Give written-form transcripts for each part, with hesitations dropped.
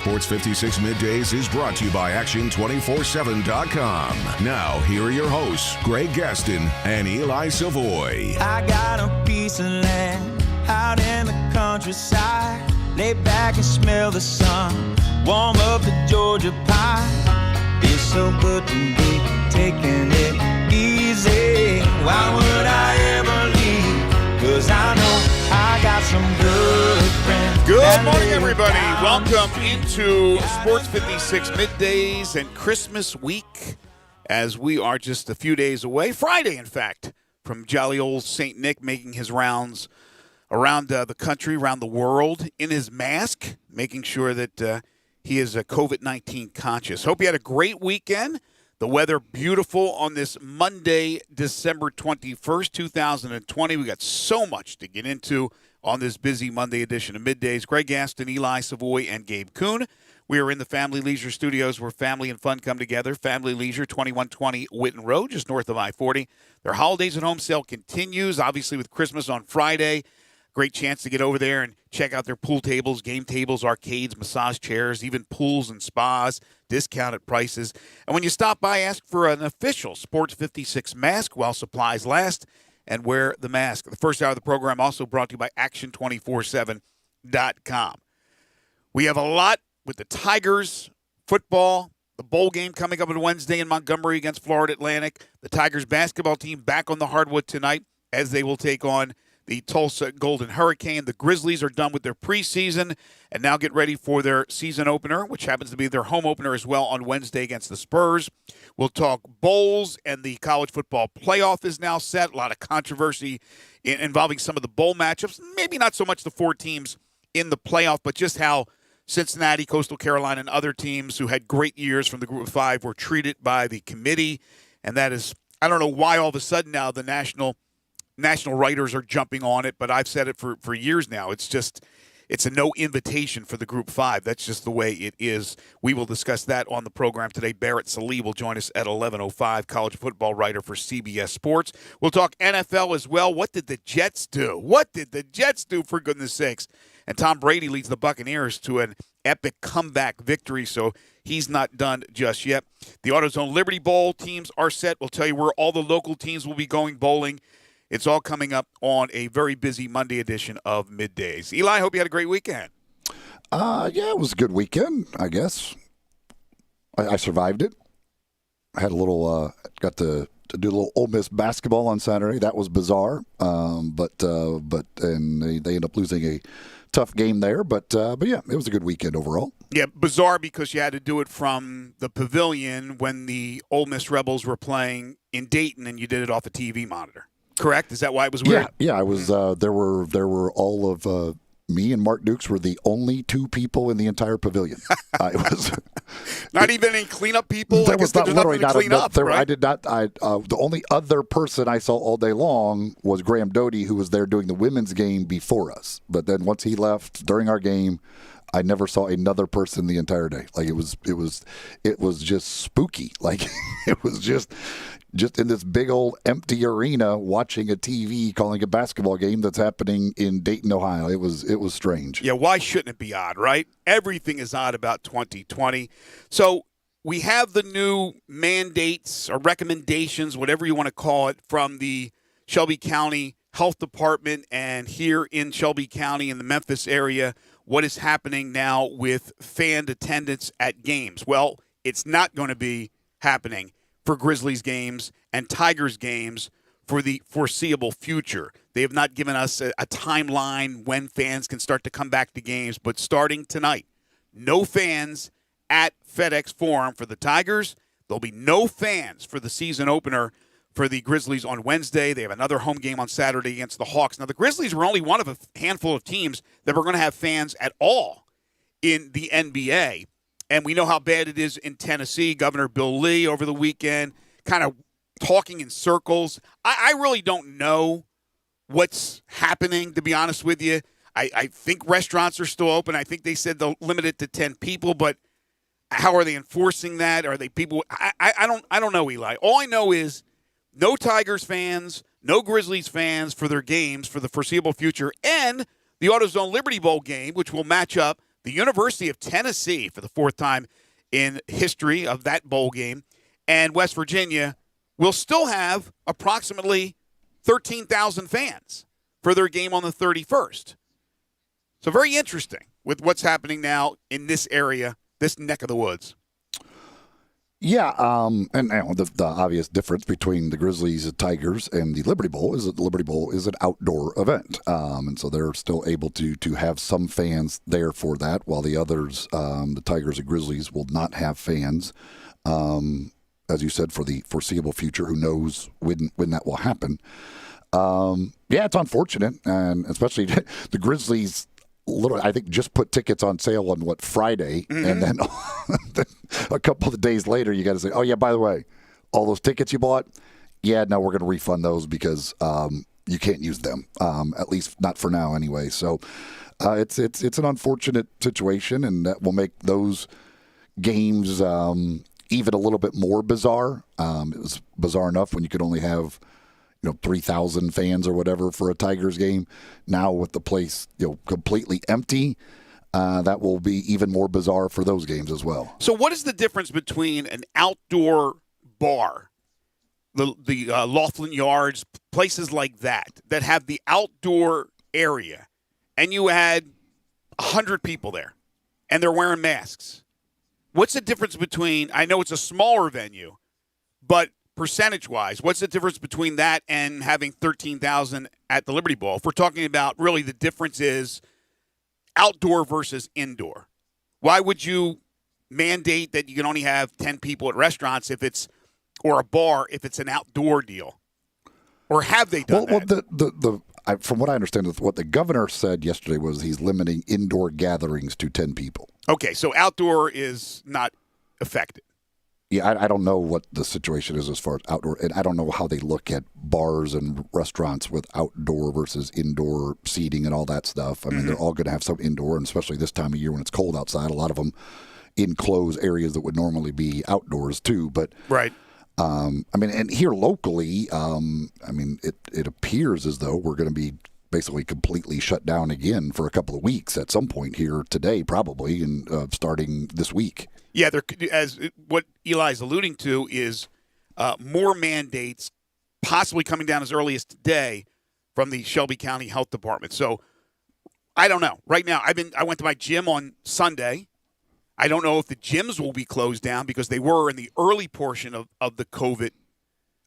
Sports 56 Middays is brought to you by Action247.com. Now, here are your hosts, Greg Gaston and Eli Savoy. I got a piece of land out in the countryside. Lay back and smell the sun. Warm up the Georgia pie. Feels so good to be taking it easy. Why would I ever leave? 'Cause I know I got some good friends. Good morning, everybody. Welcome into Sports 56 Middays and Christmas week, as we are just a few days away, Friday, in fact, from jolly old St. Nick making his rounds around the country, around the world, in his mask, making sure that he is COVID-19 conscious. Hope you had a great weekend. The weather beautiful on this Monday, December 21st, 2020. We got so much to get into on this busy Monday edition of Middays. Greg Gaston, Eli Savoy, and Gabe Kuhn. We are in the Family Leisure Studios where family and fun come together. Family Leisure, 2120 Whitten Road, just north of I-40. Their Holidays at Home sale continues, obviously with Christmas on Friday. Great chance to get over there and check out their pool tables, game tables, arcades, massage chairs, even pools and spas, discounted prices. And when you stop by, ask for an official Sports 56 mask while supplies last, and wear the mask. The first hour of the program also brought to you by Action247.com. We have a lot with the Tigers, football, the bowl game coming up on Wednesday in Montgomery against Florida Atlantic. The Tigers basketball team back on the hardwood tonight as they will take on the Tulsa Golden Hurricane. The Grizzlies are done with their preseason and now get ready for their season opener, which happens to be their home opener as well on Wednesday against the Spurs. We'll talk bowls, and the college football playoff is now set. A lot of controversy involving some of the bowl matchups. Maybe not so much the four teams in the playoff, but just how Cincinnati, Coastal Carolina, and other teams who had great years from the Group of Five were treated by the committee. And that is, I don't know why all of a sudden now the national writers are jumping on it, but I've said it for years now. It's a no invitation for the Group 5. That's just the way it is. We will discuss that on the program today. Barrett Salih will join us at 11:05, college football writer for CBS Sports. We'll talk NFL as well. What did the Jets do? What did the Jets do, for goodness sakes? And Tom Brady leads the Buccaneers to an epic comeback victory, so he's not done just yet. The AutoZone Liberty Bowl teams are set. We'll tell you where all the local teams will be going bowling. It's all coming up on a very busy Monday edition of Middays. Eli, I hope you had a great weekend. Yeah, it was a good weekend, I guess. I survived it. I had a little, got to do a little Ole Miss basketball on Saturday. That was bizarre, but they ended up losing a tough game there. But yeah, it was a good weekend overall. Yeah, bizarre because you had to do it from the pavilion when the Ole Miss Rebels were playing in Dayton, and you did it off a TV monitor. Correct? Is that why it was weird? Yeah. I was. There were all of me and Mark Dukes were the only two people in the entire pavilion. I was not even any cleanup people. There was not literally not clean up. Right? I did not. The only other person I saw all day long was Graham Doty, who was there doing the women's game before us. But then once he left during our game, I never saw another person the entire day. Like it was just spooky. Like it was just in this big old empty arena watching a TV calling a basketball game that's happening in Dayton, Ohio. It was strange. Yeah, why shouldn't it be odd, right? Everything is odd about 2020. So we have the new mandates or recommendations, whatever you want to call it, from the Shelby County Health Department, and here in Shelby County in the Memphis area, what is happening now with fan attendance at games. Well, it's not going to be happening for Grizzlies games and Tigers games for the foreseeable future. They have not given us a timeline when fans can start to come back to games, but starting tonight, no fans at FedEx Forum for the Tigers. There'll be no fans for the season opener for the Grizzlies on Wednesday. They have another home game on Saturday against the Hawks. Now, the Grizzlies were only one of a handful of teams that were going to have fans at all in the NBA. And we know how bad it is in Tennessee. Governor Bill Lee over the weekend kind of talking in circles. I really don't know what's happening, to be honest with you. I think restaurants are still open. I think they said they'll limit it to 10 people, but how are they enforcing that? Are they people? I don't know, Eli. All I know is no Tigers fans, no Grizzlies fans for their games for the foreseeable future, and the AutoZone Liberty Bowl game, which will match up the University of Tennessee for the fourth time in history of that bowl game, and West Virginia will still have approximately 13,000 fans for their game on the 31st. So very interesting with what's happening now in this area, this neck of the woods. Yeah, and the obvious difference between the Grizzlies and Tigers and the Liberty Bowl is that the Liberty Bowl is an outdoor event, and so they're still able to have some fans there for that, while the others, the Tigers and Grizzlies, will not have fans. As you said, for the foreseeable future, who knows when that will happen? Yeah, it's unfortunate, and especially the Grizzlies. I think just put tickets on sale on Friday, and then a couple of days later, you got to say, "Oh yeah, by the way, all those tickets you bought, yeah, no, we're going to refund those because you can't use them, at least not for now, anyway." So it's an unfortunate situation, and that will make those games even a little bit more bizarre. It was bizarre enough when you could only have 3,000 fans or whatever for a Tigers game. Now with the place, completely empty, that will be even more bizarre for those games as well. So what is the difference between an outdoor bar, the Laughlin Yards, places like that have the outdoor area, and you had 100 people there, and they're wearing masks? What's the difference between, I know it's a smaller venue, but percentage-wise, what's the difference between that and having 13,000 at the Liberty Bowl? If we're talking about really the difference is outdoor versus indoor. Why would you mandate that you can only have 10 people at restaurants or a bar if it's an outdoor deal? Or have they done that? Well, from what I understand, what the governor said yesterday was he's limiting indoor gatherings to 10 people. Okay, so outdoor is not affected. Yeah, I don't know what the situation is as far as outdoor, and I don't know how they look at bars and restaurants with outdoor versus indoor seating and all that stuff. I mean, they're all going to have some indoor, and especially this time of year when it's cold outside, a lot of them enclose areas that would normally be outdoors too. But right. I mean, and here locally, it appears as though we're going to be basically completely shut down again for a couple of weeks at some point here today, probably, and starting this week. Yeah, as what Eli's alluding to is more mandates possibly coming down as early as today from the Shelby County Health Department. So I don't know. Right now, I went to my gym on Sunday. I don't know if the gyms will be closed down because they were in the early portion of the COVID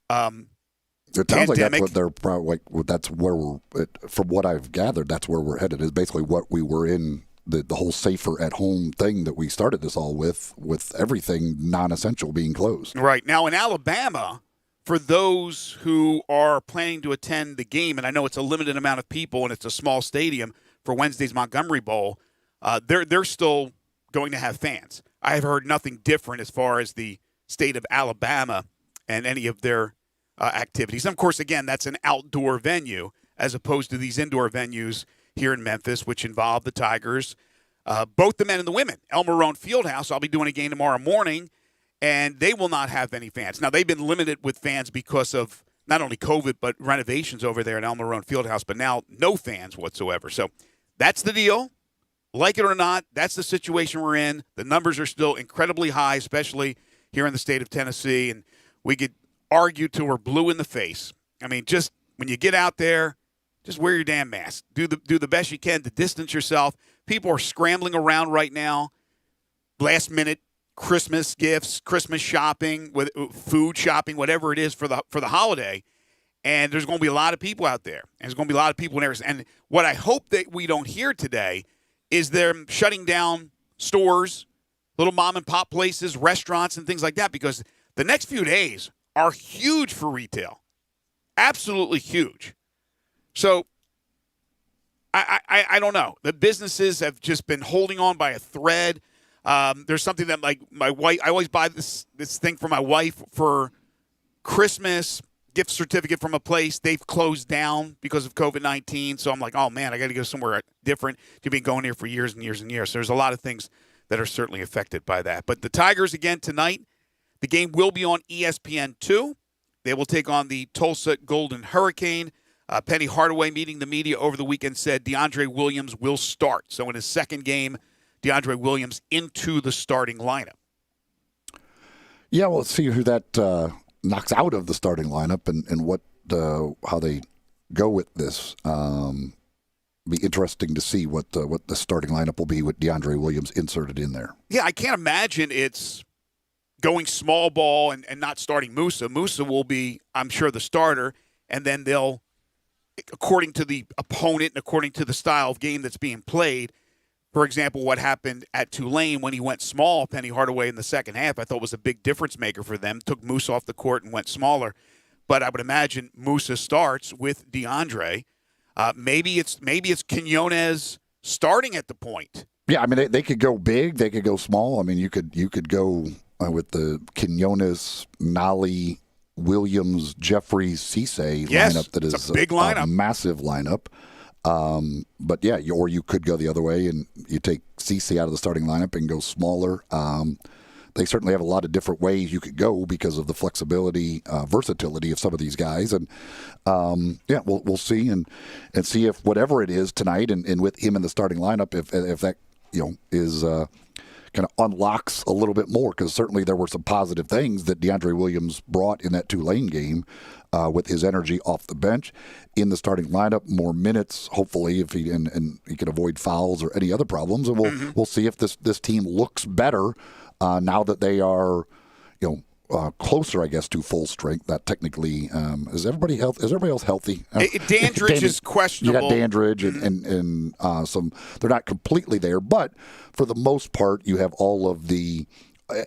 It sounds like that's what they're probably like. That's where from what I've gathered, that's where we're headed. Is basically what we were in. The whole safer at home thing that we started this all with everything non-essential being closed. Right. Now in Alabama, for those who are planning to attend the game, and I know it's a limited amount of people and it's a small stadium for Wednesday's Montgomery Bowl, they're still going to have fans. I have heard nothing different as far as the state of Alabama and any of their activities. And of course, again, that's an outdoor venue as opposed to these indoor venues here in Memphis, which involve the Tigers, both the men and the women. El Marone Fieldhouse, I'll be doing a game tomorrow morning, and they will not have any fans. Now, they've been limited with fans because of not only COVID, but renovations over there at El Marone Fieldhouse, but now no fans whatsoever. So that's the deal. Like it or not, that's the situation we're in. The numbers are still incredibly high, especially here in the state of Tennessee, and we could argue till we're blue in the face. I mean, just when you get out there, just wear your damn mask. Do the best you can to distance yourself. People are scrambling around right now, last minute Christmas gifts, Christmas shopping, with food shopping, whatever it is for the holiday. And there's going to be a lot of people out there. And there's going to be a lot of people in areas. And what I hope that we don't hear today is them shutting down stores, little mom and pop places, restaurants, and things like that, because the next few days are huge for retail. Absolutely huge. So I don't know. The businesses have just been holding on by a thread. There's something that, like, my wife, I always buy this thing for my wife for Christmas, gift certificate from a place. They've closed down because of COVID-19. So I'm like, oh man, I got to go somewhere different. You've been going here for years and years and years. So there's a lot of things that are certainly affected by that. But the Tigers again tonight, the game will be on ESPN2. They will take on the Tulsa Golden Hurricane. Penny Hardaway, meeting the media over the weekend, said DeAndre Williams will start. So in his second game DeAndre Williams into the starting lineup. Yeah, well, let's see who that knocks out of the starting lineup and what how they go with this. Be interesting to see what the starting lineup will be with DeAndre Williams inserted in there. Yeah, I can't imagine it's going small ball and not starting Musa. Musa will be, I'm sure, the starter, and then they'll, according to the opponent and according to the style of game that's being played, for example, what happened at Tulane when he went small, Penny Hardaway in the second half, I thought was a big difference maker for them. Took Musa off the court and went smaller. But I would imagine Musa starts with DeAndre. Maybe it's Quinones starting at the point. Yeah, I mean they could go big, they could go small. I mean you could go with the Quinones, Nolly, Williams, Jeffries, Cisse lineup that is a big lineup, a massive lineup. But yeah, or you could go the other way and you take Cisse out of the starting lineup and go smaller. They certainly have a lot of different ways you could go because of the flexibility, versatility of some of these guys. And, yeah, we'll see and see if whatever it is tonight and with him in the starting lineup, if that, is kind of unlocks a little bit more, because certainly there were some positive things that DeAndre Williams brought in that Tulane game with his energy off the bench. In the starting lineup, more minutes, hopefully, if he and he can avoid fouls or any other problems. And we'll see if this team looks better now that they are, closer, I guess, to full strength. That technically is everybody healthy? Is everybody else healthy? Dandridge is questionable. You got Dandridge and some. They're not completely there, but for the most part, you have all of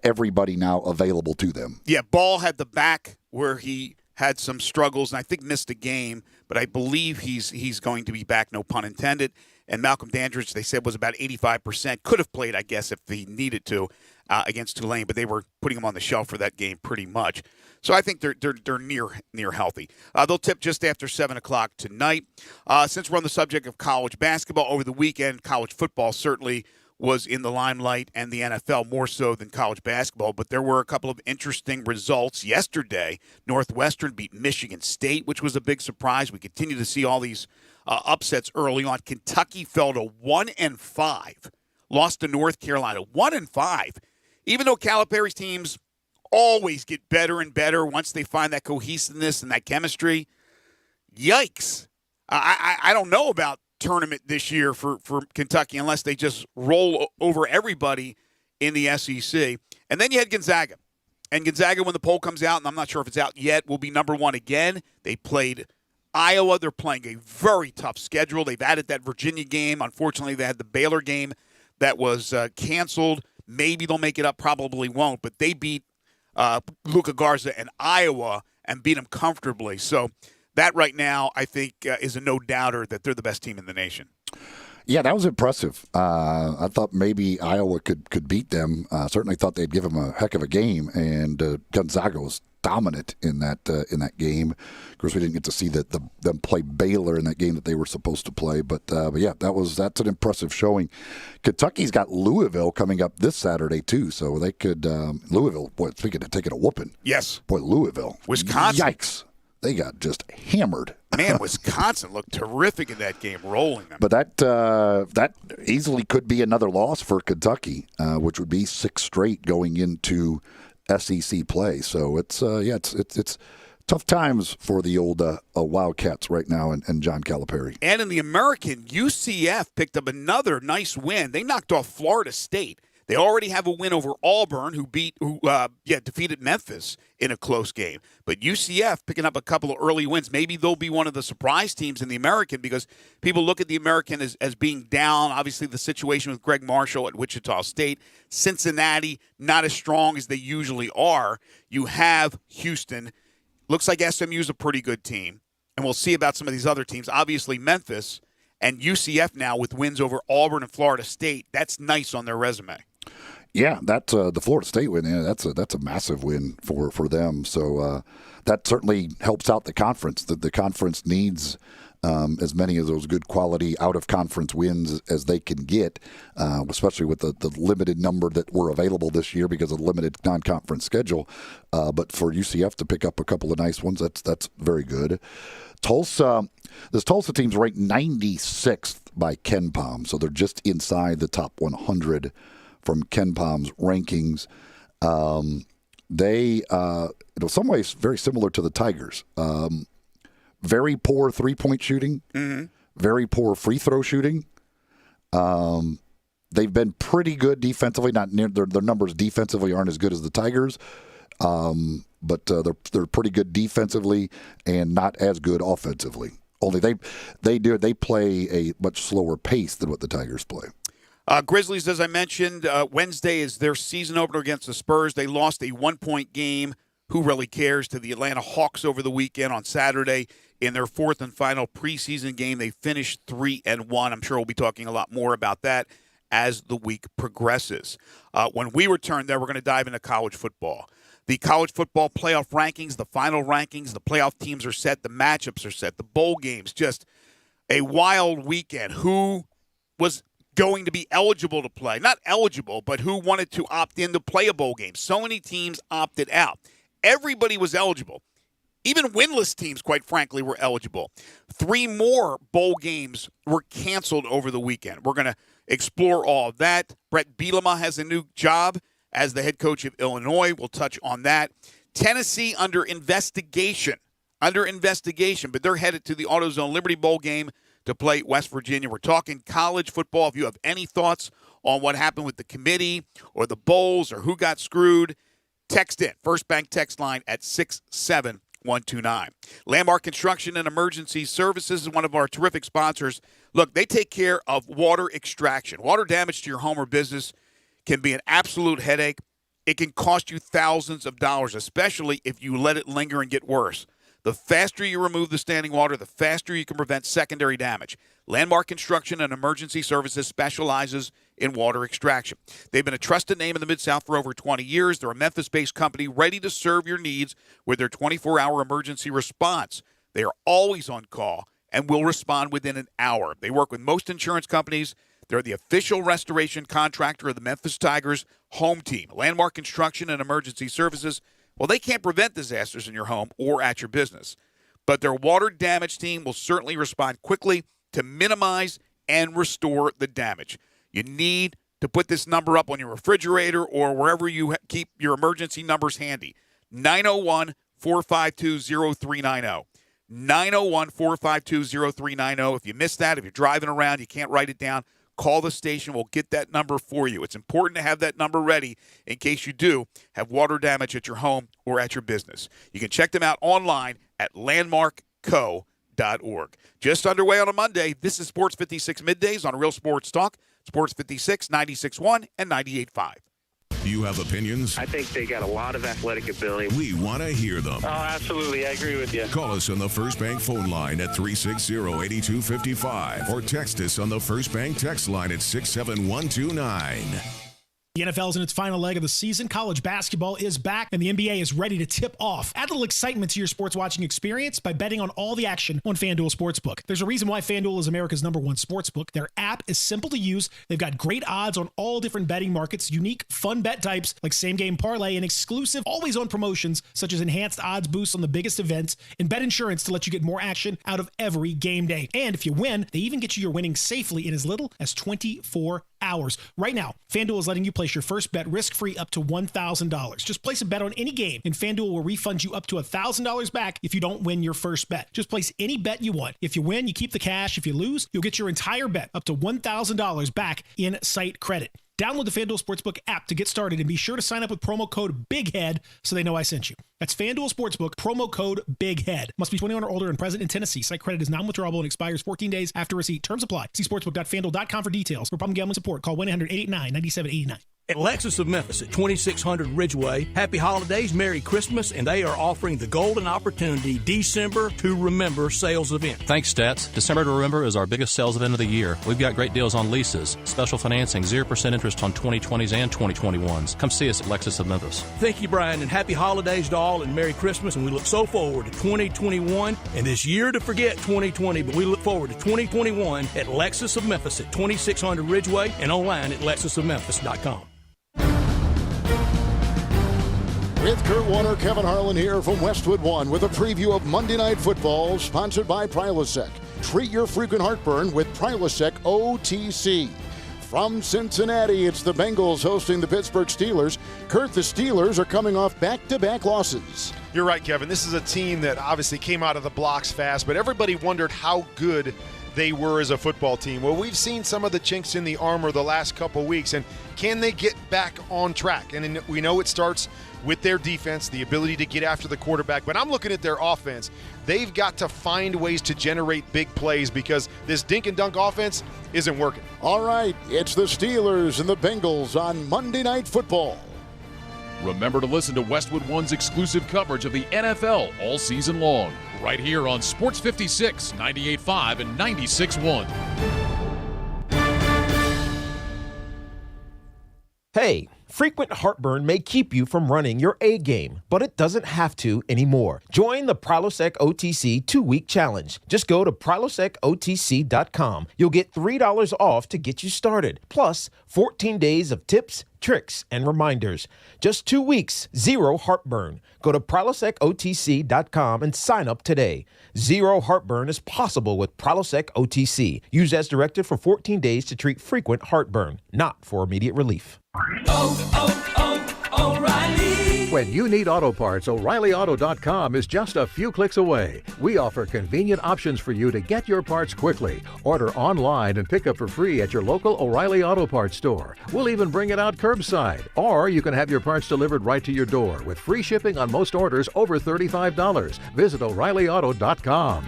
everybody now available to them. Yeah, Ball had the back where he had some struggles and I think missed a game, but I believe he's going to be back, no pun intended. And Malcolm Dandridge, they said, was about 85%. Could have played, I guess, if he needed to against Tulane, but they were putting him on the shelf for that game pretty much. So I think they're near healthy. They'll tip just after 7 o'clock tonight. Since we're on the subject of college basketball, over the weekend, college football certainly was in the limelight, and the NFL more so than college basketball. But there were a couple of interesting results yesterday. Northwestern beat Michigan State, which was a big surprise. We continue to see all these upsets early on. Kentucky fell to 1-5, lost to North Carolina, 1-5. Even though Calipari's teams always get better and better once they find that cohesiveness and that chemistry. Yikes! I don't know about tournament this year for Kentucky unless they just roll over everybody in the SEC. And then you had Gonzaga. And Gonzaga, when the poll comes out, and I'm not sure if it's out yet, will be number one again. They played Iowa. They're playing a very tough schedule. They've added that Virginia game. Unfortunately, they had the Baylor game that was canceled. Maybe they'll make it up, probably won't. But they beat Luka Garza and Iowa and beat them comfortably. So that right now, I think, is a no-doubter that they're the best team in the nation. Yeah, that was impressive. I thought maybe Iowa could beat them. Certainly thought they'd give them a heck of a game, and Gonzaga was dominant in that game. Of course, we didn't get to see them play Baylor in that game that they were supposed to play, but yeah, that's an impressive showing. Kentucky's got Louisville coming up this Saturday too, so they could Louisville. Boy, speaking of taking a whooping, yes, boy, Louisville, Wisconsin, yikes. They got just hammered. Man, Wisconsin looked terrific in that game, rolling them. But that easily could be another loss for Kentucky, which would be 6 straight going into SEC play. So it's tough times for the old Wildcats right now and John Calipari. And in the American, UCF picked up another nice win. They knocked off Florida State. They already have a win over Auburn, who defeated Memphis in a close game. But UCF picking up a couple of early wins. Maybe they'll be one of the surprise teams in the American because people look at the American as being down. Obviously, the situation with Greg Marshall at Wichita State. Cincinnati, not as strong as they usually are. You have Houston. Looks like SMU's a pretty good team. And we'll see about some of these other teams. Obviously, Memphis and UCF now with wins over Auburn and Florida State. That's nice on their resume. Yeah, that's the Florida State win. Yeah, that's a massive win for them. So that certainly helps out the conference. The conference needs as many of those good quality out-of-conference wins as they can get, especially with the limited number that were available this year because of the limited non-conference schedule. But for UCF to pick up a couple of nice ones, that's very good. Tulsa This Tulsa team's ranked 96th by KenPom, so they're just inside the top 100 from KenPom's rankings. They, in some ways, very similar to the Tigers. Very poor three-point shooting, very poor free throw shooting. They've been pretty good defensively. Not near their numbers defensively aren't as good as the Tigers, but they're pretty good defensively and not as good offensively. Only they play a much slower pace than what the Tigers play. Grizzlies, as I mentioned, Wednesday is their season opener against the Spurs. They lost a 1-point game. Who really cares? To the Atlanta Hawks over the weekend on Saturday in their fourth and final preseason game. They finished 3-1. I'm sure we'll be talking a lot more about that as the week progresses. When we return there, we're going to dive into college football. The college football playoff rankings, the final rankings, the playoff teams are set, the matchups are set, the bowl games, just a wild weekend. Who was going to be eligible to play? Not eligible, but who wanted to opt in to play a bowl game? So many teams opted out. Everybody was eligible. Even winless teams, quite frankly, were eligible. 3 more bowl games were canceled over the weekend. We're going to explore all of that. Brett Bielema has a new job as the head coach of Illinois. We'll touch on that. Tennessee under investigation, but they're headed to the AutoZone Liberty Bowl game to play West Virginia. We're talking college football. If you have any thoughts on what happened with the committee or the bowls or who got screwed, text in. First Bank text line at 67129. Landmark Construction and Emergency Services is one of our terrific sponsors. Look, they take care of water extraction. Water damage to your home or business can be an absolute headache. It can cost you thousands of dollars, especially if you let it linger and get worse. The faster you remove the standing water, the faster you can prevent secondary damage. Landmark Construction and Emergency Services specializes in water extraction. They've been a trusted name in the Mid-South for over 20 years. They're a Memphis-based company ready to serve your needs with their 24-hour emergency response. They are always on call and will respond within an hour. They work with most insurance companies. They're the official restoration contractor of the Memphis Tigers home team. Landmark Construction and Emergency Services, well, they can't prevent disasters in your home or at your business, but their water damage team will certainly respond quickly to minimize and restore the damage. You need to put this number up on your refrigerator or wherever you keep your emergency numbers handy. 901-452-0390. 901-452-0390. If you missed that, if you're driving around, you can't write it down, call the station. We'll get that number for you. It's important to have that number ready in case you do have water damage at your home or at your business. You can check them out online at landmarkco.org. Just underway on a Monday, this is Sports 56 Middays on Real Sports Talk, Sports 56, 96.1 and 98.5. You have opinions? I think they got a lot of athletic ability. We want to hear them. Oh, absolutely. I agree with you. Call us on the First Bank phone line at 360-8255 or text us on the First Bank text line at 67129. The NFL is in its final leg of the season. College basketball is back, and the NBA is ready to tip off. Add a little excitement to your sports watching experience by betting on all the action on FanDuel Sportsbook. There's a reason why FanDuel is America's #1 sportsbook. Their app is simple to use. They've got great odds on all different betting markets, unique, fun bet types like same-game parlay, and exclusive, always-on promotions such as enhanced odds boosts on the biggest events and bet insurance to let you get more action out of every game day. And if you win, they even get you your winnings safely in as little as 24 hours. Right now, FanDuel is letting you place your first bet risk-free up to $1,000. Just place a bet on any game, and FanDuel will refund you up to $1,000 back if you don't win your first bet. Just place any bet you want. If you win, you keep the cash. If you lose, you'll get your entire bet up to $1,000 back in site credit. Download the FanDuel Sportsbook app to get started and be sure to sign up with promo code BIGHEAD so they know I sent you. That's FanDuel Sportsbook, promo code BIGHEAD. Must be 21 or older and present in Tennessee. Site credit is non-withdrawable and expires 14 days after receipt. Terms apply. See sportsbook.fanduel.com for details. For problem gambling support, call 1-800-889-9789. At Lexus of Memphis at 2600 Ridgeway, happy holidays, Merry Christmas, and they are offering the Golden Opportunity December to Remember sales event. Thanks, Stats. December to Remember is our biggest sales event of the year. We've got great deals on leases, special financing, 0% interest on 2020s and 2021s. Come see us at Lexus of Memphis. Thank you, Brian, and happy holidays to all and Merry Christmas, and we look so forward to 2021 and this year to forget 2020, but we look forward to 2021 at Lexus of Memphis at 2600 Ridgeway and online at lexusofmemphis.com. With Kurt Warner, Kevin Harlan here from Westwood One with a preview of Monday Night Football, sponsored by Prilosec. Treat your frequent heartburn with Prilosec OTC. From Cincinnati, it's the Bengals hosting the Pittsburgh Steelers. Kurt, the Steelers are coming off back-to-back losses. You're right, Kevin. This is a team that obviously came out of the blocks fast, but everybody wondered how good they were as a football team. Well, we've seen some of the chinks in the armor the last couple weeks, and can they get back on track? And we know it starts with their defense, the ability to get after the quarterback, but I'm looking at their offense. They've got to find ways to generate big plays because this dink and dunk offense isn't working. All right, it's the Steelers and the Bengals on Monday Night Football. Remember to listen to Westwood One's exclusive coverage of the NFL all season long, right here on Sports 56, 98.5, and 96.1. Hey, frequent heartburn may keep you from running your A game, but it doesn't have to anymore. Join the Prilosec OTC 2-week challenge. Just go to prilosecotc.com. You'll get $3 off to get you started, plus 14 days of tips, tricks, and reminders. Just 2 weeks, zero heartburn. Go to prilosecotc.com and sign up today. Zero heartburn is possible with Prilosec OTC. Use as directed for 14 days to treat frequent heartburn, not for immediate relief. O'Reilly. When you need auto parts, O'ReillyAuto.com is just a few clicks away. We offer convenient options for you to get your parts quickly. Order online and pick up for free at your local O'Reilly Auto Parts store. We'll even bring it out curbside. Or you can have your parts delivered right to your door with free shipping on most orders over $35. Visit O'ReillyAuto.com.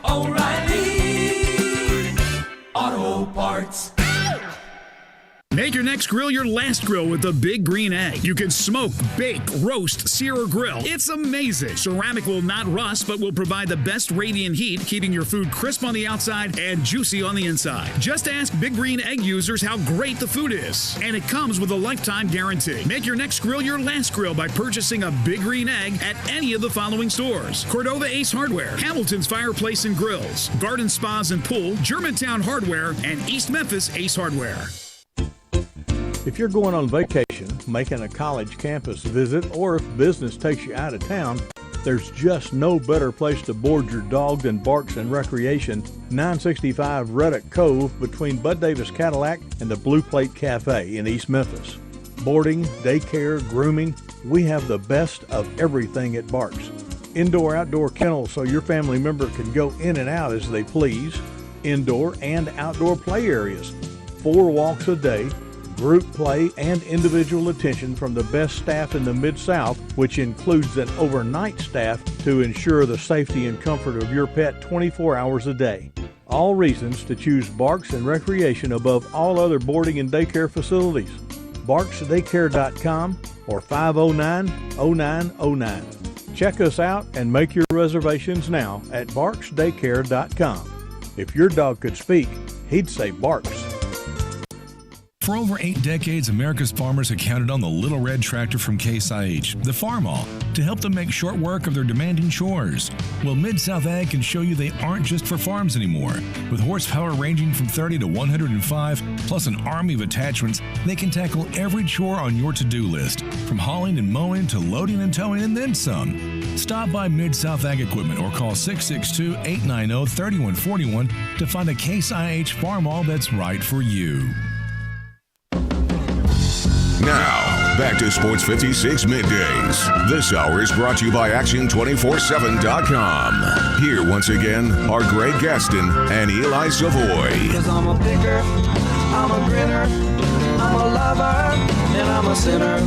O'Reilly Auto Parts. Make your next grill your last grill with the Big Green Egg. You can smoke, bake, roast, sear, or grill. It's amazing. Ceramic will not rust, but will provide the best radiant heat, keeping your food crisp on the outside and juicy on the inside. Just ask Big Green Egg users how great the food is. And it comes with a lifetime guarantee. Make your next grill your last grill by purchasing a Big Green Egg at any of the following stores: Cordova Ace Hardware, Hamilton's Fireplace and Grills, Garden Spas and Pool, Germantown Hardware, and East Memphis Ace Hardware. If you're going on vacation, making a college campus visit, or if business takes you out of town, there's just no better place to board your dog than Barks and Recreation, 965 Reddick Cove between Bud Davis Cadillac and the Blue Plate Cafe in East Memphis. Boarding, daycare, grooming, we have the best of everything at Barks. Indoor-outdoor kennels so your family member can go in and out as they please. Indoor and outdoor play areas. 4 walks a day. Group play and individual attention from the best staff in the Mid-South, which includes an overnight staff to ensure the safety and comfort of your pet 24 hours a day. All reasons to choose Barks and Recreation above all other boarding and daycare facilities. BarksDaycare.com or 509-0909. Check us out and make your reservations now at BarksDaycare.com. If your dog could speak, he'd say Barks. For over 8 decades, America's farmers have counted on the Little Red Tractor from Case IH, the Farmall, to help them make short work of their demanding chores. Well, Mid-South Ag can show you they aren't just for farms anymore. With horsepower ranging from 30 to 105, plus an army of attachments, they can tackle every chore on your to-do list, from hauling and mowing to loading and towing and then some. Stop by Mid-South Ag Equipment or call 662-890-3141 to find a Case IH Farmall that's right for you. Now, back to Sports 56 Middays. This hour is brought to you by Action247.com. Here once again are Greg Gaston and Eli Savoy. Cause I'm a picker, I'm a grinner, I'm a lover, and I'm a sinner.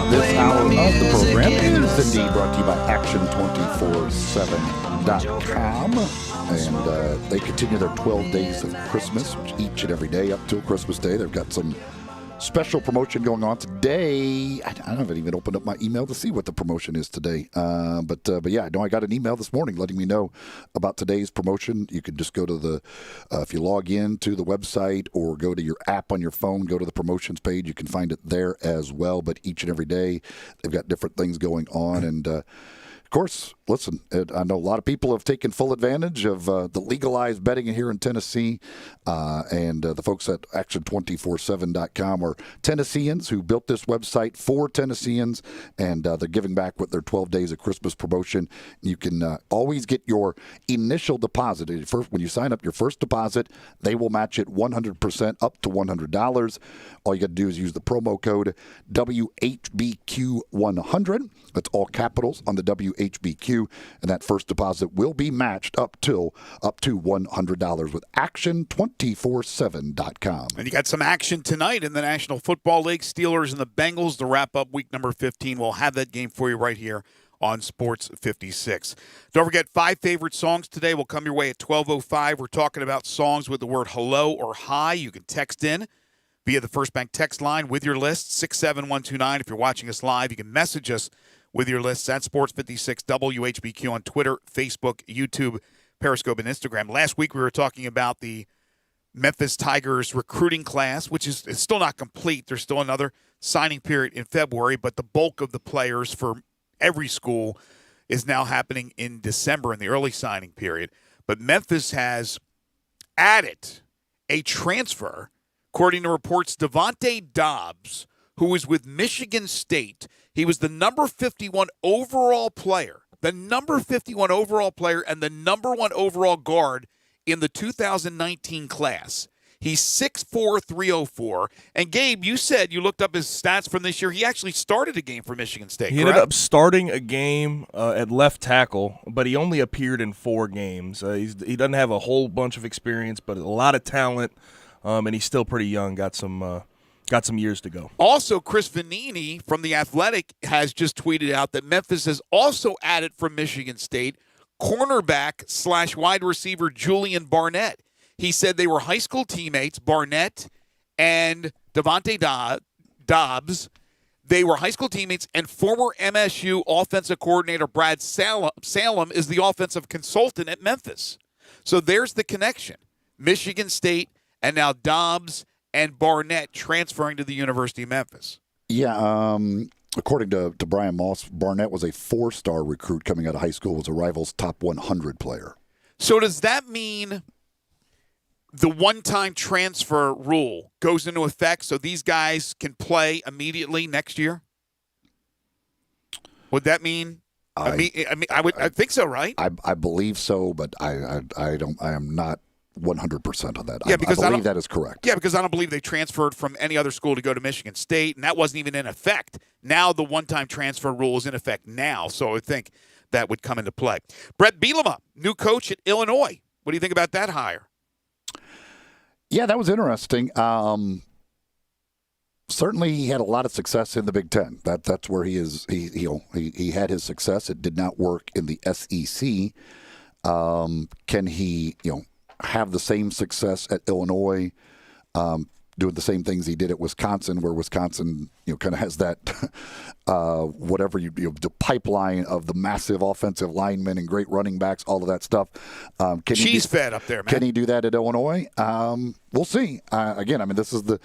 This hour of the program is indeed brought to you by Action247.com. And they continue their 12 days of Christmas, which each and every day up till Christmas Day. They've got some special promotion going on today. I haven't even opened up my email to see what the promotion is today. But yeah, I know I got an email this morning letting me know about today's promotion. You can just go to the, if you log in to the website or go to your app on your phone, go to the promotions page. You can find it there as well. But each and every day, they've got different things going on. And of course, listen, I know a lot of people have taken full advantage of the legalized betting here in Tennessee, and the folks at Action247.com are Tennesseans who built this website for Tennesseans, and they're giving back with their 12 days of Christmas promotion. You can always get your initial deposit. When you sign up your first deposit, they will match it 100% up to $100. All you got to do is use the promo code WHBQ100. That's all capitals on the WHBQ, and that first deposit will be matched up to $100 with Action247.com. And you got some action tonight in the National Football League. Steelers and the Bengals to wrap up week number 15. We'll have that game for you right here on Sports 56. Don't forget, 5 favorite songs today will come your way at 12:05. We're talking about songs with the word hello or hi. You can text in via the First Bank text line with your list, 67129. If you're watching us live, you can message us with your lists at Sports 56 WHBQ on Twitter, Facebook, YouTube, Periscope, and Instagram. Last week we were talking about the Memphis Tigers recruiting class, which is still not complete. There's still another signing period in February, but the bulk of the players for every school is now happening in December in the early signing period. But Memphis has added a transfer, according to reports, Devontae Dobbs, who was with Michigan State. He was the number 51 overall player, and the number 1 overall guard in the 2019 class. He's 6'4", 304. And Gabe, you said you looked up his stats from this year. He actually started a game for Michigan State, He ended up starting a game at left tackle, but he only appeared in 4 games. He doesn't have a whole bunch of experience, but a lot of talent, and he's still pretty young, got some years to go. Also, Chris Vanini from The Athletic has just tweeted out that Memphis has also added from Michigan State cornerback / wide receiver Julian Barnett. He said they were high school teammates, Barnett and Devontae Dobbs. They were high school teammates, and former MSU offensive coordinator Brad Salem is the offensive consultant at Memphis. So there's the connection. Michigan State and now Dobbs and Barnett transferring to the University of Memphis. Yeah, according to Brian Moss, Barnett was a 4-star recruit coming out of high school, was a Rivals top 100 player. So does that mean the one-time transfer rule goes into effect so these guys can play immediately next year? Would that mean? I think so, right? I believe so, but I am not 100% on that. Yeah, I believe that is correct. Yeah, because I don't believe they transferred from any other school to go to Michigan State, and that wasn't even in effect. Now the one-time transfer rule is in effect now, so I would think that would come into play. Brett Bielema, new coach at Illinois. What do you think about that hire? Yeah, that was interesting. Certainly, he had a lot of success in the Big Ten. That's where he is. He had his success. It did not work in the SEC. Can he, have the same success at Illinois, doing the same things he did at Wisconsin, where Wisconsin, kind of has that the pipeline of the massive offensive linemen and great running backs, all of that stuff. Cheese fed up there, man. Can he do that at Illinois? We'll see. Again, I mean, this is the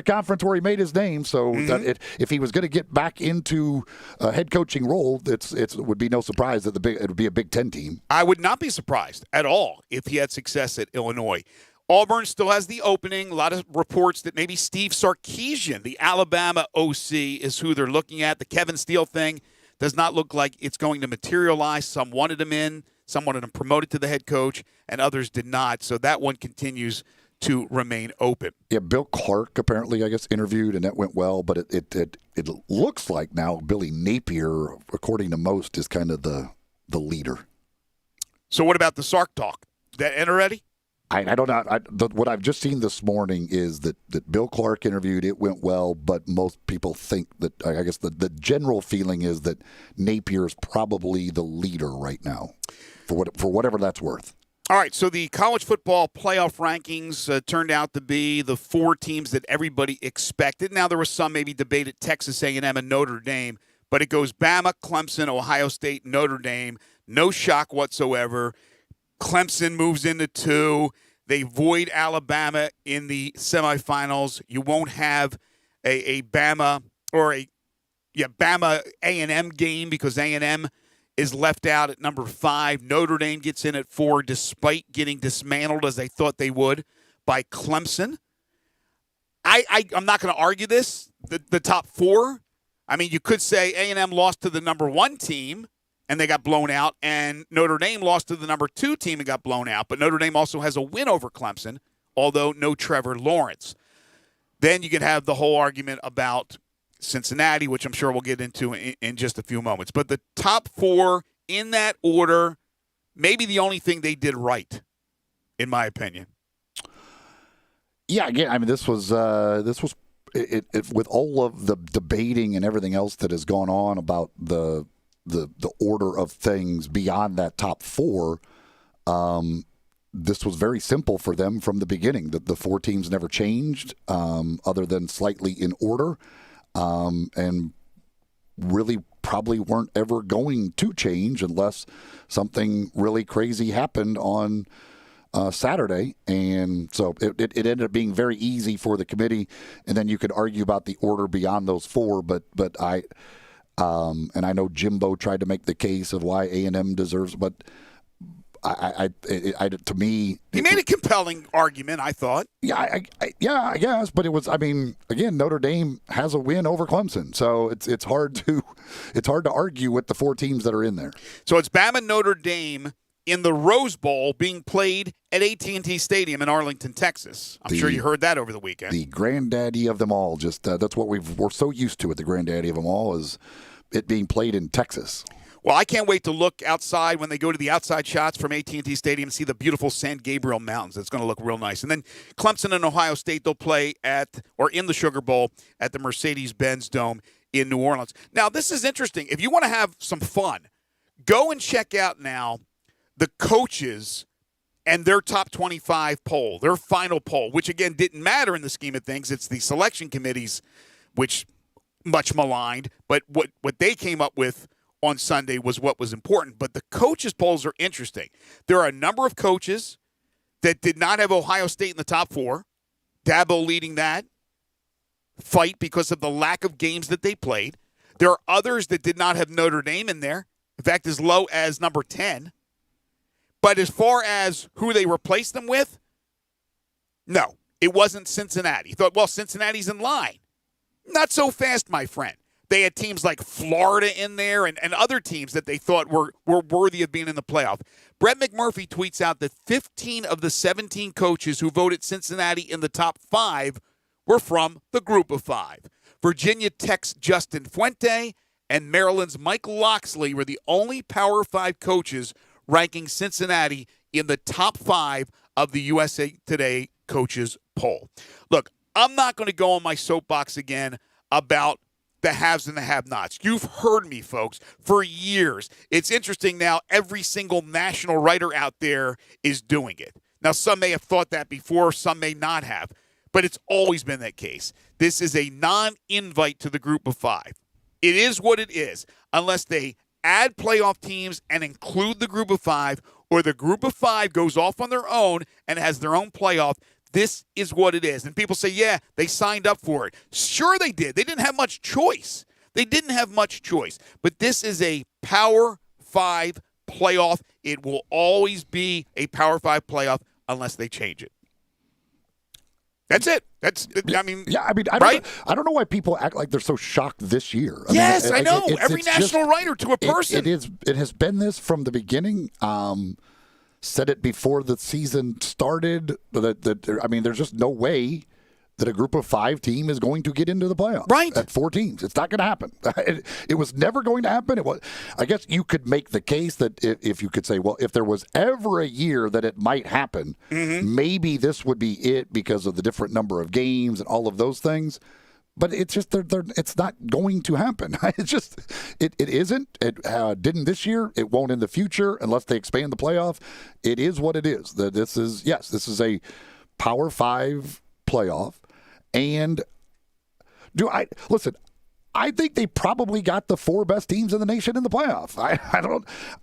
conference where he made his name. So if he was going to get back into a head coaching role, it would be no surprise that it would be a Big Ten team. I would not be surprised at all if he had success at Illinois. Auburn still has the opening. A lot of reports that maybe Steve Sarkisian, the Alabama OC, is who they're looking at. The Kevin Steele thing does not look like it's going to materialize. Some wanted him in, some wanted him promoted to the head coach, and others did not. So that one continues to remain open. Yeah, Bill Clark apparently, I guess, interviewed, and that went well. But it looks like now Billy Napier, according to most, is kind of the leader. So what about the Sark talk? That end already? I don't know. What I've just seen this morning is that Bill Clark interviewed. It went well, but most people think that, I guess the general feeling is that Napier is probably the leader right now, for whatever that's worth. All right, so the college football playoff rankings turned out to be the 4 teams that everybody expected. Now, there was some maybe debate at Texas A&M and Notre Dame, but it goes Bama, Clemson, Ohio State, Notre Dame. No shock whatsoever. Clemson moves into 2. They void Alabama in the semifinals. You won't have a Bama or Bama A&M game because A&M is left out at number 5. Notre Dame gets in at 4 despite getting dismantled as they thought they would by Clemson. I'm not going to argue this, the top 4. I mean, you could say A&M lost to the number 1 team and they got blown out, and Notre Dame lost to the number 2 team and got blown out. But Notre Dame also has a win over Clemson, although no Trevor Lawrence. Then you can have the whole argument about Cincinnati, which I'm sure we'll get into in just a few moments. But the top 4 in that order, maybe the only thing they did right, in my opinion. Yeah, again, I mean, this was with all of the debating and everything else that has gone on about the order of things beyond that top 4. This was very simple for them from the beginning. The 4 teams never changed, other than slightly in order, and really probably weren't ever going to change unless something really crazy happened on Saturday. And so it ended up being very easy for the committee. And then you could argue about the order beyond those 4, but and I know Jimbo tried to make the case of why A&M deserves, but to me, he made a compelling argument, I thought. Yeah, I guess, but it was. I mean, again, Notre Dame has a win over Clemson, so it's hard to argue with the 4 teams that are in there. So it's Bama Notre Dame in the Rose Bowl being played at AT&T Stadium in Arlington, Texas. I'm sure you heard that over the weekend. The granddaddy of them all. Just that's what we're so used to. It, the granddaddy of them all is it being played in Texas. Well, I can't wait to look outside when they go to the outside shots from AT&T Stadium and see the beautiful San Gabriel Mountains. It's going to look real nice. And then Clemson and Ohio State, they'll play in the Sugar Bowl at the Mercedes-Benz Dome in New Orleans. Now, this is interesting. If you want to have some fun, go and check out now the coaches and their top 25 poll, their final poll, which, again, didn't matter in the scheme of things. It's the selection committees, which much maligned, but what they came up with on Sunday was what was important. But the coaches' polls are interesting. There are a number of coaches that did not have Ohio State in the top 4. Dabo leading that fight because of the lack of games that they played. There are others that did not have Notre Dame in there. In fact, as low as number 10. But as far as who they replaced them with, no, it wasn't Cincinnati. You thought, well, Cincinnati's in line. Not so fast, my friend. They had teams like Florida in there and other teams that they thought were worthy of being in the playoff. Brett McMurphy tweets out that 15 of the 17 coaches who voted Cincinnati in the top 5 were from the group of 5. Virginia Tech's Justin Fuente and Maryland's Mike Loxley were the only Power 5 coaches ranking Cincinnati in the top 5 of the USA Today coaches poll. Look, I'm not going to go on my soapbox again about the haves and the have-nots. You've heard me, folks, for years. It's interesting now, every single national writer out there is doing it. Now, some may have thought that before, some may not have, but it's always been that case. This is a non-invite to the group of 5. It is what it is, unless they add playoff teams and include the group of 5, or the group of 5 goes off on their own and has their own playoff. This is what it is. And people say, yeah, they signed up for it. Sure they did. They didn't have much choice. But this is a Power 5 playoff. It will always be a Power 5 playoff unless they change it. That's it. I don't know why people act like they're so shocked this year. I know. Every national writer to a person. It has been this from the beginning. Said it before the season started. There's just no way that a group of 5 team is going to get into the playoffs. Right. At 4 teams. It's not going to happen. It was never going to happen. I guess you could make the case that if you could say, well, if there was ever a year that it might happen, maybe this would be it because of the different number of games and all of those things. But it's just it's not going to happen. It's just it isn't. It didn't this year. It won't in the future unless they expand the playoff. It is what it is. This is a Power 5 playoff. And I think they probably got the 4 best teams in the nation in the playoff.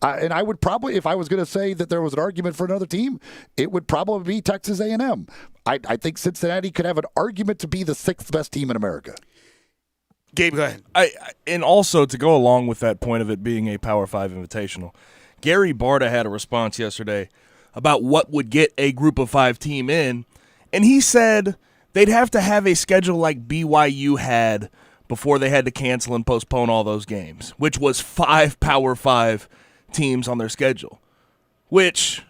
And I would probably, if I was going to say that there was an argument for another team, it would probably be Texas A&M. I think Cincinnati could have an argument to be the 6th best team in America. Gabe, go ahead. And also, to go along with that point of it being a Power 5 Invitational, Gary Barta had a response yesterday about what would get a Group of 5 team in, and he said they'd have to have a schedule like BYU had before they had to cancel and postpone all those games, which was 5 Power 5 teams on their schedule, which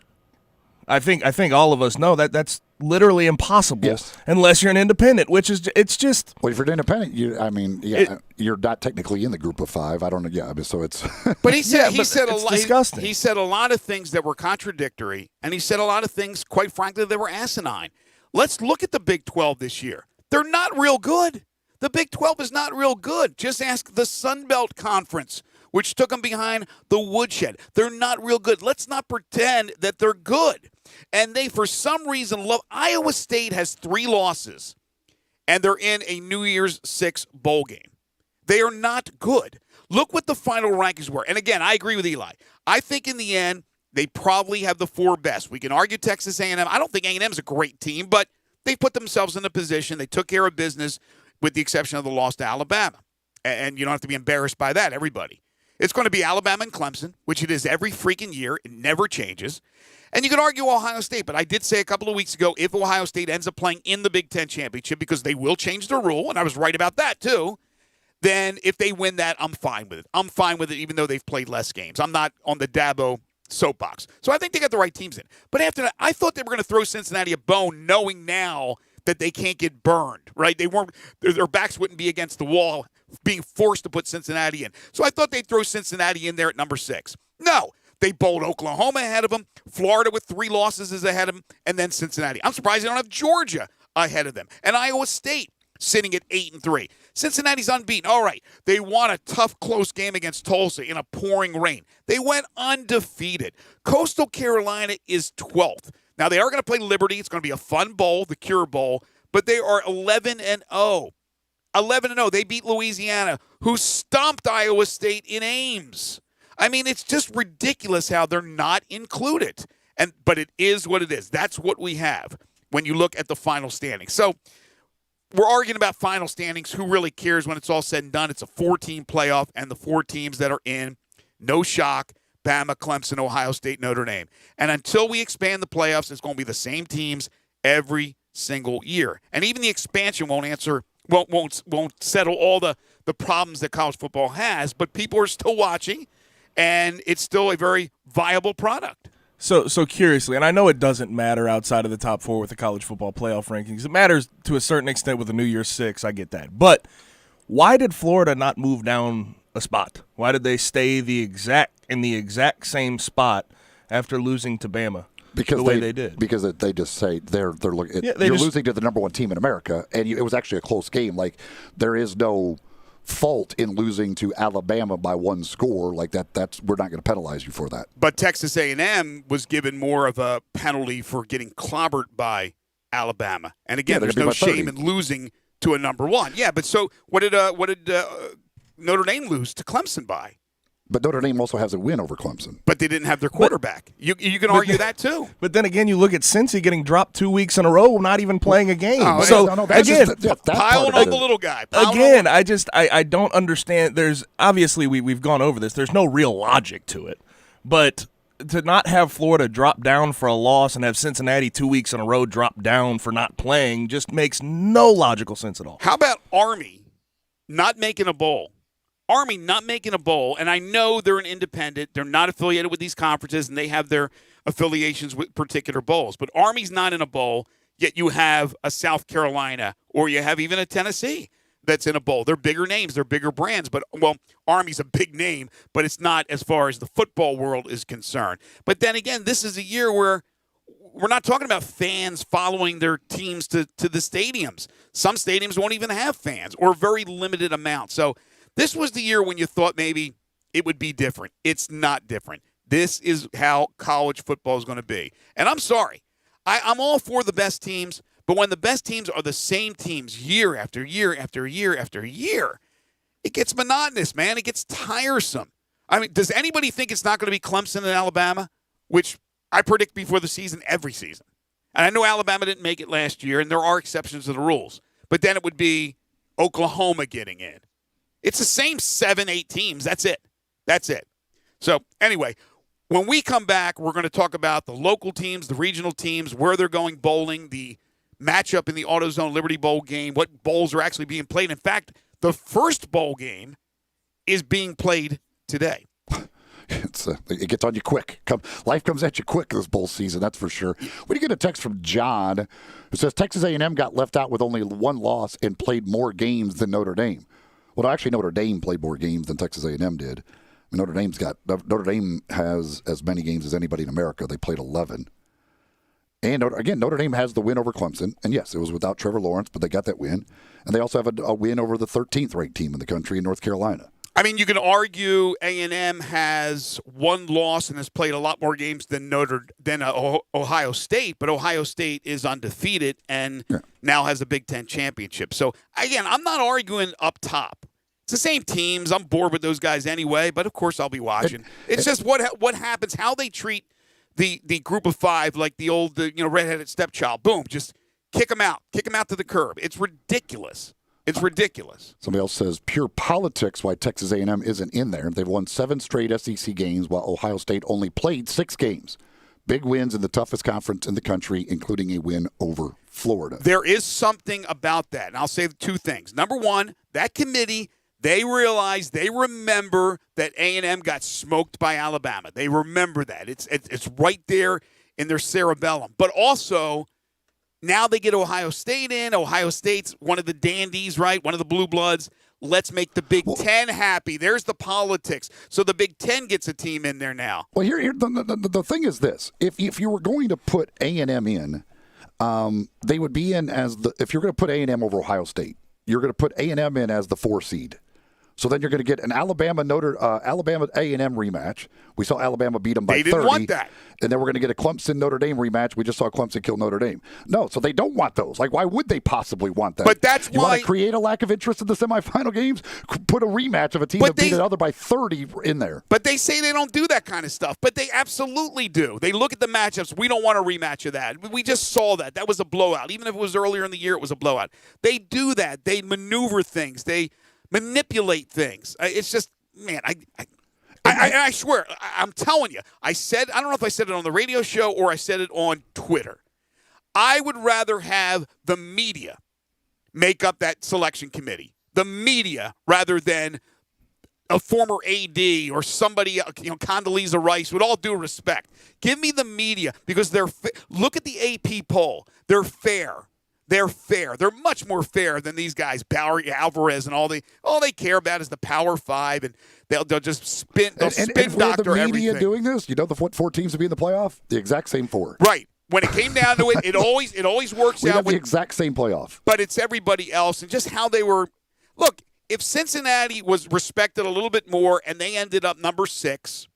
I think all of us know that's literally impossible unless you're an independent, which is it's just. Well, if you're an independent, you're not technically in the Group of 5. I don't know. Yeah, I mean, so it's. But he said a lot. Disgusting. He said a lot of things that were contradictory, and he said a lot of things, quite frankly, that were asinine. Let's look at the Big 12 this year. They're not real good. The Big 12 is not real good. Just ask the Sun Belt Conference, which took them behind the woodshed. They're not real good. Let's not pretend that they're good. And they, for some reason, love. Iowa State has 3 losses, and they're in a New Year's 6 bowl game. They are not good. Look what the final rankings were. And again, I agree with Eli. I think in the end, they probably have the 4 best. We can argue Texas A&M. I don't think A&M is a great team, but they put themselves in a position. They took care of business with the exception of the loss to Alabama. And you don't have to be embarrassed by that, everybody. It's going to be Alabama and Clemson, which it is every freaking year. It never changes. And you can argue Ohio State, but I did say a couple of weeks ago, if Ohio State ends up playing in the Big Ten Championship, because they will change the rule, and I was right about that too, then if they win that, I'm fine with it. I'm fine with it even though they've played less games. I'm not on the Dabo soapbox. So I think they got the right teams in. But after that, I thought they were going to throw Cincinnati a bone, knowing now that they can't get burned, right? They weren't, their backs wouldn't be against the wall being forced to put Cincinnati in. So I thought they'd throw Cincinnati in there at number 6. No, they bowled Oklahoma ahead of them. Florida with 3 losses is ahead of them, and then Cincinnati. I'm surprised they don't have Georgia ahead of them. And Iowa State sitting at 8-3. Cincinnati's unbeaten. All right, they won a tough, close game against Tulsa in a pouring rain. They went undefeated. Coastal Carolina is 12th. Now, they are going to play Liberty. It's going to be a fun bowl, the Cure Bowl, but they are 11-0. 11-0. They beat Louisiana, who stomped Iowa State in Ames. I mean, it's just ridiculous how they're not included. But it is what it is. That's what we have when you look at the final standings. So we're arguing about final standings. Who really cares when it's all said and done? It's a 4-team playoff, and the 4 teams that are in, no shock, Bama, Clemson, Ohio State, Notre Dame. And until we expand the playoffs, it's going to be the same teams every single year. And even the expansion won't settle all the problems that college football has, but people are still watching, and it's still a very viable product. So curiously, and I know it doesn't matter outside of the top 4 with the college football playoff rankings. It matters to a certain extent with the New Year's 6. I get that. But why did Florida not move down a spot? Why did they stay in the exact same spot after losing to Bama? Because the way they did. Because they just say they're looking. Yeah, you're losing to the number 1 team in America, and it was actually a close game. Like, there is no fault in losing to Alabama by 1 score. Like that's we're not going to penalize you for that. But Texas A&M was given more of a penalty for getting clobbered by Alabama. And again, there's no shame in losing to a number 1. Yeah, but so what did Notre Dame lose to Clemson by? But Notre Dame also has a win over Clemson. But they didn't have their quarterback. You can argue that too. But then again, you look at Cincy getting dropped 2 weeks in a row, not even playing a game. Oh, so again, piling on the little guy. Again, I don't understand. There's obviously we've gone over this. There's no real logic to it. But to not have Florida drop down for a loss and have Cincinnati 2 weeks in a row drop down for not playing just makes no logical sense at all. How about Army not making a bowl? Army not making a bowl, and I know they're an independent. They're not affiliated with these conferences, and they have their affiliations with particular bowls. But Army's not in a bowl, yet you have a South Carolina, or you have even a Tennessee that's in a bowl. They're bigger names. They're bigger brands. But, well, Army's a big name, but it's not as far as the football world is concerned. But then again, this is a year where we're not talking about fans following their teams to the stadiums. Some stadiums won't even have fans, or very limited amount. So this was the year when you thought maybe it would be different. It's not different. This is how college football is going to be. And I'm sorry. I'm all for the best teams, but when the best teams are the same teams year after year after year after year, it gets monotonous, man. It gets tiresome. I mean, does anybody think it's not going to be Clemson and Alabama, which I predict before the season every season? And I know Alabama didn't make it last year, and there are exceptions to the rules. But then it would be Oklahoma getting in. It's the same 7-8 teams. That's it. So anyway, when we come back, we're going to talk about the local teams, the regional teams, where they're going bowling, the matchup in the AutoZone Liberty Bowl game, what bowls are actually being played. In fact, the first bowl game is being played today. It gets on you quick. Life comes at you quick this bowl season, that's for sure. We get a text from John who says Texas A&M got left out with only one loss and played more games than Notre Dame. Well, actually, Notre Dame played more games than Texas A&M did. Notre Dame has as many games as anybody in America. They played 11. And again, Notre Dame has the win over Clemson. And yes, it was without Trevor Lawrence, but they got that win. And they also have a win over the 13th ranked team in the country in North Carolina. I mean, you can argue A&M has one loss and has played a lot more games than Ohio State, but Ohio State is undefeated and now has a Big Ten championship. So, again, I'm not arguing up top. It's the same teams. I'm bored with those guys anyway, but of course I'll be watching. It's just what happens, how they treat the group of five like the old redheaded stepchild. Boom, just kick them out to the curb. It's ridiculous. It's ridiculous. Somebody else says pure politics why Texas A&M isn't in there. They've won 7 straight SEC games while Ohio State only played 6 games. Big wins in the toughest conference in the country, including a win over Florida. There is something about that, and I'll say 2 things. Number one, that committee, they remember that A&M got smoked by Alabama. They remember that. It's right there in their cerebellum. But also, now they get Ohio State in. Ohio State's one of the dandies, right? One of the blue bloods. Let's make the Big Ten happy. There's the politics. So the Big Ten gets a team in there now. Well, here the thing is this. If you were going to put A&M in, they would be in as if you're going to put A&M over Ohio State, you're going to put A&M in as the 4 seed. So then you're going to get an Alabama A&M rematch. We saw Alabama beat them by 30. They didn't want that. And then we're going to get a Clemson Notre Dame rematch. We just saw Clemson kill Notre Dame. No, so they don't want those. Like, why would they possibly want that? But that's you why want to create a lack of interest in the semifinal games. Put a rematch of a team that beat another by 30 in there. But they say they don't do that kind of stuff. But they absolutely do. They look at the matchups. We don't want a rematch of that. We just saw that. That was a blowout. Even if it was earlier in the year, it was a blowout. They do that. They maneuver things. They manipulate things. It's just, man, I swear, I'm telling you, I don't know if I said it on the radio show or I said it on Twitter. I would rather have the media make up that selection committee, the media, rather than a former AD or somebody, Condoleezza Rice, with all due respect. Give me the media because look at the AP poll. They're fair. They're fair. They're much more fair than these guys, Bowery, Alvarez, and all they care about is the Power Five, and they'll just spin. They'll spin doctor everything. The media doing this, what 4 teams to be in the playoff? The exact same 4. Right. When it came down to it, it always works out. The exact same playoff. But it's everybody else, and just how they were. Look, if Cincinnati was respected a little bit more, and they ended up number 6.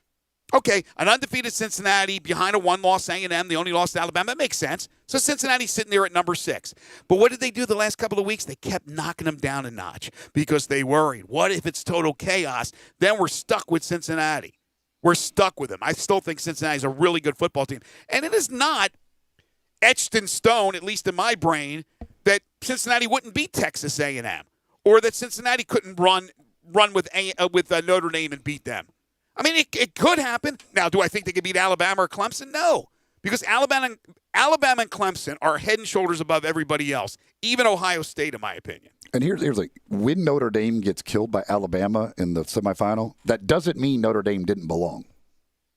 Okay, an undefeated Cincinnati behind a 1-loss A&M, the only loss to Alabama, that makes sense. So Cincinnati's sitting there at number 6. But what did they do the last couple of weeks? They kept knocking them down a notch because they worried. What if it's total chaos? Then we're stuck with Cincinnati. We're stuck with them. I still think Cincinnati's a really good football team. And it is not etched in stone, at least in my brain, that Cincinnati wouldn't beat Texas A&M or that Cincinnati couldn't run with Notre Dame and beat them. I mean, it could happen. Now, do I think they could beat Alabama or Clemson? No, because Alabama and Clemson are head and shoulders above everybody else, even Ohio State, in my opinion. And here's when Notre Dame gets killed by Alabama in the semifinal, that doesn't mean Notre Dame didn't belong.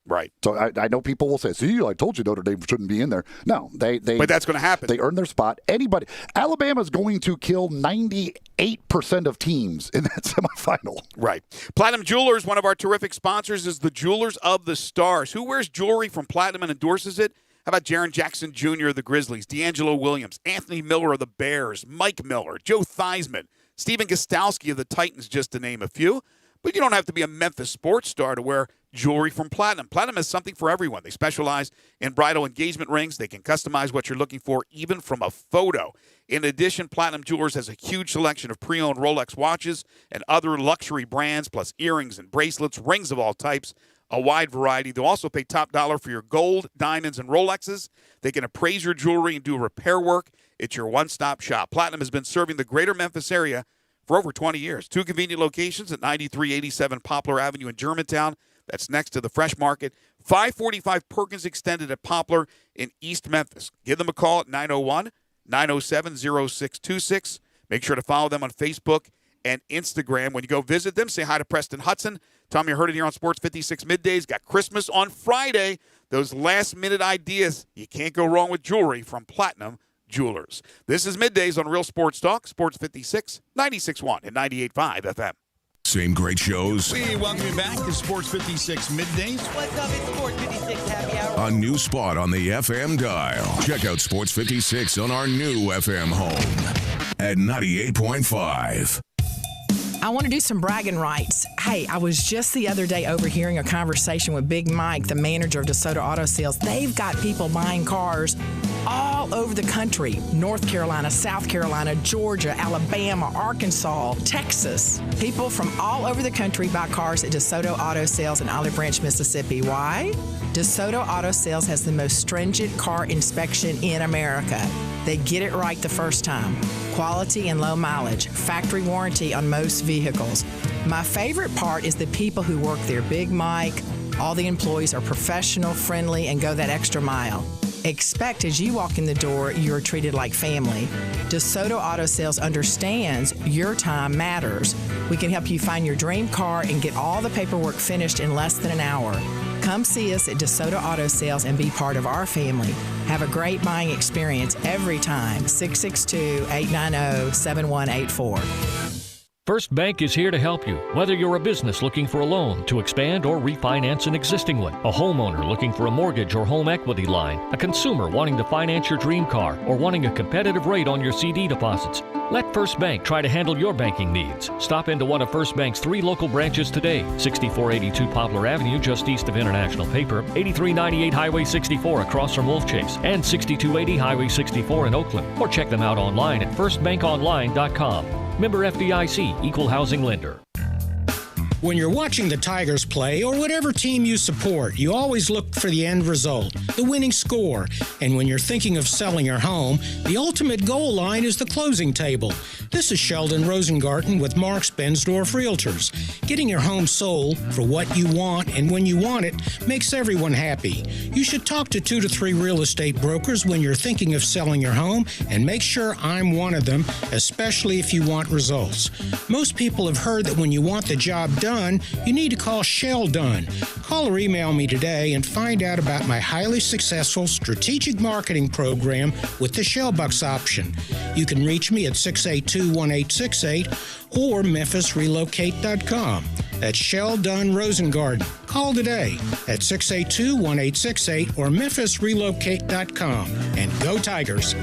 Right. So I know people will say, see, I told you Notre Dame shouldn't be in there. No, they but that's going to happen. They earn their spot. Alabama's going to kill 98% of teams in that semifinal. Right. Platinum Jewelers, one of our terrific sponsors, is the Jewelers of the Stars. Who wears jewelry from Platinum and endorses it? How about Jaren Jackson Jr. of the Grizzlies, D'Angelo Williams, Anthony Miller of the Bears, Mike Miller, Joe Theismann, Stephen Gostkowski of the Titans, just to name a few. But you don't have to be a Memphis sports star to wear jewelry from Platinum. Platinum has something for everyone. They specialize in bridal engagement rings. They can customize what you're looking for, even from a photo. In addition, Platinum Jewelers has a huge selection of pre-owned Rolex watches and other luxury brands, plus earrings and bracelets, rings of all types, a wide variety. They'll also pay top dollar for your gold, diamonds, and Rolexes. They can appraise your jewelry and do repair work. It's your one-stop shop. Platinum has been serving the greater Memphis area for over 20 years. 2 convenient locations at 9387 Poplar Avenue in Germantown. That's next to the Fresh Market. 545 Perkins Extended at Poplar in East Memphis. Give them a call at 901-907-0626. Make sure to follow them on Facebook and Instagram. When you go visit them, say hi to Preston Hudson. Tell me you heard it here on Sports 56 Middays. Got Christmas on Friday. Those last-minute ideas. You can't go wrong with jewelry from Platinum Jewelers. This is Middays on Real Sports Talk, Sports 56, 96.1 and 98.5 FM. Same great shows. We welcome you back to Sports 56 Middays. What's up? It's Sports 56 Happy Hour. A new spot on the FM dial. Check out Sports 56 on our new FM home at 98.5. I want to do some bragging rights. Hey, I was just the other day overhearing a conversation with Big Mike, the manager of DeSoto Auto Sales. They've got people buying cars all over the country. North Carolina, South Carolina, Georgia, Alabama, Arkansas, Texas. People from all over the country buy cars at DeSoto Auto Sales in Olive Branch, Mississippi. Why? DeSoto Auto Sales has the most stringent car inspection in America. They get it right the first time. Quality and low mileage. Factory warranty on most vehicles. My favorite part is the people who work there. Big Mike, all the employees are professional, friendly, and go that extra mile. Expect as you walk in the door, you're treated like family. DeSoto Auto Sales understands your time matters. We can help you find your dream car and get all the paperwork finished in less than an hour. Come see us at DeSoto Auto Sales and be part of our family. Have a great buying experience every time. 662-890-7184. First Bank is here to help you, whether you're a business looking for a loan to expand or refinance an existing one, a homeowner looking for a mortgage or home equity line, a consumer wanting to finance your dream car, or wanting a competitive rate on your CD deposits. Let First Bank try to handle your banking needs. Stop into one of First Bank's 3 local branches today. 6482 Poplar Avenue, just east of International Paper, 8398 Highway 64 across from Wolf Chase, and 6280 Highway 64 in Oakland. Or check them out online at firstbankonline.com. Member FDIC, Equal Housing Lender. When you're watching the Tigers play or whatever team you support, you always look for the end result, the winning score. And when you're thinking of selling your home, the ultimate goal line is the closing table. This is Sheldon Rosengarten with Mark's Bensdorf Realtors. Getting your home sold for what you want and when you want it makes everyone happy. You should talk to 2 to 3 real estate brokers when you're thinking of selling your home, and make sure I'm one of them, especially if you want results. Most people have heard that when you want the job done, you need to call Shell Dunn. Call or email me today and find out about my highly successful strategic marketing program with the Shell Bucks option. You can reach me at 682-1868 or memphisrelocate.com. That's Shell Dunn Rosengarten. Call today at 682-1868 or memphisrelocate.com. And go Tigers!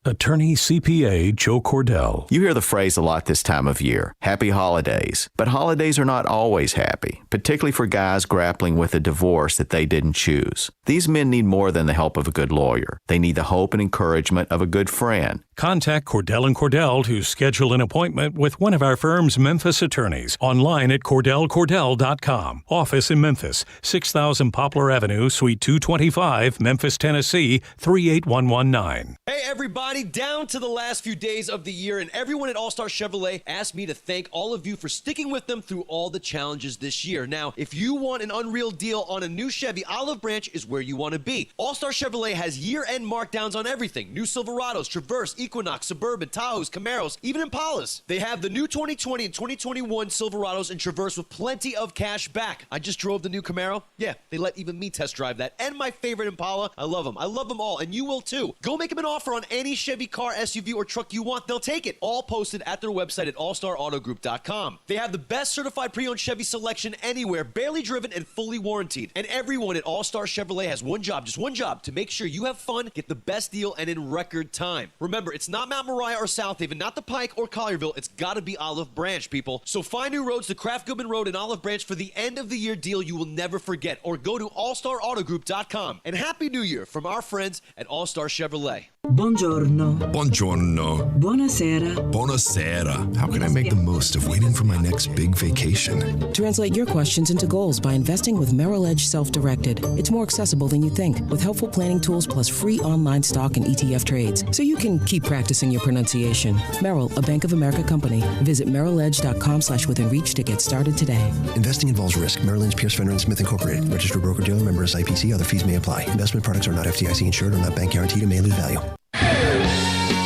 Attorney CPA Joe Cordell. You hear the phrase a lot this time of year, happy holidays. But holidays are not always happy, particularly for guys grappling with a divorce that they didn't choose. These men need more than the help of a good lawyer. They need the hope and encouragement of a good friend. Contact Cordell & Cordell to schedule an appointment with one of our firm's Memphis attorneys. Online at CordellCordell.com. Office in Memphis, 6000 Poplar Avenue, Suite 225, Memphis, Tennessee, 38119. Hey everybody, down to the last few days of the year, and everyone at All-Star Chevrolet asked me to thank all of you for sticking with them through all the challenges this year. Now, if you want an unreal deal on a new Chevy, Olive Branch is where you want to be. All-Star Chevrolet has year-end markdowns on everything. New Silverados, Traverse, Equinox, Suburban, Tahoes, Camaros, even Impalas. They have the new 2020 and 2021 Silverados and Traverse with plenty of cash back. I just drove the new Camaro. Yeah, they let even me test drive that. And my favorite Impala. I love them. I love them all, and you will too. Go make them an offer on any Chevy car, SUV, or truck you want. They'll take it. All posted at their website at allstarautogroup.com. They have the best certified pre-owned Chevy selection anywhere, barely driven and fully warranted. And everyone at All-Star Chevrolet has one job, just one job, to make sure you have fun, get the best deal, and in record time. Remember, it's not Mount Moriah or South Haven, not the Pike or Collierville. It's got to be Olive Branch, people. So find new roads to Kraft Goodman Road and Olive Branch for the end of the year deal you will never forget. Or go to allstarautogroup.com. And Happy New Year from our friends at All-Star Chevrolet. Buongiorno. Buongiorno. Buonasera. Buonasera. How can I make the most of waiting for my next big vacation? Translate your questions into goals by investing with Merrill Edge Self-Directed. It's more accessible than you think, with helpful planning tools plus free online stock and ETF trades, so you can keep practicing your pronunciation. Merrill, a Bank of America company. Visit merrilledge.com/withinreach to get started today. Investing involves risk. Merrill Lynch, Pierce, Fenner & Smith Incorporated. Registered broker-dealer, member SIPC. Other fees may apply. Investment products are not FDIC insured or not bank guaranteed and may lose value.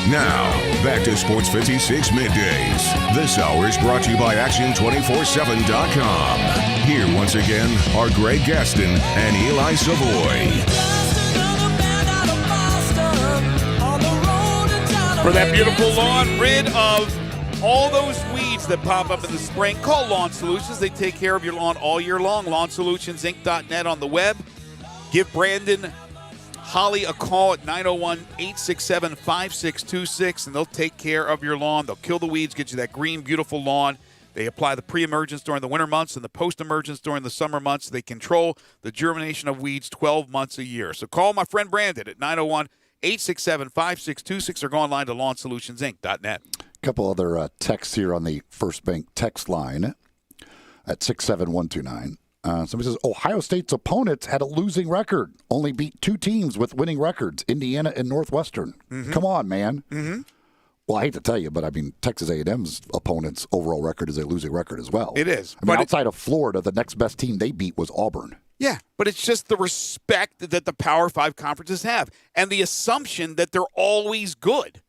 Now, back to Sports 56 Middays. This hour is brought to you by Action247.com. Here once again are Greg Gaston and Eli Savoy. For that beautiful lawn, rid of all those weeds that pop up in the spring, call Lawn Solutions. They take care of your lawn all year long. LawnSolutionsInc.net on the web. Give Brandon Holly a call at 901-867-5626, and they'll take care of your lawn. They'll kill the weeds, get you that green, beautiful lawn. They apply the pre-emergence during the winter months and the post-emergence during the summer months. They control the germination of weeds 12 months a year. So call my friend Brandon at 901-867-5626 or go online to LawnSolutionsInc.net. A couple other texts here on the First Bank text line at 67129. Somebody says, Ohio State's opponents had a losing record, only beat two teams with winning records, Indiana and Northwestern. Mm-hmm. Come on, man. Mm-hmm. Well, I hate to tell you, but I mean, Texas A&M's opponent's overall record is a losing record as well. It is. I mean, outside of Florida, the next best team they beat was Auburn. Yeah, but it's just the respect that the Power 5 conferences have and the assumption that they're always good.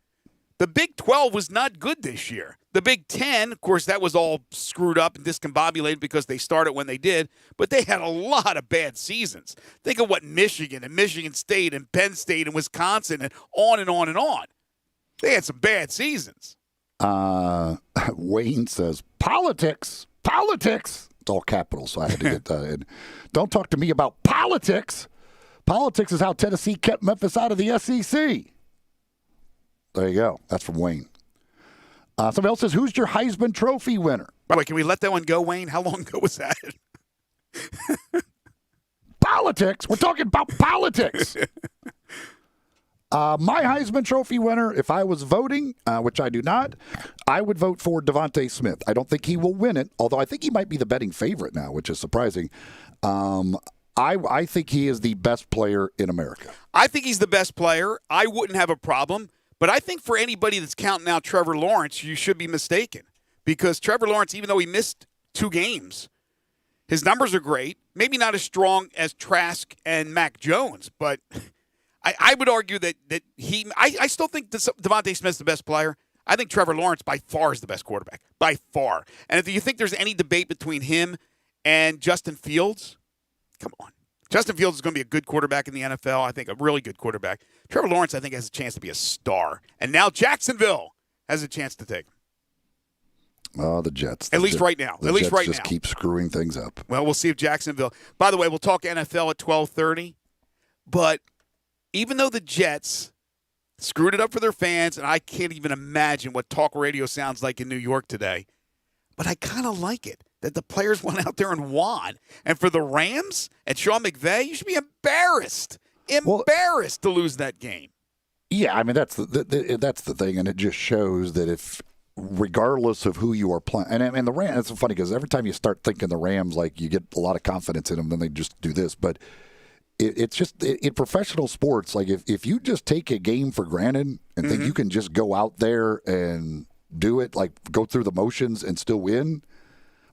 The Big 12 was not good this year. The Big 10, of course, that was all screwed up and discombobulated because they started when they did, but they had a lot of bad seasons. Think of what Michigan and Michigan State and Penn State and Wisconsin and on and on and on. They had some bad seasons. Wayne says, politics. It's all capital, so I had to get that in. Don't talk to me about politics. Politics is how Tennessee kept Memphis out of the SEC. There you go. That's from Wayne. Somebody else says, who's your Heisman Trophy winner? By the way, can we let that one go, Wayne? How long ago was that? Politics. We're talking about politics. My Heisman Trophy winner, if I was voting, which I do not, I would vote for Devontae Smith. I don't think he will win it, although I think he might be the betting favorite now, which is surprising. I think he is the best player in America. I think he's the best player. I wouldn't have a problem. But I think for anybody that's counting out Trevor Lawrence, you should be mistaken. Because Trevor Lawrence, even though he missed 2 games, his numbers are great. Maybe not as strong as Trask and Mac Jones, but I would argue that I still think Devontae Smith's the best player. I think Trevor Lawrence by far is the best quarterback. By far. And if you think there's any debate between him and Justin Fields, come on. Justin Fields is going to be a good quarterback in the NFL. I think a really good quarterback. Trevor Lawrence, I think, has a chance to be a star. And now Jacksonville has a chance to take him. Oh, the Jets. At least right now. The Jets just keep screwing things up. Well, we'll see if Jacksonville. By the way, we'll talk NFL at 12:30. But even though the Jets screwed it up for their fans, and I can't even imagine what talk radio sounds like in New York today, but I kind of like it that the players went out there and won. And for the Rams and Sean McVay, you should be embarrassed to lose that game. Yeah, I mean, that's the thing, and it just shows that if, regardless of who you are playing, and the Rams, it's funny because every time you start thinking the Rams, like you get a lot of confidence in them, then they just do this. But it's just in professional sports, like if you just take a game for granted and think you can just go out there and do it, like go through the motions and still win.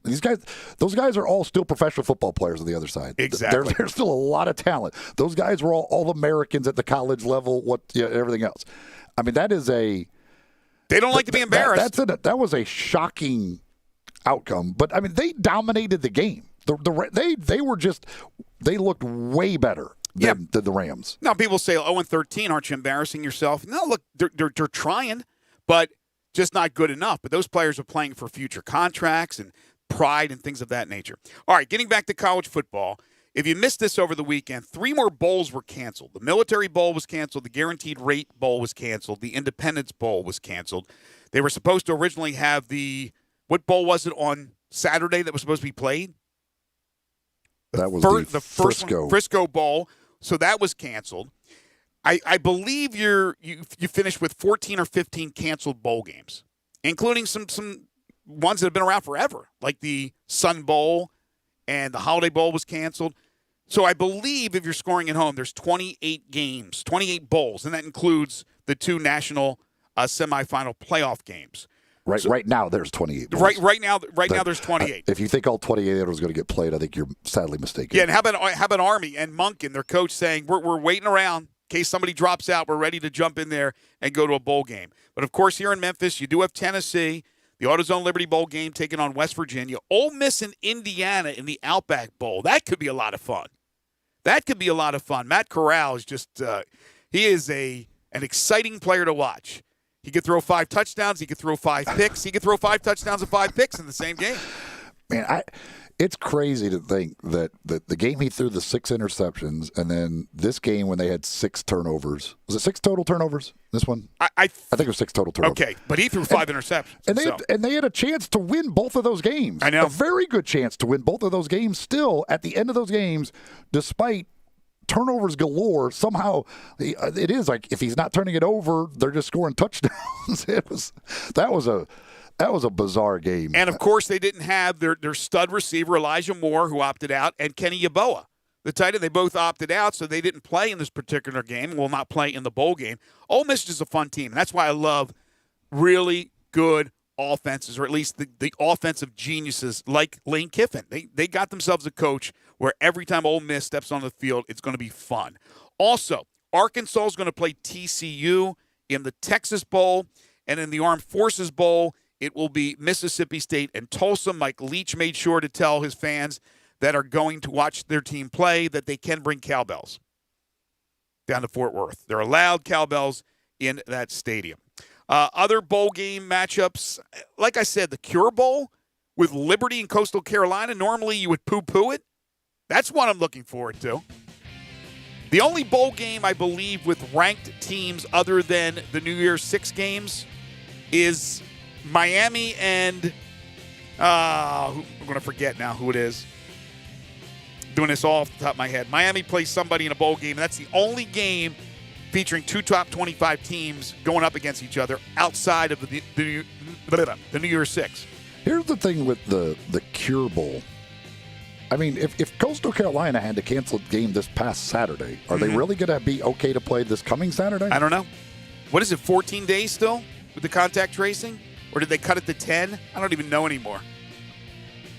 Those guys are all still professional football players on the other side. Exactly. There's still a lot of talent. Those guys were all Americans at the college level, everything else. I mean, that is they don't like to be embarrassed. That was a shocking outcome. But, I mean, they dominated the game. They looked way better than the Rams. Now, people say, 0-13, aren't you embarrassing yourself? No, look, they're trying, but just not good enough. But those players are playing for future contracts and pride and things of that nature. All right, getting back to college football, if you missed this over the weekend, 3 more bowls were canceled. The Military Bowl was canceled. The Guaranteed Rate Bowl was canceled. The Independence Bowl was canceled. They were supposed to originally have what bowl was it on Saturday that was supposed to be played? That was the first Frisco Bowl. So that was canceled. I believe you finished with 14 or 15 canceled bowl games, including some ones that have been around forever, like the Sun Bowl and the Holiday Bowl was canceled. So I believe if you're scoring at home, there's 28 games, 28 bowls, and that includes the 2 national semifinal playoff games. Right now, there's 28 bowls. Right now, there's 28. If you think all 28 was going to get played, I think you're sadly mistaken. Yeah, and how about Army and Monken, their coach, saying we're waiting around in case somebody drops out. We're ready to jump in there and go to a bowl game. But of course, here in Memphis, you do have Tennessee, the AutoZone Liberty Bowl game taking on West Virginia, Ole Miss and Indiana in the Outback Bowl. That could be a lot of fun. Matt Corral is just he is an exciting player to watch. He could throw 5 touchdowns. He could throw 5 picks. He could throw 5 touchdowns and 5 picks in the same game. Man, it's crazy to think that the game he threw the 6 interceptions, and then this game when they had 6 turnovers. Was it 6 total turnovers? This one? I think it was 6 total turnovers. Okay, but he threw 5 interceptions. And they had a chance to win both of those games. I know. A very good chance to win both of those games still at the end of those games, despite turnovers galore. Somehow it is like if he's not turning it over, they're just scoring touchdowns. That was a bizarre game. And of course they didn't have their stud receiver Elijah Moore, who opted out, and Kenny Yeboah, the tight end. They both opted out, so they didn't play in this particular game. Will not play in the bowl game. Ole Miss is just a fun team. And that's why I love really good offenses, or at least the offensive geniuses like Lane Kiffin. They got themselves a coach where every time Ole Miss steps on the field, it's going to be fun. Also, Arkansas is going to play TCU in the Texas Bowl, and in the Armed Forces Bowl, it will be Mississippi State and Tulsa. Mike Leach made sure to tell his fans that are going to watch their team play that they can bring cowbells down to Fort Worth. They're allowed cowbells in that stadium. Other bowl game matchups, like I said, the Cure Bowl with Liberty and Coastal Carolina. Normally you would poo-poo it. That's one I'm looking forward to. The only bowl game, I believe, with ranked teams other than the New Year's 6 games is Miami and I'm going to forget now who it is. Doing this all off the top of my head. Miami plays somebody in a bowl game, and that's the only game featuring 2 top 25 teams going up against each other outside of the New Year's 6. Here's the thing with the Cure Bowl. I mean, if Coastal Carolina had to cancel the game this past Saturday, are they really going to be okay to play this coming Saturday? I don't know. What is it, 14 days still with the contact tracing? Or did they cut it to 10? I don't even know anymore.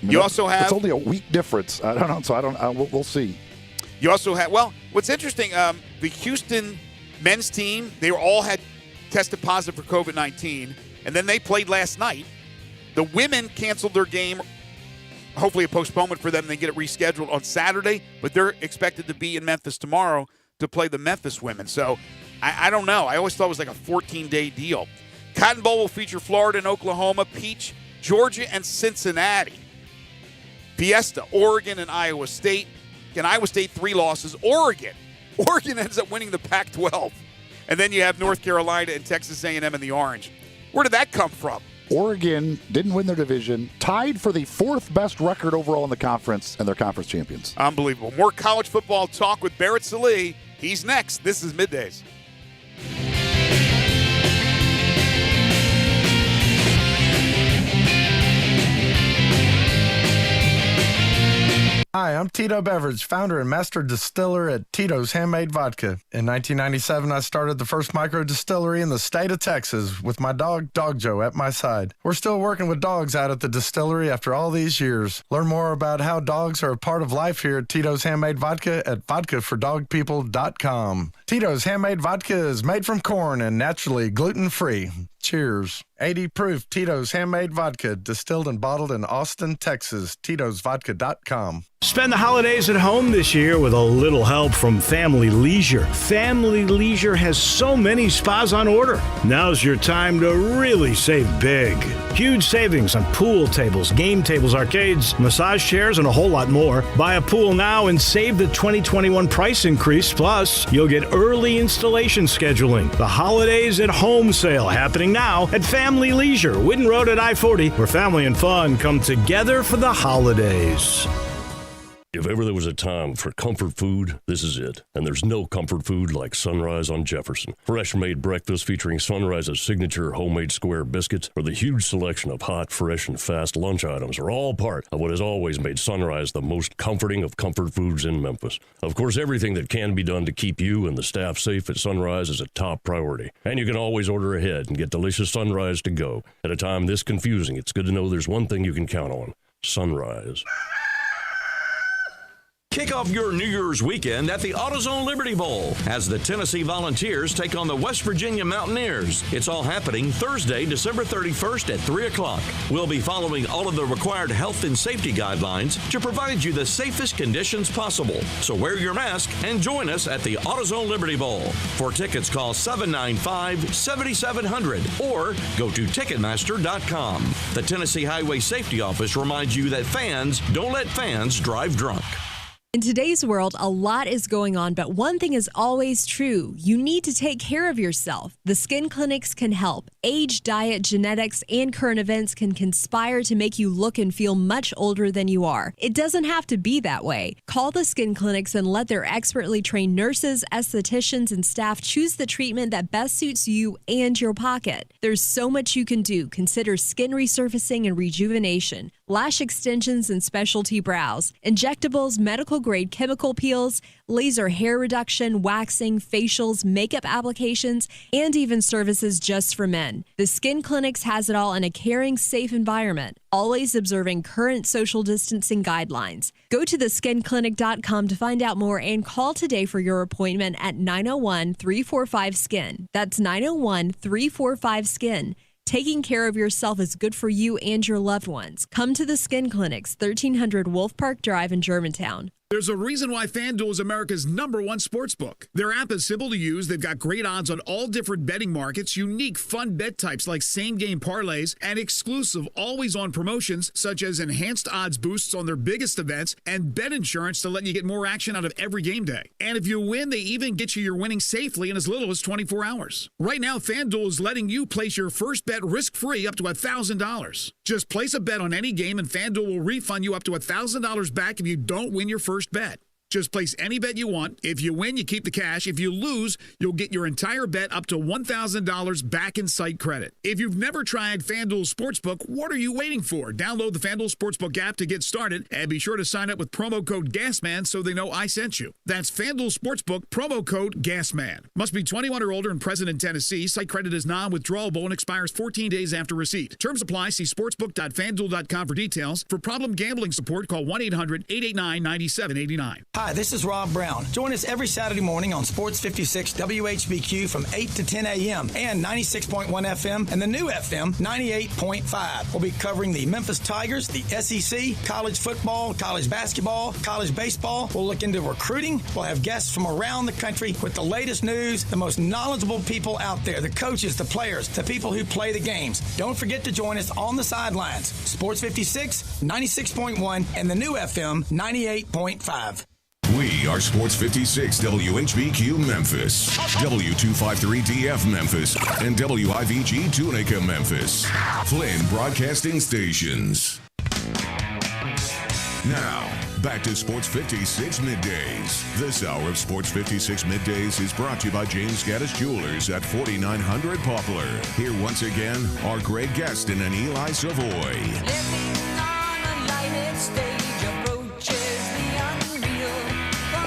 You also have... It's only a week difference. I don't know, so we'll see. You also have... Well, what's interesting, the Houston men's team, they all had tested positive for COVID-19, and then they played last night. The women canceled their game, hopefully a postponement for them. They get it rescheduled on Saturday, but they're expected to be in Memphis tomorrow to play the Memphis women. So I don't know. I always thought it was like a 14-day deal. Cotton Bowl will feature Florida and Oklahoma, Peach, Georgia, and Cincinnati. Fiesta, Oregon, and Iowa State. And Iowa State 3 losses. Oregon ends up winning the Pac-12. And then you have North Carolina and Texas A&M in the orange. Where did that come from? Oregon didn't win their division, tied for the 4th best record overall in the conference, and they're conference champions. Unbelievable. More college football talk with Barrett Sallee. He's next. This is Middays. Hi, I'm Tito Beveridge, founder and master distiller at Tito's Handmade Vodka. In 1997, I started the first micro distillery in the state of Texas with my dog, Dog Joe, at my side. We're still working with dogs out at the distillery after all these years. Learn more about how dogs are a part of life here at Tito's Handmade Vodka at vodkafordogpeople.com. Tito's Handmade Vodka is made from corn and naturally gluten-free. Cheers. 80 proof Tito's Handmade Vodka, distilled and bottled in Austin, Texas. Tito'sVodka.com. Spend the holidays at home this year with a little help from Family Leisure. Family Leisure has so many spas on order. Now's your time to really save big. Huge savings on pool tables, game tables, arcades, massage chairs, and a whole lot more. Buy a pool now and save the 2021 price increase. Plus, you'll get early installation scheduling. The Holidays at Home sale happening now at Family Leisure, Whidden Road at I-40, where family and fun come together for the holidays. If ever there was a time for comfort food, this is it. And there's no comfort food like Sunrise on Jefferson. Fresh-made breakfast featuring Sunrise's signature homemade square biscuits or the huge selection of hot, fresh, and fast lunch items are all part of what has always made Sunrise the most comforting of comfort foods in Memphis. Of course, everything that can be done to keep you and the staff safe at Sunrise is a top priority. And you can always order ahead and get delicious Sunrise to go. At a time this confusing, it's good to know there's one thing you can count on: Sunrise. Kick off your New Year's weekend at the AutoZone Liberty Bowl as the Tennessee Volunteers take on the West Virginia Mountaineers. It's all happening Thursday, December 31st at 3 o'clock. We'll be following all of the required health and safety guidelines to provide you the safest conditions possible. So wear your mask and join us at the AutoZone Liberty Bowl. For tickets, call 795-7700 or go to Ticketmaster.com. The Tennessee Highway Safety Office reminds you that fans don't let fans drive drunk. In today's world, a lot is going on, but one thing is always true. You need to take care of yourself. The skin clinics can help. Age, diet, genetics, and current events can conspire to make you look and feel much older than you are. It doesn't have to be that way. Call the skin clinics and let their expertly trained nurses, estheticians, and staff choose the treatment that best suits you and your pocket. There's so much you can do. Consider skin resurfacing and rejuvenation, lash extensions and specialty brows, injectables, medical grade chemical peels, laser hair reduction, waxing, facials, makeup applications, and even services just for men. The Skin Clinics has it all in a caring, safe environment, always observing current social distancing guidelines. Go to theskinclinic.com to find out more and call today for your appointment at 901-345-SKIN. That's 901-345-SKIN. Taking care of yourself is good for you and your loved ones. Come to the Skin Clinics, 1300 Wolf Park Drive in Germantown. There's a reason why FanDuel is America's #1 sportsbook. Their app is simple to use. They've got great odds on all different betting markets, unique fun bet types like same-game parlays, and exclusive always-on promotions such as enhanced odds boosts on their biggest events and bet insurance to let you get more action out of every game day. And if you win, they even get you your winnings safely in as little as 24 hours. Right now, FanDuel is letting you place your first bet risk-free up to $1,000. Just place a bet on any game and FanDuel will refund you up to $1,000 back if you don't win your first bet. Just place any bet you want. If you win, you keep the cash. If you lose, you'll get your entire bet up to $1,000 back in site credit. If you've never tried FanDuel Sportsbook, what are you waiting for? Download the FanDuel Sportsbook app to get started and be sure to sign up with promo code GASMAN so they know I sent you. That's FanDuel Sportsbook, promo code GASMAN. Must be 21 or older and present in Tennessee. Site credit is non-withdrawable and expires 14 days after receipt. Terms apply. See sportsbook.fanduel.com for details. For problem gambling support, call 1-800-889-9789. Hi, this is Rob Brown. Join us every Saturday morning on Sports 56 WHBQ from 8 to 10 a.m. and 96.1 FM and the new FM 98.5. We'll be covering the Memphis Tigers, the SEC, college football, college basketball, college baseball. We'll look into recruiting. We'll have guests from around the country with the latest news, the most knowledgeable people out there, the coaches, the players, the people who play the games. Don't forget to join us on the sidelines. Sports 56, 96.1, and the new FM 98.5. We are Sports 56 WHBQ Memphis, W253DF Memphis, and WIVG Tunica Memphis. Flynn Broadcasting Stations. Now, back to Sports 56 Middays. This hour of Sports 56 Middays is brought to you by James Gaddis Jewelers at 4900 Poplar. Here once again are Greg Gaston and Eli Savoy.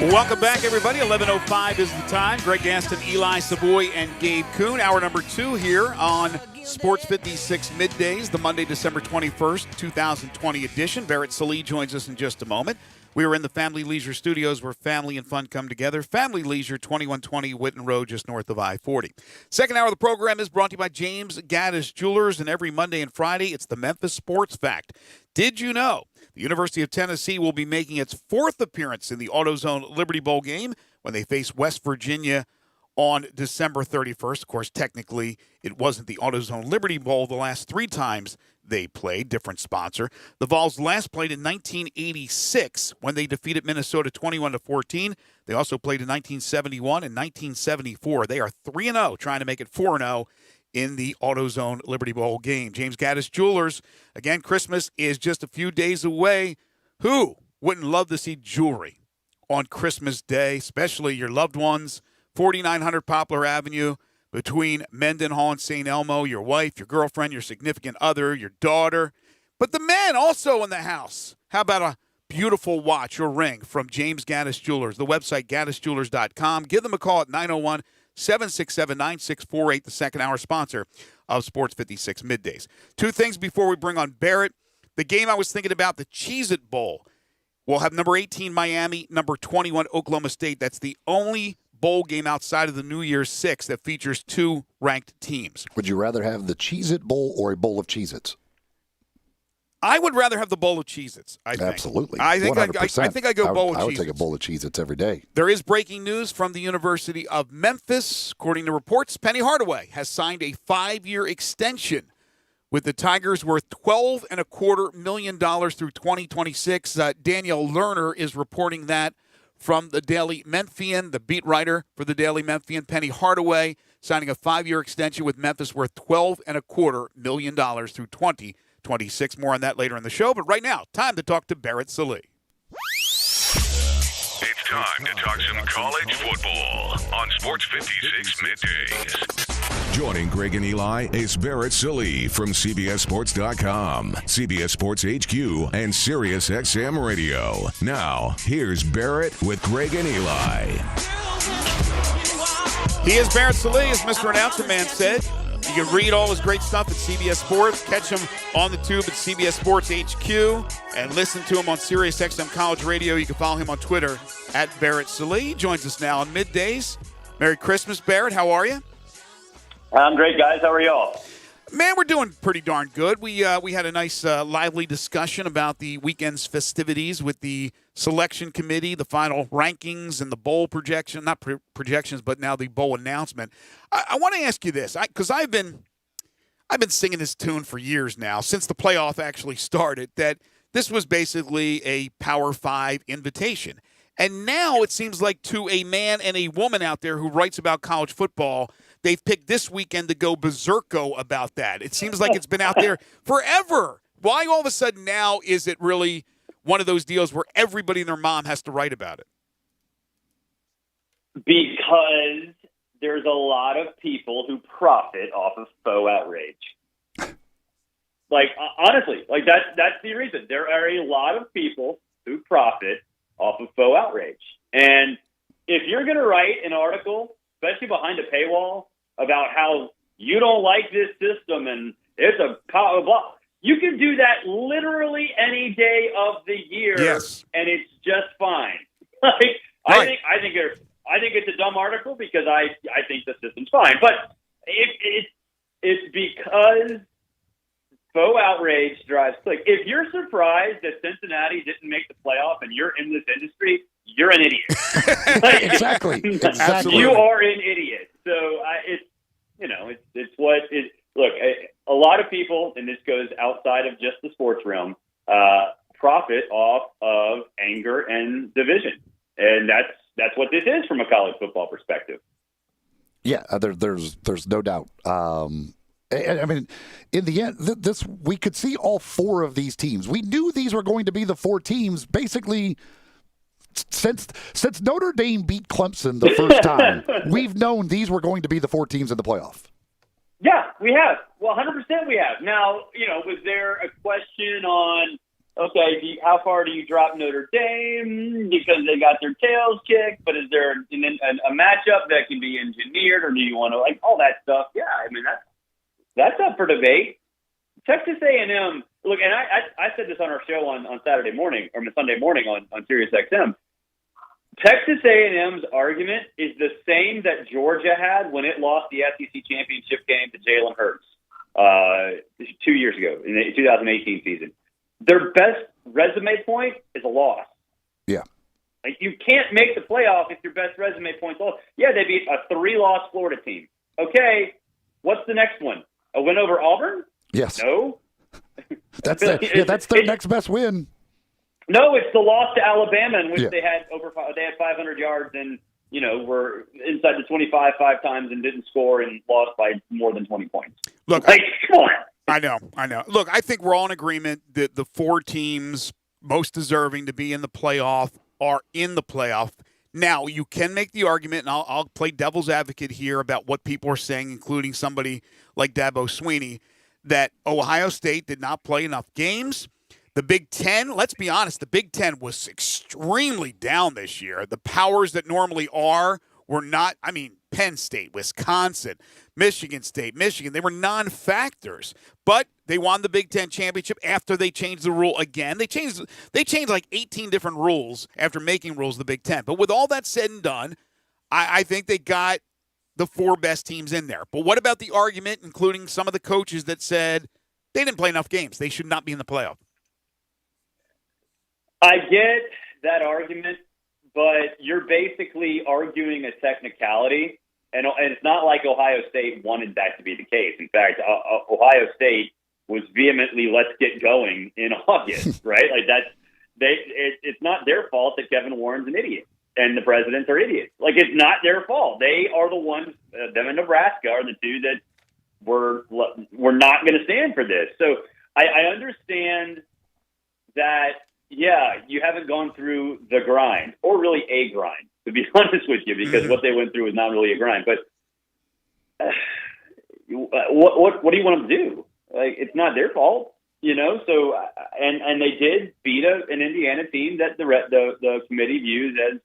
Welcome back, everybody. 11:05 is the time. Greg Gaston, Eli Savoy, and Gabe Kuhn. Hour number 2 here on Sports 56 Middays, the Monday, December 21st, 2020 edition. Barrett Salee joins us in just a moment. We are in the Family Leisure Studios where family and fun come together. Family Leisure, 2120 Whitten Road, just north of I-40. Second hour of the program is brought to you by James Gaddis Jewelers, and every Monday and Friday, it's the Memphis Sports Fact. Did you know the University of Tennessee will be making its 4th appearance in the AutoZone Liberty Bowl game when they face West Virginia on December 31st. Of course, technically, it wasn't the AutoZone Liberty Bowl the last 3 times they played, different sponsor. The Vols last played in 1986 when they defeated Minnesota 21-14. They also played in 1971 and 1974. They are 3-0, trying to make it 4-0 in the AutoZone Liberty Bowl game. James Gaddis Jewelers, again, Christmas is just a few days away. Who wouldn't love to see jewelry on Christmas Day, especially your loved ones? 4900 Poplar Avenue between Mendenhall and St. Elmo, your wife, your girlfriend, your significant other, your daughter. But the men also in the house. How about a beautiful watch or ring from James Gaddis Jewelers? The website, gaddisjewelers.com. Give them a call at 901-767-9648, the second hour sponsor of Sports 56 Middays. Two things before we bring on Barrett. The game I was thinking about, the Cheez-It Bowl. We'll have number 18 Miami, number 21 Oklahoma State. That's the only bowl game outside of the New Year's Six that features two ranked teams. Would you rather have the Cheez-It Bowl or a bowl of Cheez-Its? I would rather have the bowl of Cheez-Its, I think. Absolutely. I think 100%. I think I go bowl of Cheez-Its. I would take a bowl of Cheez-Its every day. There is breaking news from the University of Memphis. According to reports, Penny Hardaway has signed a 5-year extension with the Tigers worth $12.25 million through 2026. Daniel Lerner is reporting that from the Daily Memphian, the beat writer for the Daily Memphian. Penny Hardaway signing a 5-year extension with Memphis worth $12.25 million through 2026. More on that later in the show. But right now, time to talk to Barrett Sallee. It's time to talk some college football on Sports 56 Middays. Joining Greg and Eli is Barrett Sallee from CBSSports.com, CBS Sports HQ, and SiriusXM Radio. Now, here's Barrett with Greg and Eli. He is Barrett Sallee, as Mr. Announcer Man said. You can read all his great stuff at CBS Sports. Catch him on the tube at CBS Sports HQ and listen to him on SiriusXM College Radio. You can follow him on Twitter at Barrett Sallee. He joins us now on Middays. Merry Christmas, Barrett. How are you? I'm great, guys. How are y'all? Man, we're doing pretty darn good. We had a nice, lively discussion about the weekend's festivities with the selection committee, the final rankings, and the bowl projection. Not projections, but now the bowl announcement. I want to ask you this, because I've been singing this tune for years now, since the playoff actually started, that this was basically a Power 5 invitation. And now it seems like to a man and a woman out there who writes about college football, they've picked this weekend to go berserko about that. It seems like it's been out there forever. Why all of a sudden now is it really one of those deals where everybody and their mom has to write about it? Because there's a lot of people who profit off of faux outrage. Like, honestly, like that's the reason. There are a lot of people who profit off of faux outrage. And if you're going to write an article, especially behind a paywall, about how you don't like this system and it's a blah, blah, you can do that literally any day of the year, yes, and it's just fine. Like, right. I think it's a dumb article because I think the system's fine, but it's because faux outrage drives click. If you're surprised that Cincinnati didn't make the playoff and you're in this industry, you're an idiot. Like, Exactly. You are an idiot. So it's what it. Look, a lot of people, and this goes outside of just the sports realm, profit off of anger and division, and that's what this is from a college football perspective. Yeah, there's no doubt. I mean, in the end, this we could see all four of these teams. We knew these were going to be the four teams, basically. Since Notre Dame beat Clemson the first time, we've known these were going to be the four teams in the playoff. Yeah, we have. Well, 100% we have. Now, was there a question on, okay, how far do you drop Notre Dame because they got their tails kicked, but is there a matchup that can be engineered, or do you want to, like, all that stuff? Yeah, I mean, that's up for debate. Texas A&M, look, and I said this on our show on Saturday morning, or Sunday morning on SiriusXM. Texas A&M's argument is the same that Georgia had when it lost the SEC championship game to Jalen Hurts 2 years ago in the 2018 season. Their best resume point is a loss. Yeah. Like, you can't make the playoff if your best resume point's loss. Yeah, they beat a 3-loss Florida team. Okay, what's the next one? A win over Auburn? Yes. No. That's their next best win. No, it's the loss to Alabama, in which they had 500 yards and were inside the 25 5 times and didn't score and lost by more than 20 points. Look, come on. I know. Look, I think we're all in agreement that the four teams most deserving to be in the playoff are in the playoff. Now, you can make the argument, and I'll play devil's advocate here about what people are saying, including somebody like Dabo Swinney, that Ohio State did not play enough games. The Big Ten, let's be honest, the Big Ten was extremely down this year. The powers that normally are were not, Penn State, Wisconsin, Michigan State, Michigan, they were non-factors. But they won the Big Ten championship after they changed the rule again. They changed like 18 different rules after making rules the Big Ten. But with all that said and done, I think they got the 4 best teams in there. But what about the argument, including some of the coaches that said they didn't play enough games, they should not be in the playoff? I get that argument, but you're basically arguing a technicality, and it's not like Ohio State wanted that to be the case. In fact, Ohio State was vehemently "let's get going" in August, right? Like it's not their fault that Kevin Warren's an idiot and the presidents are idiots. Like, it's not their fault. They are the ones. Them and Nebraska are the two that were not going to stand for this. So I understand that. Yeah, you haven't gone through the grind, or really a grind, to be honest with you, because what they went through was not really a grind. But what do you want them to do? Like, it's not their fault, So and they did beat an Indiana team that the committee views as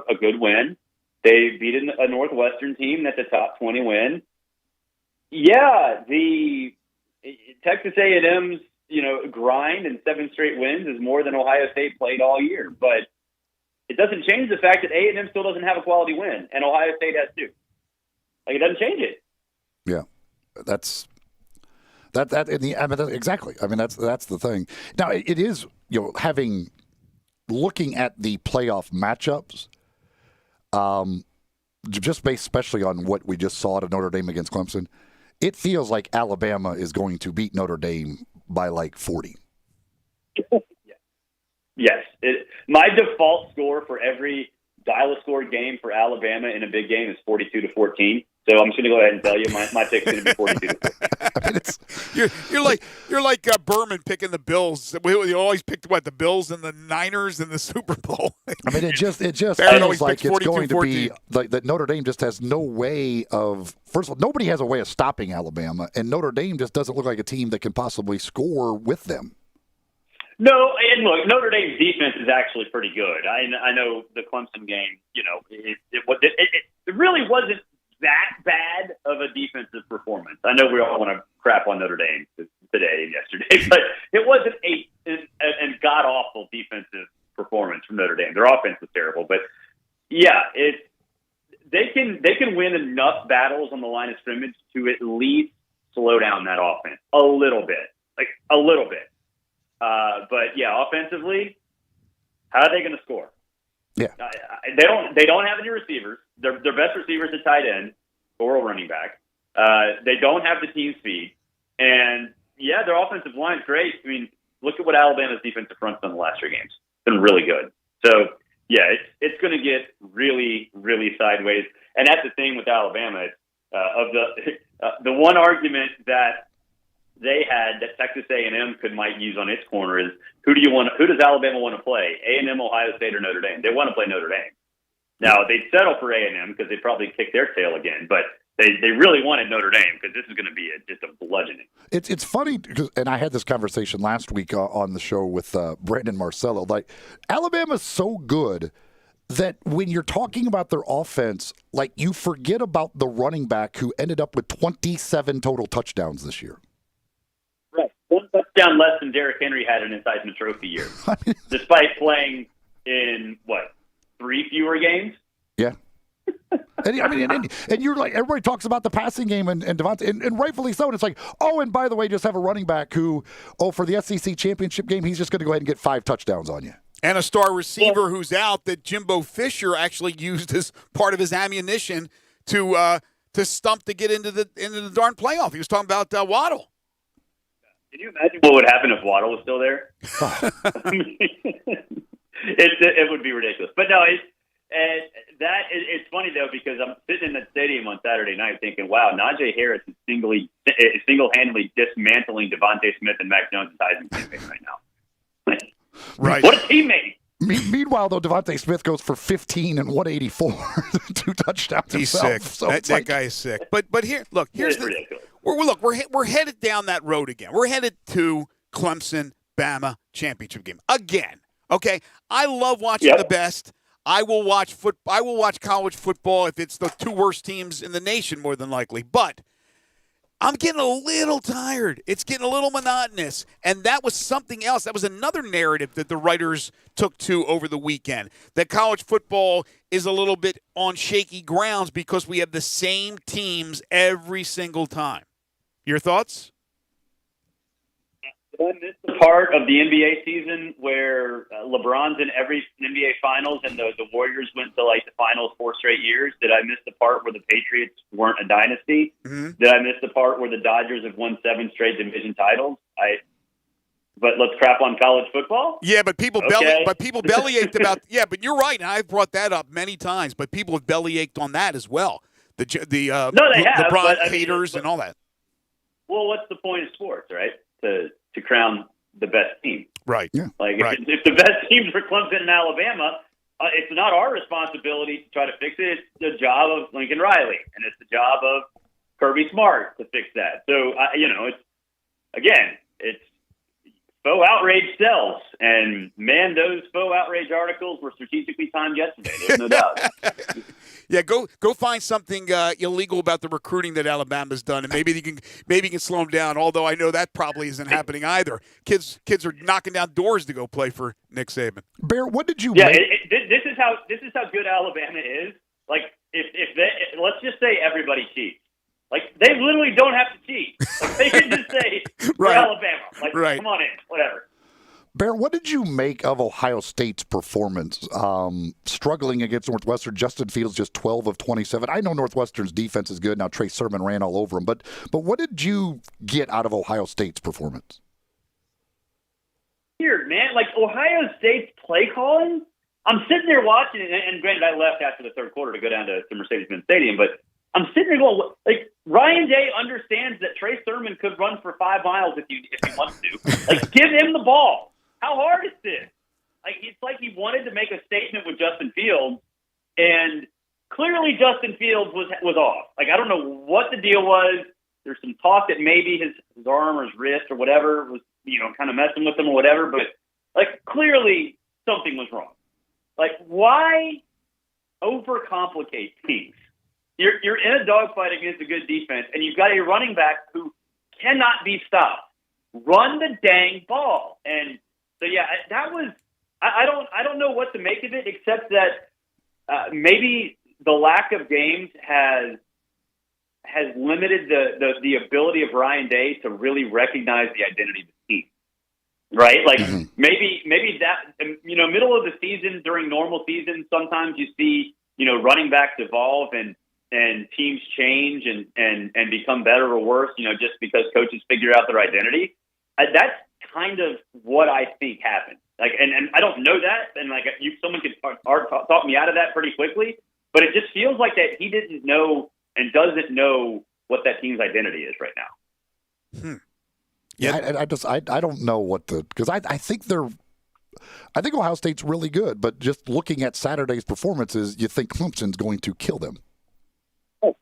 a good win. They beat a Northwestern team that's a top 20 win. Yeah, the Texas A&M's grind and 7 straight wins is more than Ohio State played all year. But it doesn't change the fact that A&M still doesn't have a quality win, and Ohio State has 2. Like, it doesn't change it. Yeah, that's exactly. That's the thing. Now, it is looking at the playoff matchups, just based especially on what we just saw at Notre Dame against Clemson. It feels like Alabama is going to beat Notre Dame by like 40. Yes. My default score for every dial-a-score game for Alabama in a big game is 42-14. So I'm just going to go ahead and tell you my pick's going to be 42-14. You're like Berman picking the Bills. We always picked the Bills and the Niners in the Super Bowl. It just feels like it's going to be like that. Notre Dame just has no way of. First of all, nobody has a way of stopping Alabama, and Notre Dame just doesn't look like a team that can possibly score with them. No, and look, Notre Dame's defense is actually pretty good. I know the Clemson game. It really wasn't that bad of a defensive performance. I know we all want to crap on Notre Dame today and yesterday, but it wasn't a god-awful defensive performance from Notre Dame. Their offense was terrible, but yeah, they can win enough battles on the line of scrimmage to at least slow down that offense a little bit. But yeah, offensively, how are they going to score? Yeah, they don't have any receivers. Their best receiver is a tight end or a running back. They don't have the team speed, and yeah, their offensive line's great. Look at what Alabama's defensive front's done the last 3 games. It's been really good. So yeah, it's going to get really, really sideways. And that's the thing with Alabama. The one argument that they had that Texas A&M might use on its corner is who does Alabama want to play? A&M, Ohio State, or Notre Dame? They want to play Notre Dame. Now they'd settle for A&M because they'd probably kick their tail again, but they really wanted Notre Dame because this is going to be just a bludgeoning. It's funny because, and I had this conversation last week on the show with Brandon Marcello. Like, Alabama's so good that when you're talking about their offense, like, you forget about the running back who ended up with 27 total touchdowns this year. Right. 1 touchdown less than Derrick Henry had in his Heisman Trophy year, despite playing in, 3 fewer games? Yeah. And you're like, everybody talks about the passing game and Devontae, and rightfully so. And it's like, oh, and by the way, just have a running back who, for the SEC championship game, he's just going to go ahead and get 5 touchdowns on you. And a star receiver who's out that Jimbo Fisher actually used as part of his ammunition to stump to get into the darn playoff. He was talking about Waddle. Can you imagine what would happen if Waddle was still there? It would be ridiculous. But no, it's funny though, because I'm sitting in the stadium on Saturday night thinking, wow, Najee Harris is single-handedly dismantling Devontae Smith and Mac Jones' Heisman campaign right now. Right. What a teammate. Meanwhile, though, Devontae Smith goes for 15 and 184, 2 touchdowns He's himself. sick. So That guy is sick. But here's the ridiculous. We're headed down that road again. We're headed to Clemson, Bama championship game again. Okay, I love watching the best. I will watch college football if it's the two worst teams in the nation, more than likely. But I'm getting a little tired. It's getting a little monotonous. And that was something else. That was another narrative that the writers took to over the weekend, that college football is a little bit on shaky grounds because we have the same teams every single time. Your thoughts? Did I miss the part of the NBA season where LeBron's in every NBA Finals and the Warriors went to like the finals 4 straight years? Did I miss the part where the Patriots weren't a dynasty? Mm-hmm. Did I miss the part where the Dodgers have won 7 straight division titles? But let's crap on college football? Yeah, but people bellyached about. Yeah, but you're right, and I've brought that up many times. But people have bellyached on that as well. No, they have, LeBron but, haters and all that. Well, what's the point of sports, right? To crown the best team. Right. Yeah. Like, Right. if the best teams are Clemson and Alabama, it's not our responsibility to try to fix it. It's the job of Lincoln Riley, and it's the job of Kirby Smart to fix that. So, it's faux outrage sells. And, man, those faux outrage articles were strategically timed yesterday. There's no doubt. Yeah, go find something illegal about the recruiting that Alabama's done, and maybe you can slow them down. Although I know that probably isn't happening either. Kids are knocking down doors to go play for Nick Saban. Bear, what did you? Yeah, make? this is how good Alabama is. Like, if they, let's just say everybody cheats. Like, they literally don't have to cheat. Like, they can just say we're Alabama. Like, come on in, whatever. Bear, what did you make of Ohio State's performance? Struggling against Northwestern, Justin Fields just 12 of 27. I know Northwestern's defense is good. Now Trey Sermon ran all over him. But what did you get out of Ohio State's performance? Weird, man. Like, Ohio State's play calling, I'm sitting there watching it, and granted, I left after the third quarter to go down to Mercedes-Benz Stadium, but I'm sitting there going, like, Ryan Day understands that Trey Sermon could run for 5 miles if he wants to. Like, give him the ball. How hard is this? Like, it's like he wanted to make a statement with Justin Fields, and clearly Justin Fields was off. Like, I don't know what the deal was. There's some talk that maybe his arm or his wrist or whatever was, kind of messing with him or whatever, but, like, clearly something was wrong. Like, why overcomplicate things? You're in a dogfight against a good defense, and you've got a running back who cannot be stopped. Run the dang ball. And so, yeah, that was – I don't know what to make of it, except that maybe the lack of games has limited the ability of Ryan Day to really recognize the identity of the team, right? Like, maybe that – middle of the season, during normal season, sometimes you see, running backs evolve and teams change and become better or worse, just because coaches figure out their identity. That's kind of what I think happened. Like, and I don't know that, and like someone could talk me out of that pretty quickly. But it just feels like that he didn't know and doesn't know what that team's identity is right now. Yeah, I don't know what because I think Ohio State's really good, but just looking at Saturday's performances, you think Clemson's going to kill them. Oh,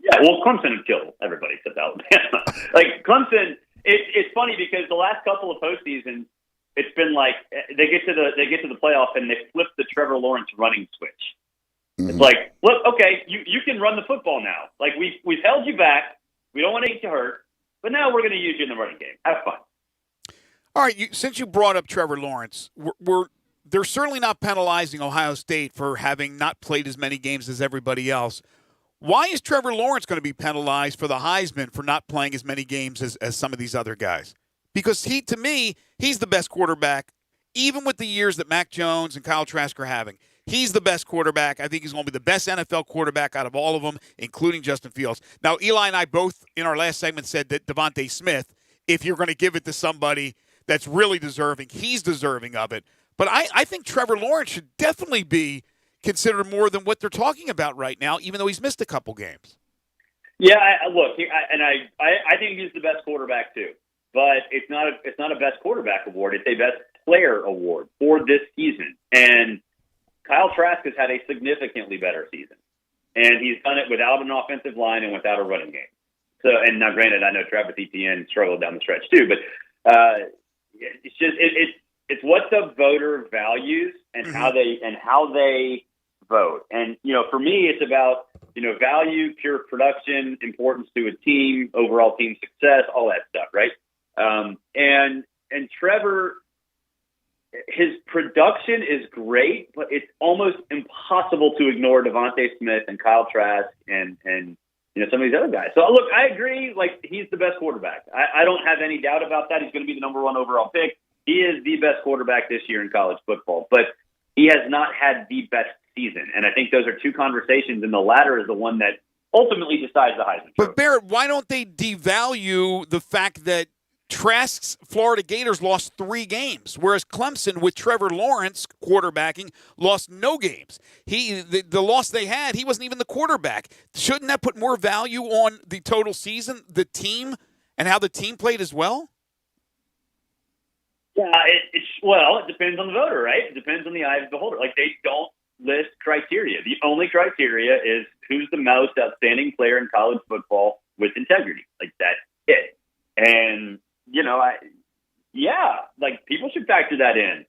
yeah. Well, Clemson killed everybody except Alabama. Like, Clemson. It's funny because the last couple of postseasons, it's been like they get to the playoff and they flip the Trevor Lawrence running switch. Mm-hmm. It's like, look, okay, you can run the football now. Like, we've held you back. We don't want to get you hurt, but now we're going to use you in the running game. Have fun. All right, since you brought up Trevor Lawrence, they're certainly not penalizing Ohio State for having not played as many games as everybody else. Why is Trevor Lawrence going to be penalized for the Heisman for not playing as many games as some of these other guys? Because to me, he's the best quarterback, even with the years that Mac Jones and Kyle Trask are having. He's the best quarterback. I think he's going to be the best NFL quarterback out of all of them, including Justin Fields. Now, Eli and I both in our last segment said that Devontae Smith, if you're going to give it to somebody that's really deserving, he's deserving of it. But I think Trevor Lawrence should definitely be considered more than what they're talking about right now, even though he's missed a couple games. Yeah, I think he's the best quarterback too. But it's not a best quarterback award. It's a best player award for this season. And Kyle Trask has had a significantly better season. And he's done it without an offensive line and without a running game. So, and now granted, I know Travis Etienne struggled down the stretch too, but it's what the voter values and how they vote. And, for me, it's about, value, pure production, importance to a team, overall team success, all that stuff. Right. And Trevor, his production is great, but it's almost impossible to ignore Devontae Smith and Kyle Trask and some of these other guys. So, look, I agree. Like, he's the best quarterback. I don't have any doubt about that. He's going to be the number one overall pick. He is the best quarterback this year in college football, but he has not had the best season. And I think those are two conversations, and the latter is the one that ultimately decides the Heisman Trophy. But, Barrett, why don't they devalue the fact that Trask's Florida Gators lost 3 games, whereas Clemson, with Trevor Lawrence quarterbacking, lost no games? The loss they had, he wasn't even the quarterback. Shouldn't that put more value on the total season, the team, and how the team played as well? Yeah, it depends on the voter, right? It depends on the eye of the beholder. Like, they don't list criteria. The only criteria is who's the most outstanding player in college football with integrity. Like, that's it. And people should factor that in,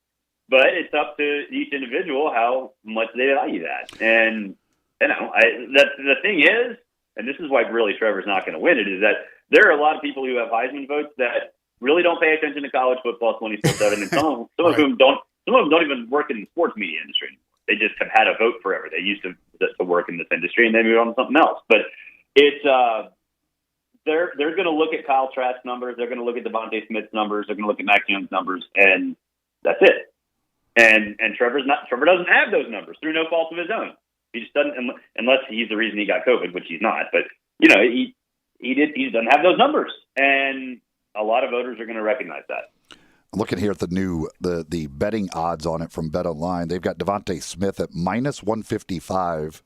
but it's up to each individual how much they value that. And the thing is, and this is why really Trevor's not going to win it, is that there are a lot of people who have Heisman votes that really don't pay attention to college football 24/7, and some of them don't even work in the sports media industry anymore. They just have had a vote forever. They used to work in this industry, and they move on to something else. But it's they're going to look at Kyle Trask's numbers. They're going to look at Devontae Smith's numbers. They're going to look at Mac Jones' numbers, and that's it. And Trevor doesn't have those numbers through no fault of his own. He just doesn't, unless he's the reason he got COVID, which he's not. But he doesn't have those numbers, and a lot of voters are going to recognize that. I'm looking here at the betting odds on it from Bet Online. They've got Devontae Smith at minus 155.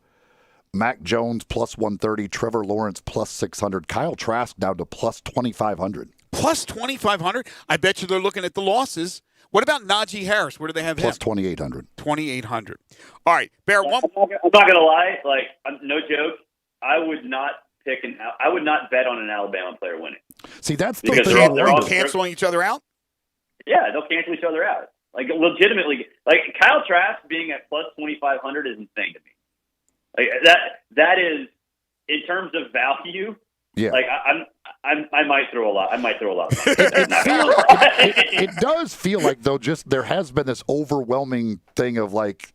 Mac Jones plus 130, Trevor Lawrence plus 600, Kyle Trask down to plus 2,500. Plus 2,500? I bet you they're looking at the losses. What about Najee Harris? Where do they have plus him? 2,800. 2,800. All right, Bear. I'm not going to lie. Like, no joke. I would not bet on an Alabama player winning. See, that's the because thing. They're all canceling each other out. Yeah, they'll cancel each other out. Like, legitimately, like Kyle Trask being at plus 2,500 is insane to me. Like, that is, in terms of value. Yeah. Like, I might throw a lot. I might throw a lot. It does feel like, though, just there has been this overwhelming thing of like,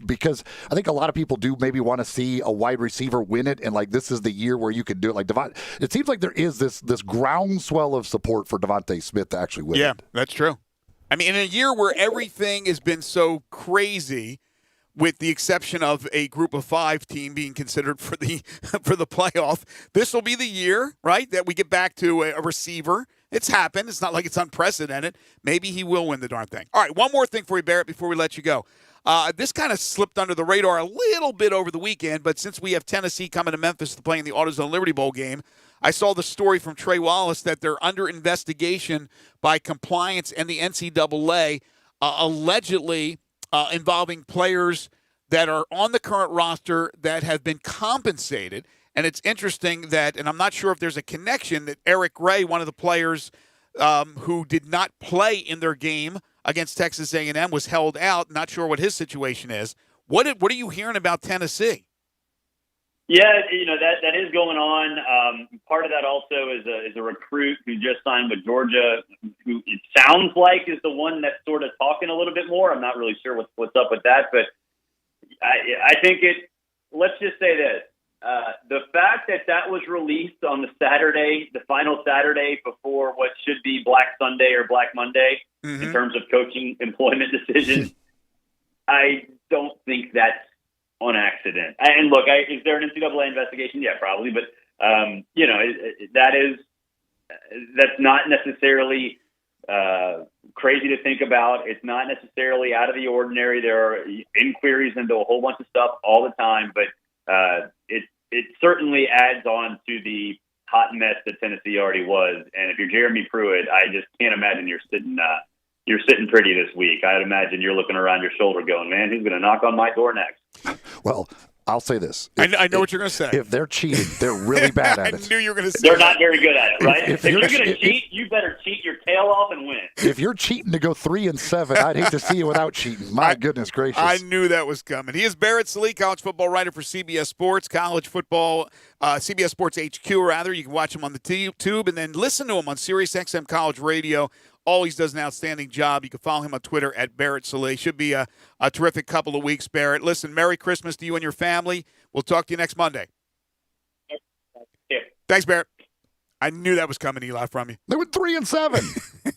because I think a lot of people do maybe want to see a wide receiver win it, and like this is the year where you could do it. Like it seems like there is this groundswell of support for Devontae Smith to actually win. Yeah, it. That's true. I mean, in a year where everything has been so crazy, with the exception of a group of 5 team being considered for the playoff, this will be the year, right, that we get back to a receiver. It's happened. It's not like it's unprecedented. Maybe he will win the darn thing. All right, one more thing for you, Barrett, before we let you go. This kind of slipped under the radar a little bit over the weekend, but since we have Tennessee coming to Memphis to play in the AutoZone Liberty Bowl game, I saw the story from Trey Wallace that they're under investigation by compliance and the NCAA, allegedly involving players that are on the current roster that have been compensated. And it's interesting that, and I'm not sure if there's a connection, that Eric Ray, one of the players who did not play in their game against Texas A&M, was held out. Not sure what his situation is. What are you hearing about Tennessee? Yeah, that is going on. Part of that also is a recruit who just signed with Georgia, who it sounds like is the one that's sort of talking a little bit more. I'm not really sure what's up with that, but I think let's just say this. The fact that was released on the Saturday, the final Saturday before what should be Black Sunday or Black Monday in terms of coaching employment decisions, I don't think that's on accident. And look, is there an NCAA investigation? Yeah, probably. But, that's not necessarily crazy to think about. It's not necessarily out of the ordinary. There are inquiries into a whole bunch of stuff all the time, but it certainly adds on to the hot mess that Tennessee already was. And if you're Jeremy Pruitt, I just can't imagine you're sitting you're sitting pretty this week. I'd imagine you're looking around your shoulder going, man, who's going to knock on my door next? Well, I'll say this. I know what you're going to say. If they're cheating, they're really bad at it. I knew you were going to say They're that. not very good at it, right? If you're going to if- cheat, you better cheat your tail off and win. If you're cheating to go 3-7, I'd hate to see you without cheating. My goodness gracious. I knew that was coming. He is Barrett Sallee, college football writer for CBS Sports, college football, CBS Sports HQ, rather. You can watch him on the tube and then listen to him on Sirius XM College Radio. Always does an outstanding job. You can follow him on Twitter at Barrett Sallee. Should be a terrific couple of weeks, Barrett. Listen, Merry Christmas to you and your family. We'll talk to you next Monday. Yeah. Thanks, Barrett. I knew that was coming, Eli, from you. They went 3-7.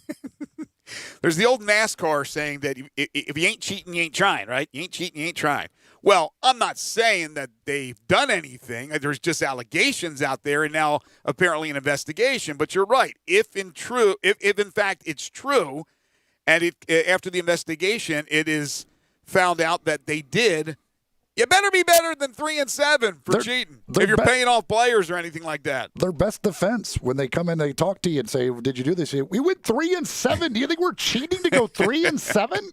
There's the old NASCAR saying that if you ain't cheating, you ain't trying, right? You ain't cheating, you ain't trying. Well, I'm not saying that they've done anything. There's just allegations out there and now apparently an investigation. But you're right. If in fact it's true, and after the investigation it is found out that they did, you better be better than 3-7 for cheating if you're paying off players or anything like that. Their best defense when they come in, they talk to you and say, "Did you do this?" We went 3-7. Do you think we're cheating to go 3-7?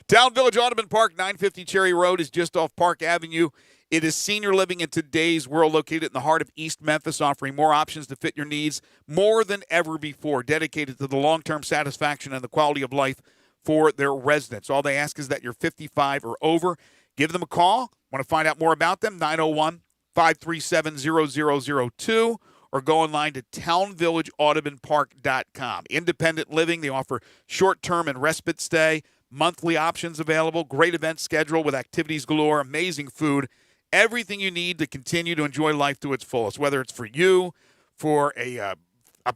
Town Village Audubon Park, 950 Cherry Road is just off Park Avenue. It is senior living in today's world, located in the heart of East Memphis, offering more options to fit your needs more than ever before, dedicated to the long-term satisfaction and the quality of life for their residents. All they ask is that you're 55 or over. Give them a call. Want to find out more about them? 901-537-0002 or go online to townvillageaudubonpark.com. Independent living. They offer short-term and respite stay, monthly options available, great event schedule with activities galore, amazing food, everything you need to continue to enjoy life to its fullest, whether it's for you, for a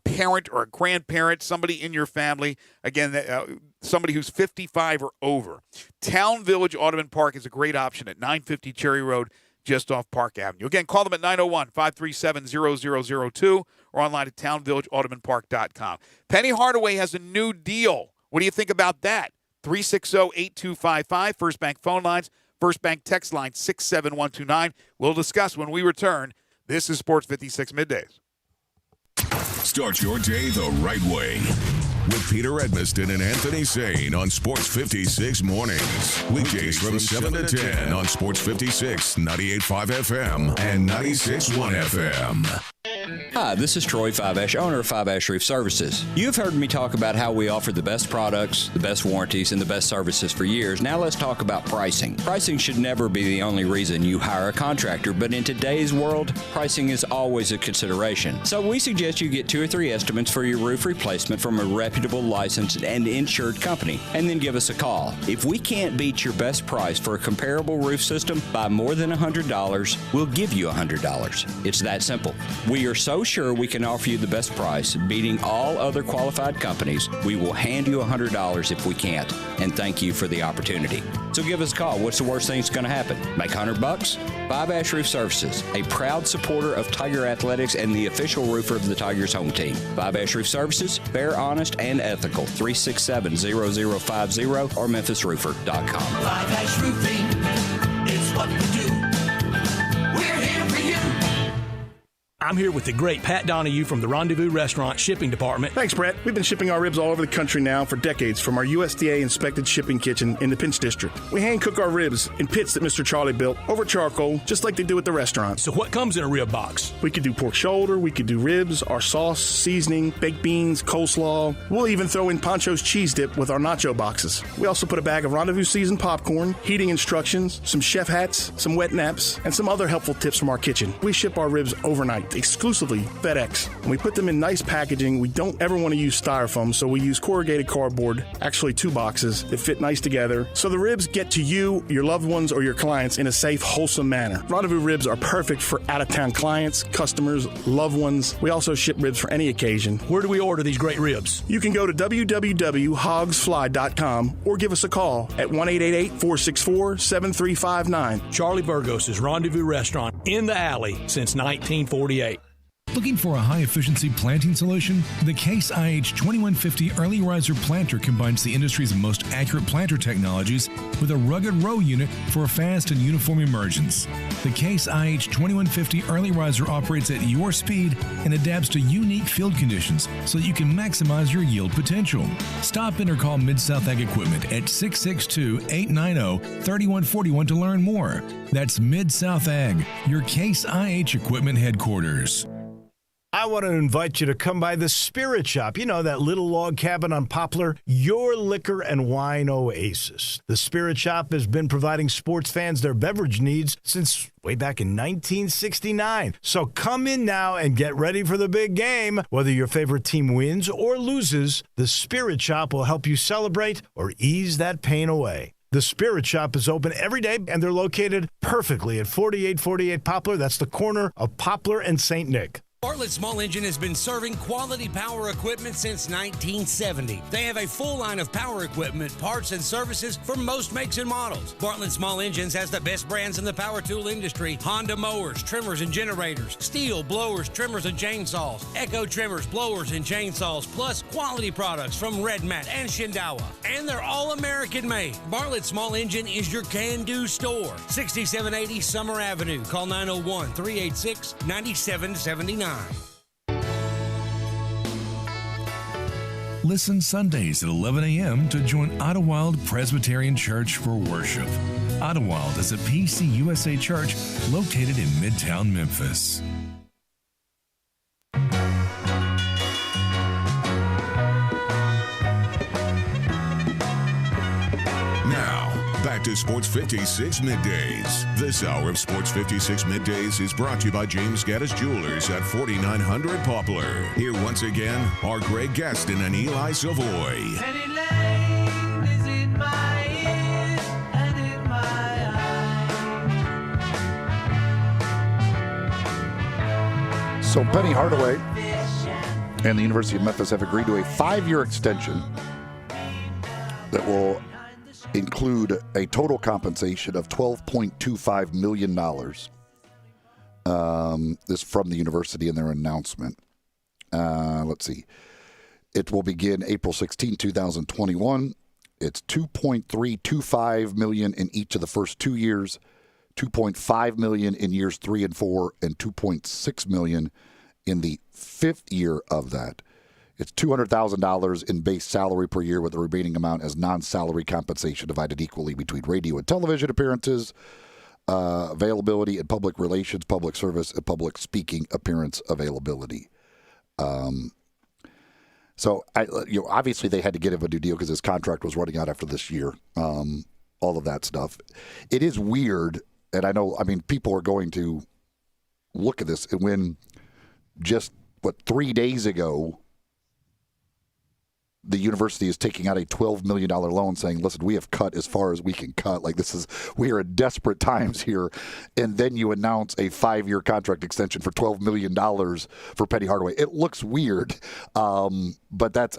parent or a grandparent, somebody in your family, again, somebody who's 55 or over. Town Village Audubon Park is a great option at 950 Cherry Road, just off Park Avenue. Again, call them at 901-537-0002 or online at townvillageaudubonpark.com. Penny Hardaway has a new deal. What do you think about that? 360-8255, First Bank phone lines, First Bank text line 67129. We'll discuss when we return. This is Sports 56 Middays. Start your day the right way with Peter Edmiston and Anthony Sane on Sports 56 Mornings. Weekdays from 7 to 10 on Sports 56, 98.5 FM and 96.1 FM. Hi, this is Troy Fiveash, owner of Fiveash Roof Services. You've heard me talk about how we offer the best products, the best warranties, and the best services for years. Now let's talk about pricing. Pricing should never be the only reason you hire a contractor, but in today's world, pricing is always a consideration. So we suggest you get 2 or 3 estimates for your roof replacement from a reputable, licensed, and insured company, and then give us a call. If we can't beat your best price for a comparable roof system by more than $100, we'll give you $100. It's that simple. We are so sure we can offer you the best price, beating all other qualified companies. We will hand you $100 if we can't, and thank you for the opportunity. So give us a call. What's the worst thing that's going to happen? Make $100? Fiveash Roof Services, a proud supporter of Tiger Athletics and the official roofer of the Tigers home team. Fiveash Roof Services, fair, honest, and ethical. 367-0050 or memphisroofer.com. Fiveash Roofing is what we do. We're here for you. I'm here with the great Pat Donahue from the Rendezvous Restaurant Shipping Department. Thanks, Brett. We've been shipping our ribs all over the country now for decades from our USDA-inspected shipping kitchen in the Pinch District. We hand-cook our ribs in pits that Mr. Charlie built over charcoal, just like they do at the restaurant. So what comes in a rib box? We could do pork shoulder, we could do ribs, our sauce, seasoning, baked beans, coleslaw. We'll even throw in Pancho's cheese dip with our nacho boxes. We also put a bag of Rendezvous seasoned popcorn, heating instructions, some chef hats, some wet naps, and some other helpful tips from our kitchen. We ship our ribs overnight, exclusively FedEx. And we put them in nice packaging. We don't ever want to use styrofoam, so we use corrugated cardboard, actually 2 boxes that fit nice together, so the ribs get to you, your loved ones, or your clients in a safe, wholesome manner. Rendezvous ribs are perfect for out-of-town clients, customers, loved ones. We also ship ribs for any occasion. Where do we order these great ribs? You can go to www.hogsfly.com or give us a call at 1-888-464-7359. Charlie Burgos' Rendezvous Restaurant in the alley since 1948. Looking for a high-efficiency planting solution? The Case IH 2150 Early Riser Planter combines the industry's most accurate planter technologies with a rugged row unit for fast and uniform emergence. The Case IH 2150 Early Riser operates at your speed and adapts to unique field conditions so that you can maximize your yield potential. Stop in or call Mid-South Ag Equipment at 662-890-3141 to learn more. That's Mid-South Ag, your Case IH Equipment headquarters. I want to invite you to come by the Spirit Shop. You know, that little log cabin on Poplar, your liquor and wine oasis. The Spirit Shop has been providing sports fans their beverage needs since way back in 1969. So come in now and get ready for the big game. Whether your favorite team wins or loses, the Spirit Shop will help you celebrate or ease that pain away. The Spirit Shop is open every day, and they're located perfectly at 4848 Poplar. That's the corner of Poplar and St. Nick. Bartlett Small Engine has been serving quality power equipment since 1970. They have a full line of power equipment, parts, and services for most makes and models. Bartlett Small Engines has the best brands in the power tool industry: Honda mowers, trimmers, and generators, Steel blowers, trimmers, and chainsaws, Echo trimmers, blowers, and chainsaws, plus quality products from Red Mat and Shindawa. And they're all American made. Bartlett Small Engine is your can-do store. 6780 Summer Avenue. Call 901-386-9779. Listen Sundays at 11 a.m. to join Idlewild Presbyterian Church for worship. Idlewild is a PCUSA church located in Midtown Memphis. Now, back to Sports 56 Middays. This hour of Sports 56 Middays is brought to you by James Gaddis Jewelers at 4900 Poplar. Here once again are Greg Gaston and Eli Savoy. So Penny Hardaway and the University of Memphis have agreed to a 5-year extension that will include a total compensation of $12.25 million. This from the university in their announcement. Let's see. It will begin April 16, 2021. It's $2.325 million in each of the first 2 years, $2.5 million in years 3 and 4, and $2.6 million in the 5th year of that. It's $200,000 in base salary per year, with the remaining amount as non-salary compensation divided equally between radio and television appearances, availability in public relations, public service, and public speaking appearance availability. So, obviously they had to get him a new deal because his contract was running out after this year. All of that stuff. It is weird, and people are going to look at this, and when just 3 days ago, the university is taking out a $12 million loan saying, listen, we have cut as far as we can cut. We are in desperate times here. And then you announce a 5-year contract extension for $12 million for Penny Hardaway. It looks weird. But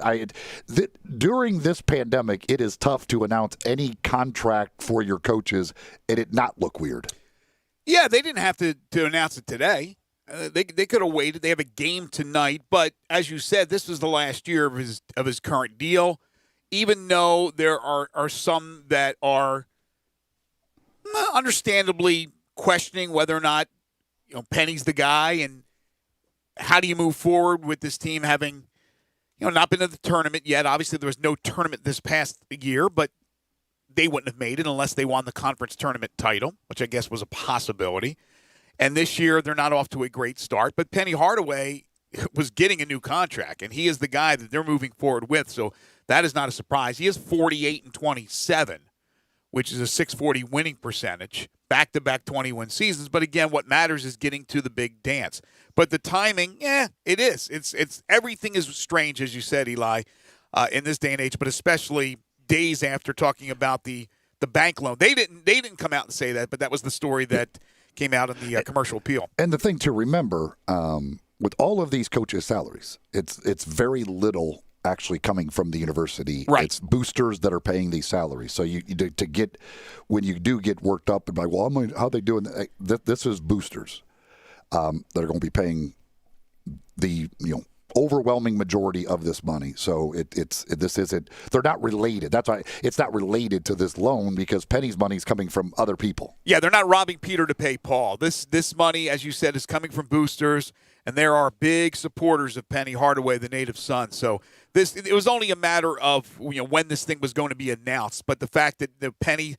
during this pandemic, it is tough to announce any contract for your coaches and it not look weird. Yeah, they didn't have to announce it today. They could have waited. They have a game tonight, but as you said, this was the last year of his current deal. Even though there are some that are understandably questioning whether or not Penny's the guy, and how do you move forward with this team having not been to the tournament yet. Obviously, there was no tournament this past year, but they wouldn't have made it unless they won the conference tournament title, which I guess was a possibility. And this year, they're not off to a great start. But Penny Hardaway was getting a new contract, and he is the guy that they're moving forward with. So that is not a surprise. He is 48-27, which is a .640 winning percentage, back-to-back 21 seasons. But again, what matters is getting to the big dance. But the timing, it is. It's everything is strange, as you said, Eli, in this day and age. But especially days after talking about the bank loan, they didn't come out and say that, but that was the story that came out in the commercial appeal. And the thing to remember, with all of these coaches' salaries, it's very little actually coming from the university. Right. It's boosters that are paying these salaries. So when you do get worked up and like, well, how are they doing that? This is boosters that are going to be paying the overwhelming majority of this money. So they're not related. That's why it's not related to this loan, because Penny's money is coming from other people. Yeah, they're not robbing Peter to pay Paul. This money, as you said, is coming from boosters, and there are big supporters of Penny Hardaway, the native son. So it was only a matter of when this thing was going to be announced. But the fact that the Penny.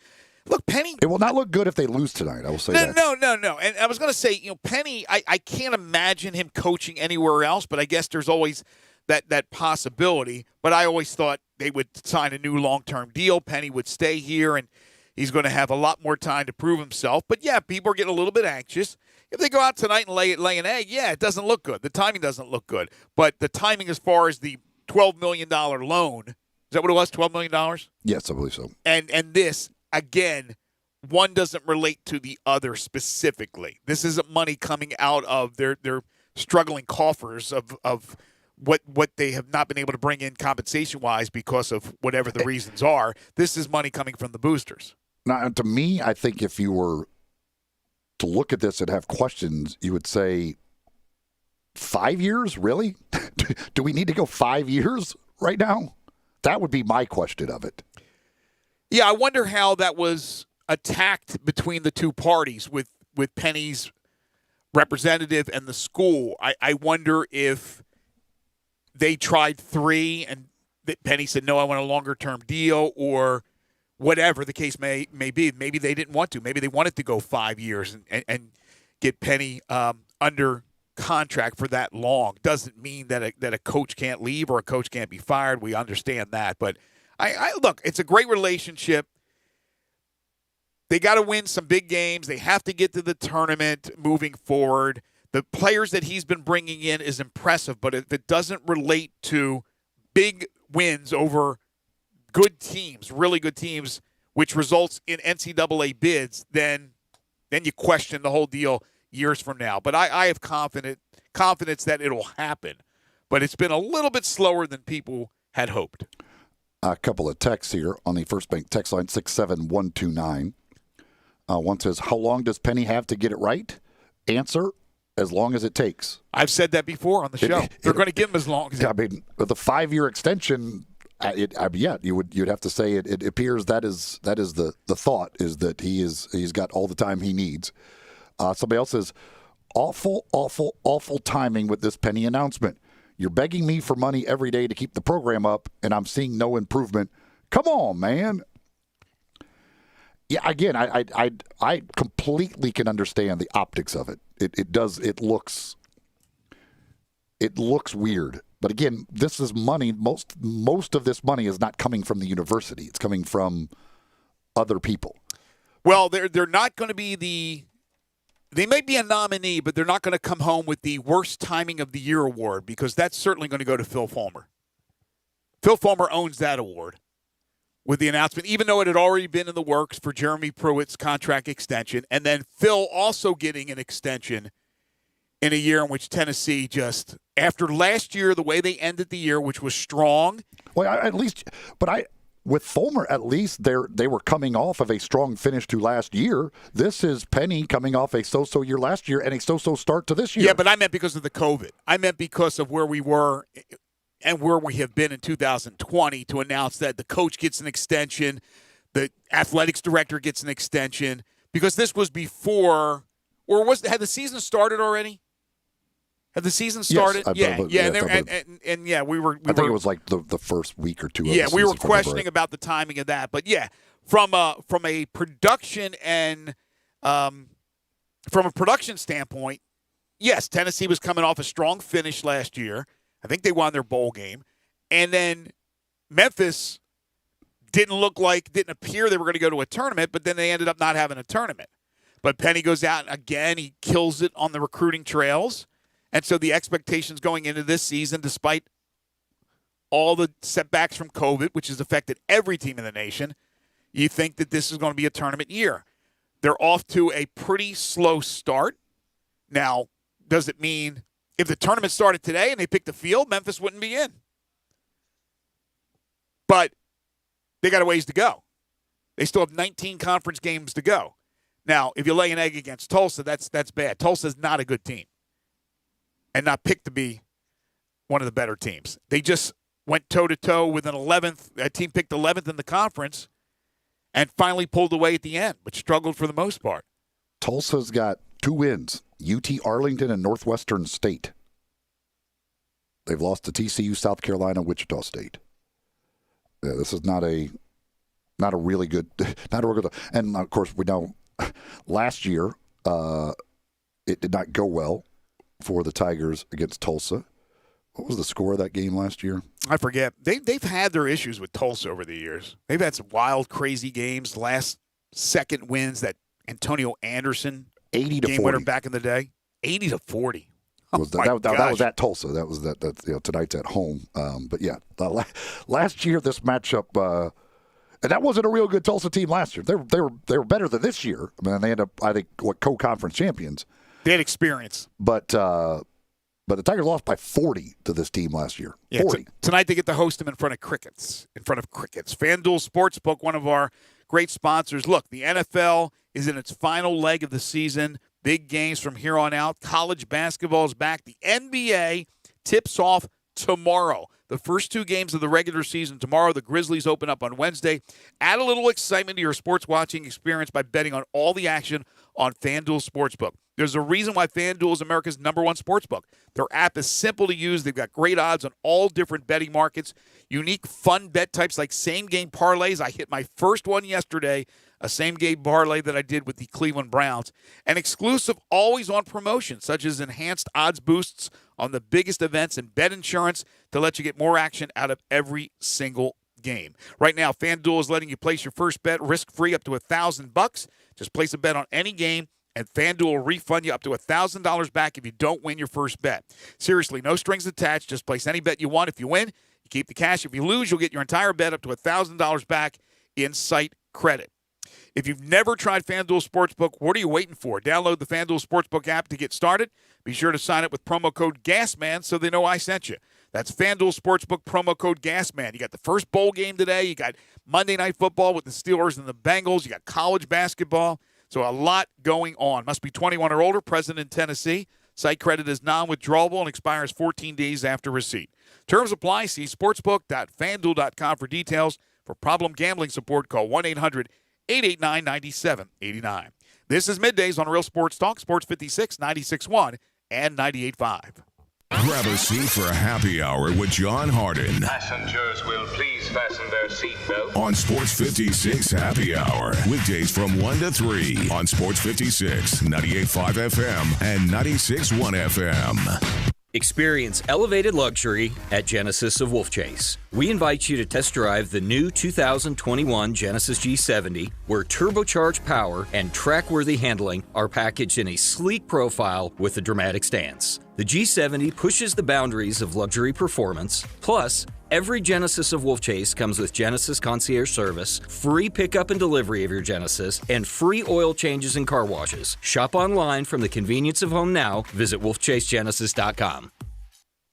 Look, Penny. It will not look good if they lose tonight. I will say that. No. And I was going to say, Penny, I can't imagine him coaching anywhere else, but I guess there's always that possibility. But I always thought they would sign a new long-term deal. Penny would stay here, and he's going to have a lot more time to prove himself. But, yeah, people are getting a little bit anxious. If they go out tonight and lay an egg, yeah, it doesn't look good. The timing doesn't look good. But the timing as far as the $12 million loan, is that what it was, $12 million? Yes, I believe so. And this, again, one doesn't relate to the other specifically. This isn't money coming out of their struggling coffers of what they have not been able to bring in compensation-wise because of whatever the reasons are. This is money coming from the boosters. Now, to me, I think if you were to look at this and have questions, you would say, 5 years? Really? Do we need to go 5 years right now? That would be my question of it. Yeah, I wonder how that was attacked between the two parties with Penny's representative and the school. I wonder if they tried 3 and Penny said, no, I want a longer-term deal, or whatever the case may be. Maybe they didn't want to. Maybe they wanted to go 5 years and get Penny under contract for that long. Doesn't mean that a coach can't leave or a coach can't be fired. We understand that. But I look, it's a great relationship. They got to win some big games. They have to get to the tournament moving forward. The players that he's been bringing in is impressive, but if it doesn't relate to big wins over good teams, really good teams, which results in NCAA bids, then you question the whole deal years from now. But I have confidence that it'll happen. But it's been a little bit slower than people had hoped. A couple of texts here on the First Bank text line, 67129. One says, how long does Penny have to get it right? Answer, as long as it takes. I've said that before on the show. They're going to give him as long as with a 5-year extension, you'd have to say it appears that is the thought, is that he's got all the time he needs. Somebody else says, awful timing with this Penny announcement. You're begging me for money every day to keep the program up, and I'm seeing no improvement. Come on, man. Yeah, again, I completely can understand the optics of it. It looks weird. But again, this is money. Most of this money is not coming from the university. It's coming from other people. Well, they're not going to be they may be a nominee, but they're not going to come home with the worst timing of the year award, because that's certainly going to go to Phil Fulmer. Phil Fulmer owns that award with the announcement, even though it had already been in the works for Jeremy Pruitt's contract extension, and then Phil also getting an extension in a year in which Tennessee just, after last year, the way they ended the year, which was strong. Well, with Fulmer, at least they were coming off of a strong finish to last year. This is Penny coming off a so-so year last year and a so-so start to this year. Yeah, but I meant because of the COVID. I meant because of where we were and where we have been in 2020 to announce that the coach gets an extension, the athletics director gets an extension, because this was before, or had the season started already? Had the season started? Yes, we were. I think it was like the first week or two. Of we were questioning about the timing of that, but yeah, from a production and from a production standpoint, yes, Tennessee was coming off a strong finish last year. I think they won their bowl game, and then Memphis didn't appear they were going to go to a tournament, but then they ended up not having a tournament. But Penny goes out and again, he kills it on the recruiting trails. And so the expectations going into this season, despite all the setbacks from COVID, which has affected every team in the nation, you think that this is going to be a tournament year. They're off to a pretty slow start. Now, does it mean if the tournament started today and they picked the field, Memphis wouldn't be in? But they got a ways to go. They still have 19 conference games to go. Now, if you lay an egg against Tulsa, that's bad. Tulsa's not a good team. and not picked to be one of the better teams. They just went toe-to-toe with a team picked 11th in the conference and finally pulled away at the end, but struggled for the most part. Tulsa's got 2 wins, UT Arlington and Northwestern State. They've lost to TCU, South Carolina, Wichita State. Yeah, this is not a really good, not a real good. And of course, we know last year it did not go well for the Tigers against Tulsa. What was the score of that game last year? I forget. They've had their issues with Tulsa over the years. They've had some wild, crazy games. Last second wins, that Antonio Anderson 80 to game 40 winner back in the day, 80-40. That was at Tulsa. That's tonight's at home. But yeah, last year this matchup, and that wasn't a real good Tulsa team last year. They were better than this year. I mean, they ended up, I think, co-conference champions. They had experience, but the Tigers lost by 40 to this team last year. Yeah, 40. Tonight they get to host them in front of crickets. FanDuel Sportsbook, one of our great sponsors. Look, the NFL is in its final leg of the season. Big games from here on out. College basketball is back. The NBA tips off tomorrow. The first 2 games of the regular season tomorrow. The Grizzlies open up on Wednesday. Add a little excitement to your sports watching experience by betting on all the action on FanDuel Sportsbook. There's a reason why FanDuel is America's #1 sportsbook. Their app is simple to use. They've got great odds on all different betting markets. Unique fun bet types like same-game parlays. I hit my first one yesterday, a same-game parlay that I did with the Cleveland Browns. And exclusive always-on promotions such as enhanced odds boosts on the biggest events and bet insurance to let you get more action out of every single game. Right now, FanDuel is letting you place your first bet risk-free up to $1,000. Just place a bet on any game, and FanDuel will refund you up to $1,000 back if you don't win your first bet. Seriously, no strings attached. Just place any bet you want. If you win, you keep the cash. If you lose, you'll get your entire bet up to $1,000 back in site credit. If you've never tried FanDuel Sportsbook, what are you waiting for? Download the FanDuel Sportsbook app to get started. Be sure to sign up with promo code GASMAN so they know I sent you. That's FanDuel Sportsbook, promo code GASMAN. You got the first bowl game today. You got Monday Night Football with the Steelers and the Bengals. You got college basketball. So a lot going on. Must be 21 or older, present in Tennessee. Site credit is non-withdrawable and expires 14 days after receipt. Terms apply. See sportsbook.fanduel.com for details. For problem gambling support, call 1-800-889-9789. This is Middays on Real Sports Talk, Sports 56, 96.1 and 98.5. Grab a seat for a happy hour with John Harden. Passengers will please fasten their seatbelts. On Sports 56 Happy Hour. Weekdays from 1 to 3 on Sports 56, 98.5 FM and 96.1 FM. Experience elevated luxury at Genesis of Wolf Chase. We invite you to test drive the new 2021 Genesis G70, where turbocharged power and track-worthy handling are packaged in a sleek profile with a dramatic stance. The G70 pushes the boundaries of luxury performance. Plus, every Genesis of Wolf Chase comes with Genesis Concierge Service, free pickup and delivery of your Genesis, and free oil changes and car washes. Shop online from the convenience of home now. Visit wolfchasegenesis.com.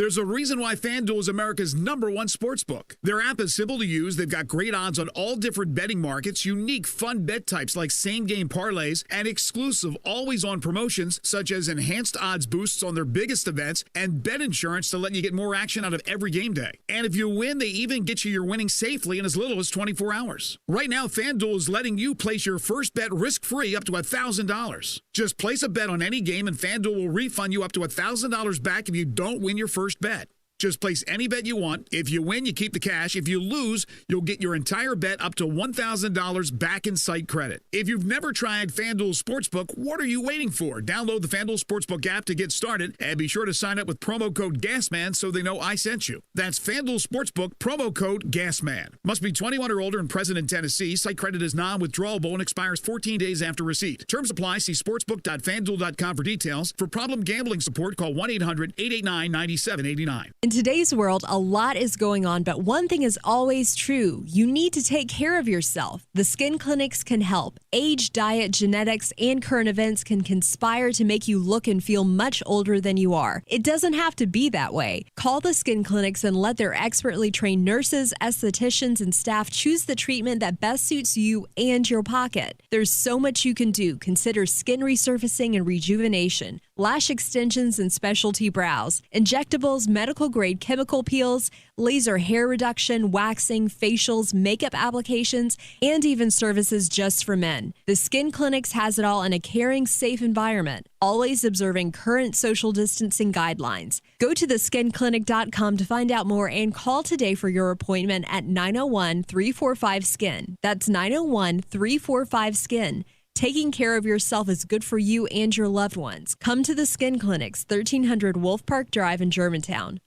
There's a reason why FanDuel is America's #1 sportsbook. Their app is simple to use. They've got great odds on all different betting markets, unique fun bet types like same-game parlays, and exclusive always-on promotions such as enhanced odds boosts on their biggest events and bet insurance to let you get more action out of every game day. And if you win, they even get you your winnings safely in as little as 24 hours. Right now, FanDuel is letting you place your first bet risk-free up to $1,000. Just place a bet on any game and FanDuel will refund you up to $1,000 back if you don't win your first bet. Just place any bet you want. If you win, you keep the cash. If you lose, you'll get your entire bet up to $1,000 back in site credit. If you've never tried FanDuel Sportsbook, what are you waiting for? Download the FanDuel Sportsbook app to get started and be sure to sign up with promo code GASMAN so they know I sent you. That's FanDuel Sportsbook, promo code GASMAN. Must be 21 or older and present in Tennessee. Site credit is non-withdrawable and expires 14 days after receipt. Terms apply. See sportsbook.fanduel.com for details. For problem gambling support, call 1-800-889-9789. In today's world, a lot is going on, but one thing is always true. You need to take care of yourself. The skin clinics can help. Age, diet, genetics, and current events can conspire to make you look and feel much older than you are. It doesn't have to be that way. Call the skin clinics and let their expertly trained nurses, estheticians, and staff choose the treatment that best suits you and your pocket. There's so much you can do. Consider skin resurfacing and rejuvenation. lash extensions and specialty brows, injectables, medical-grade chemical peels, laser hair reduction, waxing, facials, makeup applications, and even services just for men. The Skin Clinics has it all in a caring, safe environment, always observing current social distancing guidelines. Go to theskinclinic.com to find out more and call today for your appointment at 901-345-SKIN. That's 901-345-SKIN. Taking care of yourself is good for you and your loved ones. Come to the Skin Clinics, 1300 Wolf Park Drive in Germantown.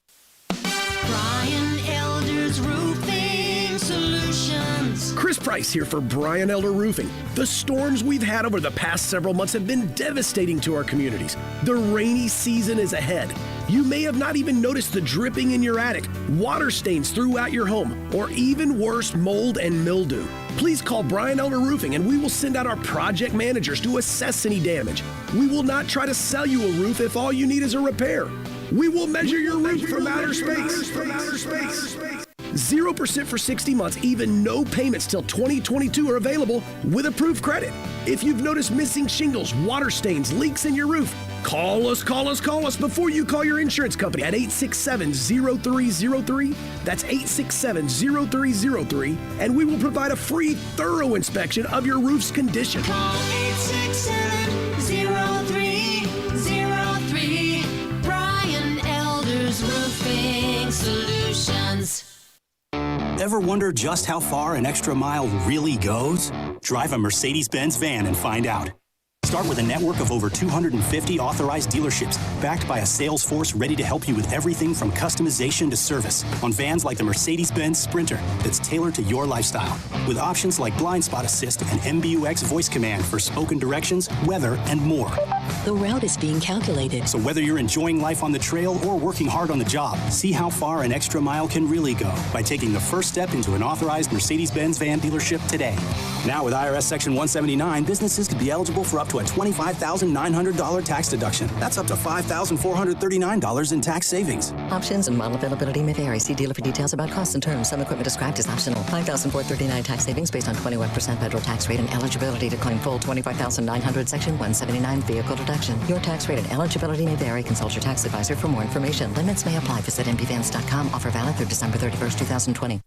Brian Elder's Roofing Solutions. Chris Price here for Brian Elder Roofing. The storms we've had over the past several months have been devastating to our communities. The rainy season is ahead. You may have not even noticed the dripping in your attic, water stains throughout your home, or even worse, mold and mildew. Please call Brian Elder Roofing and we will send out our project managers to assess any damage. We will not try to sell you a roof if all you need is a repair. We will measure your roof from outer space. 0% for 60 months, even no payments till 2022 are available with approved credit. If you've noticed missing shingles, water stains, leaks in your roof, call us before you call your insurance company at 867-0303. That's 867-0303, and we will provide a free, thorough inspection of your roof's condition. Call 867-0303. Brian Elder's Roofing Solutions. Ever wonder just how far an extra mile really goes? Drive a Mercedes-Benz van and find out. Start with a network of over 250 authorized dealerships backed by a sales force ready to help you with everything from customization to service on vans like the Mercedes-Benz Sprinter that's tailored to your lifestyle, with options like blind spot assist and MBUX voice command for spoken directions, weather, and more. The route is being calculated. So whether you're enjoying life on the trail or working hard on the job, see how far an extra mile can really go by taking the first step into an authorized Mercedes-Benz van dealership today. Now with IRS Section 179, businesses could be eligible for up to a $25,900 tax deduction. That's up to $5,439 in tax savings. Options and model availability may vary. See dealer for details about costs and terms. Some equipment described is optional. $5,439 tax savings based on 21% federal tax rate and eligibility to claim full $25,900 Section 179 vehicle deduction. Your tax rate and eligibility may vary. Consult your tax advisor for more information. Limits may apply. Visit mpvans.com. Offer valid through December 31st, 2020.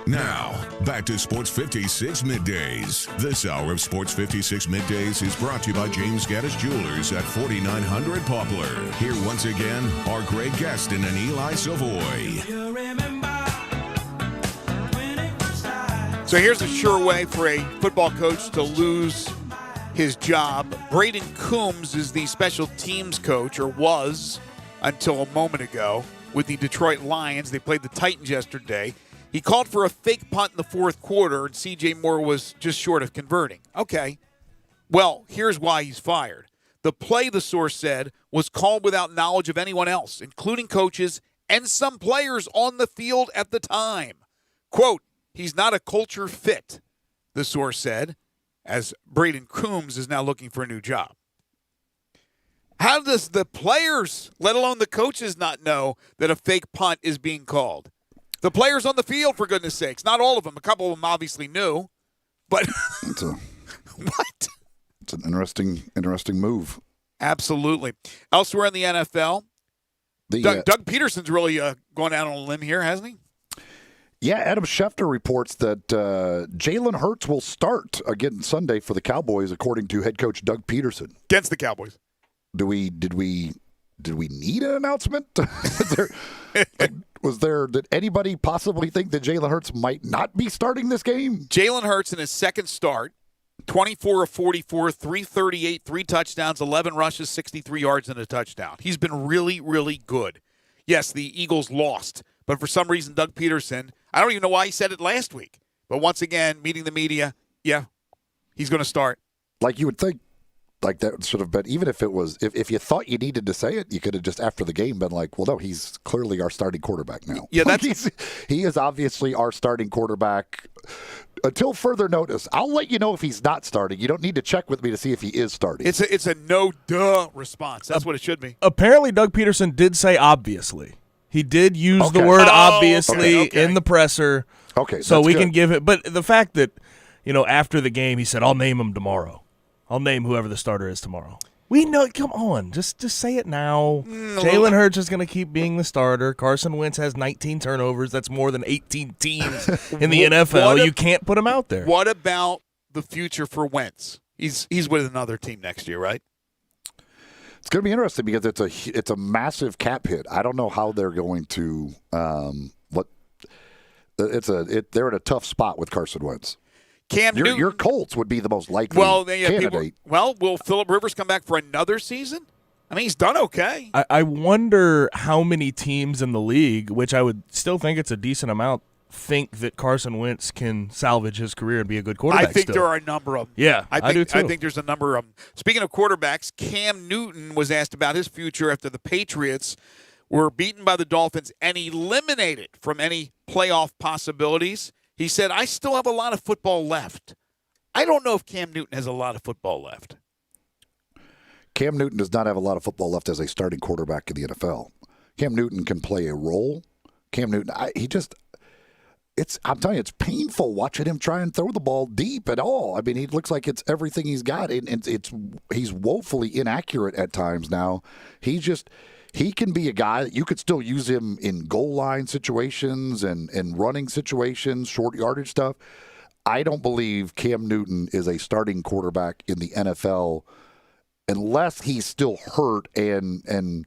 Now, back to Sports 56 Middays. This hour of Sports 56 Middays is brought to you by James Gaddis Jewelers at 4900 Poplar. Here once again are Greg Gaston and Eli Savoy. So here's a sure way for a football coach to lose his job. Braden Coombs is the special teams coach, or was until a moment ago, with the Detroit Lions. They played the Titans yesterday. He called for a fake punt in the fourth quarter, and C.J. Moore was just short of converting. Okay. Well, here's why he's fired. The play, the source said, was called without knowledge of anyone else, including coaches and some players on the field at the time. Quote, he's not a culture fit, the source said, as Braden Coombs is now looking for a new job. How does the players, let alone the coaches, not know that a fake punt is being called? The players on the field, for goodness sakes. Not all of them. A couple of them obviously knew. But what? It's an interesting move. Absolutely. Elsewhere in the NFL, Doug Peterson's really gone out on a limb here, hasn't he? Yeah, Adam Schefter reports that Jalen Hurts will start again Sunday for the Cowboys, according to head coach Doug Peterson. Against the Cowboys. Did we need an announcement? Did anybody possibly think that Jalen Hurts might not be starting this game? Jalen Hurts in his second start, 24 of 44, 338, 3 touchdowns, 11 rushes, 63 yards, and a touchdown. He's been really, really good. Yes, the Eagles lost, but for some reason, Doug Peterson, I don't even know why he said it last week, but once again, meeting the media, yeah, he's going to start. Like you would think. Like that should have been, even if it was, if you thought you needed to say it, you could have just after the game been like, well, no, he's clearly our starting quarterback now. Yeah, he is obviously our starting quarterback until further notice. I'll let you know if he's not starting. You don't need to check with me to see if he is starting. It's a no duh response. That's what it should be. Apparently, Doug Peterson did say obviously. He did use the word obviously okay. in the presser. Okay, so that's we good. can give it. But the fact that, after the game, he said, "I'll name him tomorrow. I'll name whoever the starter is tomorrow." We know. Come on, just say it now. Jalen Hurts is going to keep being the starter. Carson Wentz has 19 turnovers. That's more than 18 teams in the NFL. You can't put him out there. What about the future for Wentz? He's with another team next year, right? It's going to be interesting because it's a massive cap hit. I don't know how they're going to they're in a tough spot with Carson Wentz. Your Colts would be the most likely candidate. Will Phillip Rivers come back for another season? I mean, he's done okay. I wonder how many teams in the league, which I would still think it's a decent amount, think that Carson Wentz can salvage his career and be a good quarterback. I think there are a number of them. Yeah, I do too. I think there's a number of them. Speaking of quarterbacks, Cam Newton was asked about his future after the Patriots were beaten by the Dolphins and eliminated from any playoff possibilities. He said, "I still have a lot of football left." I don't know if Cam Newton has a lot of football left. Cam Newton does not have a lot of football left as a starting quarterback in the NFL. Cam Newton can play a role. Cam Newton, I'm telling you, it's painful watching him try and throw the ball deep at all. I mean, he looks like it's everything he's got, and he's woefully inaccurate at times now. He can be a guy that you could still use him in goal line situations and running situations, short yardage stuff. I don't believe Cam Newton is a starting quarterback in the NFL unless he's still hurt and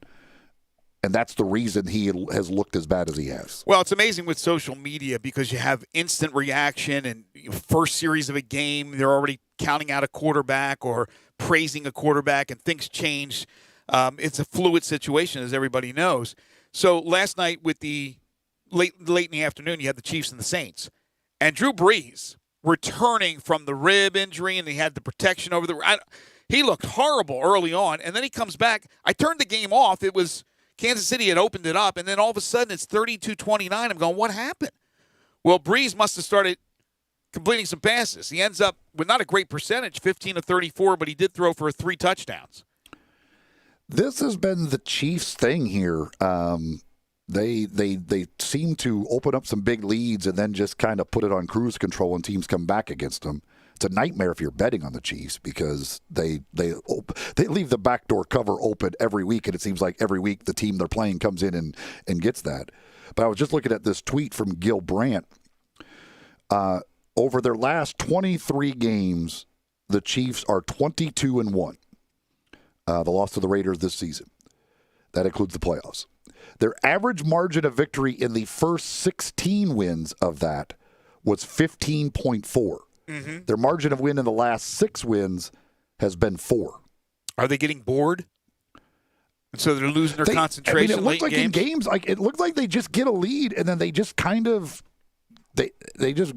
that's the reason he has looked as bad as he has. Well, it's amazing with social media because you have instant reaction and first series of a game, they're already counting out a quarterback or praising a quarterback, and things change. It's a fluid situation, as everybody knows. So last night with the late in the afternoon, you had the Chiefs and the Saints. And Drew Brees returning from the rib injury, and he had the protection over he looked horrible early on, and then he comes back. I turned the game off. It was Kansas City had opened it up, and then all of a sudden it's 32-29. I'm going, what happened? Well, Brees must have started completing some passes. He ends up with not a great percentage, 15 of 34, but he did throw for 3 touchdowns. This has been the Chiefs' thing here. They seem to open up some big leads and then just kind of put it on cruise control when teams come back against them. It's a nightmare if you're betting on the Chiefs because they leave the backdoor cover open every week, and it seems like every week the team they're playing comes in and gets that. But I was just looking at this tweet from Gil Brandt. Over their last 23 games, the Chiefs are 22-1. The loss to the Raiders this season. That includes the playoffs. Their average margin of victory in the first 16 wins of that was 15.4. Mm-hmm. Their margin of win in the last 6 wins has been 4. Are they getting bored? And so they're losing their concentration. It looked like in games, it looked like they just get a lead and then they just kind of they just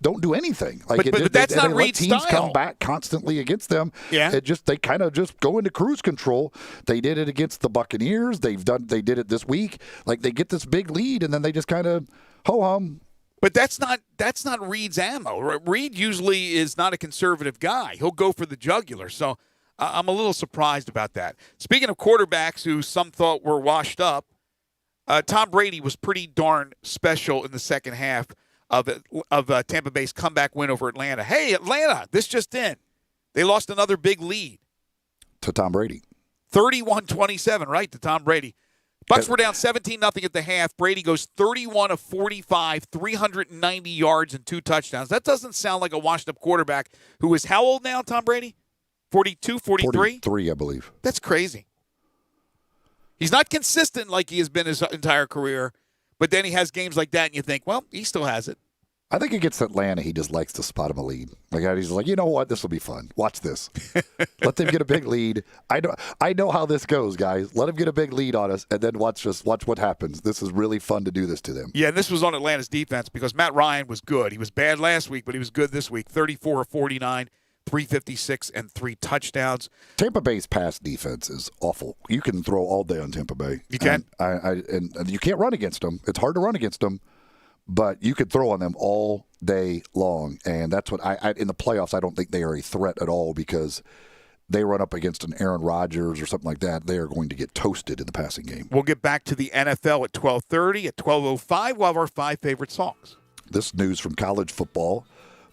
don't do anything. But that's not Reid's style. Teams come back constantly against them. Yeah, they kind of just go into cruise control. They did it against the Buccaneers. They did it this week. Like they get this big lead and then they just kind of ho hum. But that's not Reid's ammo. Reid usually is not a conservative guy. He'll go for the jugular. So I'm a little surprised about that. Speaking of quarterbacks who some thought were washed up, Tom Brady was pretty darn special in the second half of Tampa Bay's comeback win over Atlanta. Hey, Atlanta, this just in. They lost another big lead. To Tom Brady. 31-27, right, to Tom Brady. Bucs were down 17-0 at the half. Brady goes 31 of 45, 390 yards and 2 touchdowns. That doesn't sound like a washed-up quarterback who is how old now, Tom Brady? 42, 43? 43, I believe. That's crazy. He's not consistent like he has been his entire career, but then he has games like that, and you think, well, he still has it. I think against Atlanta, he just likes to spot him a lead. Like he's like, you know what, this will be fun. Watch this. Let them get a big lead. I know how this goes, guys. Let them get a big lead on us, and then watch what happens. This is really fun to do this to them. Yeah, and this was on Atlanta's defense because Matt Ryan was good. He was bad last week, but he was good this week. 34 of 49, 356, and 3 touchdowns. Tampa Bay's pass defense is awful. You can throw all day on Tampa Bay. You can. And you can't run against them. It's hard to run against them. But you could throw on them all day long, and that's what in the playoffs, I don't think they are a threat at all because they run up against an Aaron Rodgers or something like that, they are going to get toasted in the passing game. We'll get back to the NFL at 12:30. At 12:05, we'll have our 5 favorite songs. This news from college football.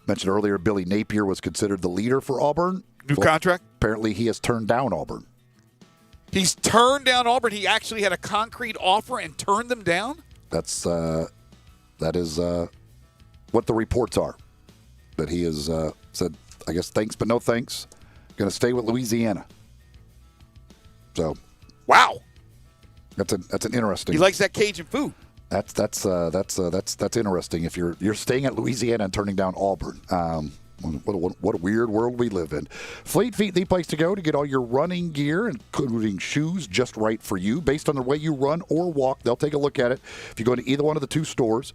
Mentioned earlier, Billy Napier was considered the leader for Auburn. New contract? Apparently, he has turned down Auburn. He's turned down Auburn. He actually had a concrete offer and turned them down? That is what the reports are. That he has said, I guess, thanks but no thanks. Going to stay with Louisiana. So, wow, that's an interesting. He likes that Cajun food. That's interesting. If you're staying at Louisiana and turning down Auburn, what a weird world we live in. Fleet Feet, the place to go to get all your running gear, including shoes, just right for you, based on the way you run or walk. They'll take a look at it. If you go to either one of the 2 stores.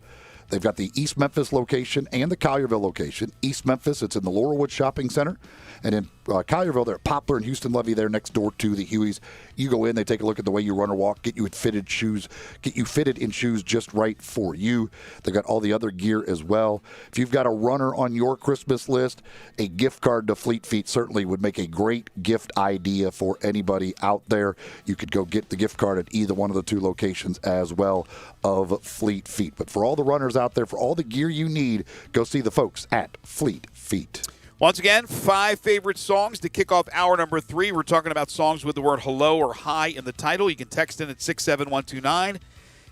They've got the East Memphis location and the Collierville location. East Memphis, it's in the Laurelwood Shopping Center. And in Collierville, they're at Poplar and Houston Levy there next door to the Hueys. You go in, they take a look at the way you run or walk, get you fitted in shoes just right for you. They've got all the other gear as well. If you've got a runner on your Christmas list, a gift card to Fleet Feet certainly would make a great gift idea for anybody out there. You could go get the gift card at either one of the 2 locations as well of Fleet Feet. But for all the runners out there, for all the gear you need, go see the folks at Fleet Feet. Once again, 5 favorite songs to kick off hour number 3. We're talking about songs with the word hello or hi in the title. You can text in at 67129.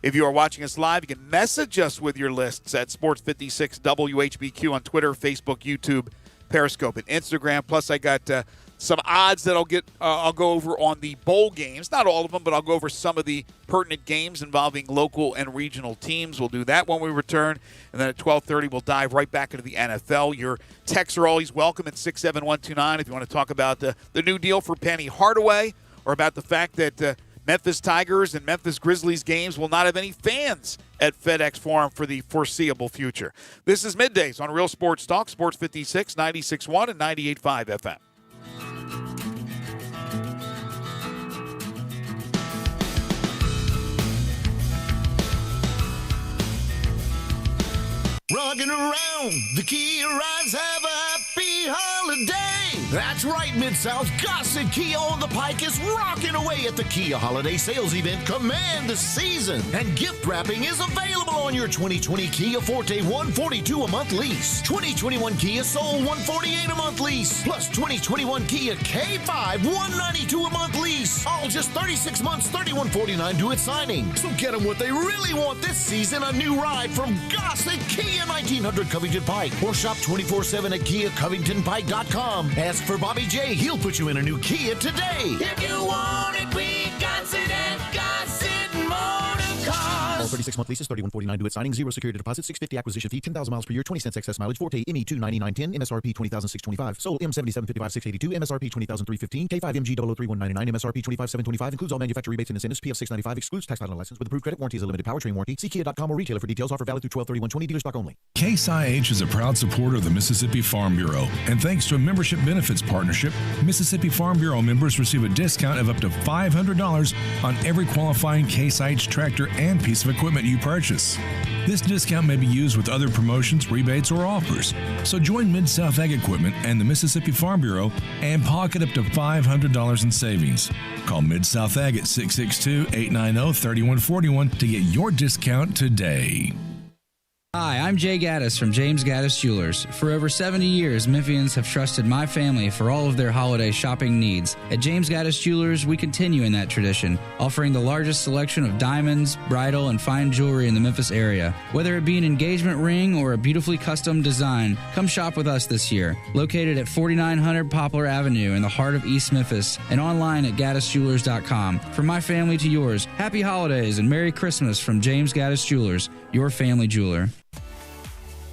If you are watching us live, you can message us with your lists at Sports 56 WHBQ on Twitter, Facebook, YouTube, Periscope, and Instagram. Plus, I got some odds that I'll go over on the bowl games. Not all of them, but I'll go over some of the pertinent games involving local and regional teams. We'll do that when we return. And then at 12:30, we'll dive right back into the NFL. Your texts are always welcome at 67129 if you want to talk about the new deal for Penny Hardaway or about the fact that Memphis Tigers and Memphis Grizzlies games will not have any fans at FedEx Forum for the foreseeable future. This is Middays on Real Sports Talk, Sports 56, 96.1 and 98.5 FM. Rocking around the Kia rides, have a happy holiday. That's right, Mid-South Gossett Kia on the Pike is rocking away at the Kia Holiday Sales Event. Command the season, and gift wrapping is available on your 2020 Kia Forte $142 a month lease, 2021 Kia Soul $148 a month lease, plus 2021 Kia K5 $192 a month lease. All just 36 months, $3149 due at signing. So get them what they really want this season, a new ride from Gossett Kia 1900 Covington Pike, or shop 24/7 at KiaCovingtonPike.com. Ask for Bobby J. He'll put you in a new Kia today. If you want it, we got it at Gossett Motor Cars. All 36-month leases, $3149 due at signing, 0 security deposit, $650 acquisition fee, 10,000 miles per year, 20 cents excess mileage, Forte ME 29910, MSRP $20,625, Soul M7755,682, MSRP $20,315, K5 MG 003199, MSRP $25,725, includes all manufacturer rebates and incentives, PF 695, excludes tax title and license, with approved credit warranty is a limited powertrain warranty. See Kia.com or retailer for details. Offer valid through 12/31/20, dealer stock only. Case IH is a proud supporter of the Mississippi Farm Bureau, and thanks to a membership benefits partnership, Mississippi Farm Bureau members receive a discount of up to $500 on every qualifying Case IH tractor and piece of equipment you purchase. This discount may be used with other promotions, rebates, or offers. So join Mid-South Ag Equipment and the Mississippi Farm Bureau and pocket up to $500 in savings. Call Mid-South Ag at 662-890-3141 to get your discount today. Hi, I'm Jay Gaddis from James Gaddis Jewelers. For over 70 years, Memphians have trusted my family for all of their holiday shopping needs. At James Gaddis Jewelers, we continue in that tradition, offering the largest selection of diamonds, bridal, and fine jewelry in the Memphis area. Whether it be an engagement ring or a beautifully custom design, come shop with us this year. Located at 4900 Poplar Avenue in the heart of East Memphis and online at GaddisJewelers.com. From my family to yours, happy holidays and Merry Christmas from James Gaddis Jewelers, your family jeweler.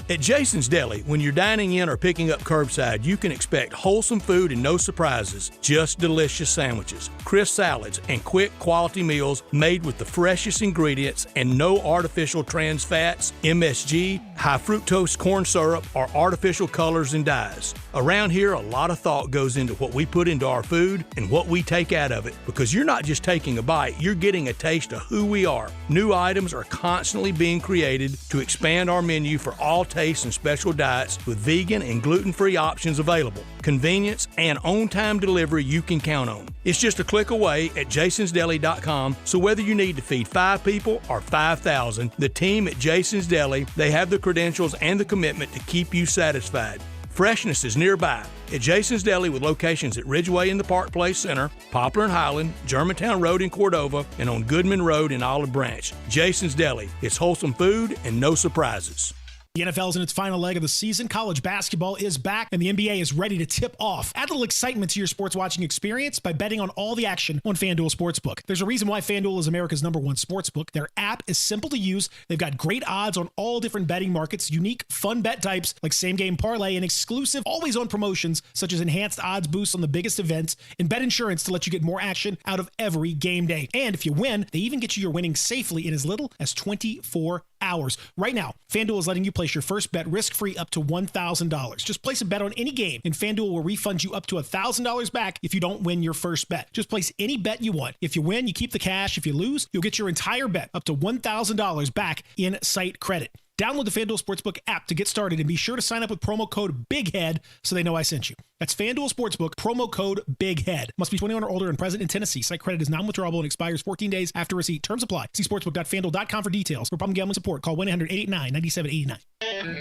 At Jason's Deli, when you're dining in or picking up curbside, you can expect wholesome food and no surprises, just delicious sandwiches, crisp salads, and quick quality meals made with the freshest ingredients and no artificial trans fats, MSG, high fructose corn syrup, or artificial colors and dyes. Around here, a lot of thought goes into what we put into our food and what we take out of it, because you're not just taking a bite, you're getting a taste of who we are. New items are constantly being created to expand our menu for all tastes and special diets with vegan and gluten-free options available. Convenience and on-time delivery you can count on. It's just a click away at jasonsdeli.com, so whether you need to feed 5 people or 5,000, the team at Jason's Deli, they have the credentials and the commitment to keep you satisfied. Freshness is nearby at Jason's Deli with locations at Ridgeway in the Park Place Center, Poplar and Highland, Germantown Road in Cordova, and on Goodman Road in Olive Branch. Jason's Deli. It's wholesome food and no surprises. The NFL's in its final leg of the season. College basketball is back, and the NBA is ready to tip off. Add a little excitement to your sports watching experience by betting on all the action on FanDuel Sportsbook. There's a reason why FanDuel is America's #1 sportsbook. Their app is simple to use. They've got great odds on all different betting markets, unique, fun bet types like same-game parlay, and exclusive, always-on promotions such as enhanced odds boosts on the biggest events, and bet insurance to let you get more action out of every game day. And if you win, they even get you your winnings safely in as little as 24 hours. Right now, FanDuel is letting you place your first bet risk-free up to $1,000. Just place a bet on any game, and FanDuel will refund you up to $1,000 back if you don't win your first bet. Just place any bet you want. If you win, you keep the cash. If you lose, you'll get your entire bet up to $1,000 back in site credit. Download the FanDuel Sportsbook app to get started, and be sure to sign up with promo code BIGHEAD so they know I sent you. That's FanDuel Sportsbook, promo code BIGHEAD. Must be 21 or older and present in Tennessee. Site credit is non-withdrawable and expires 14 days after receipt. Terms apply. See sportsbook.fanduel.com for details. For problem gambling support, call 1-800-889-9789.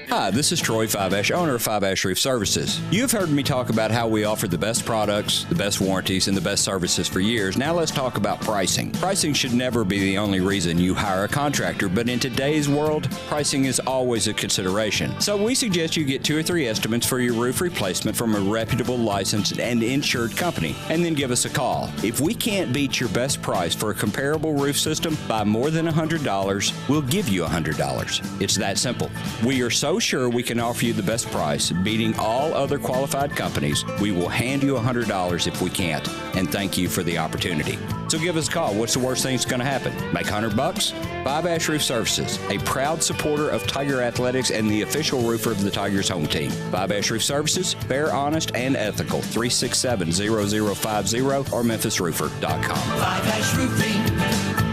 Hi, this is Troy 5 owner of 5 Reef Services. You've heard me talk about how we offer the best products, the best warranties, and the best services for years. Now let's talk about pricing. Pricing should never be the only reason you hire a contractor, but in today's world, pricing is always a consideration. So we suggest you get 2 or 3 estimates for your roof replacement from a reputable, licensed, and insured company, and then give us a call. If we can't beat your best price for a comparable roof system by more than $100, we'll give you $100. It's that simple. We are so sure we can offer you the best price, beating all other qualified companies, we will hand you $100 if we can't, and thank you for the opportunity. So give us a call. What's the worst thing that's going to happen? Make $100? 5 Roof Services, a proud supporter of Tiger Athletics and the official roofer of the Tigers home team. 5 Roof Services, fair, honest, and ethical. 367-0050 or memphisroofer.com. 5 Roofing,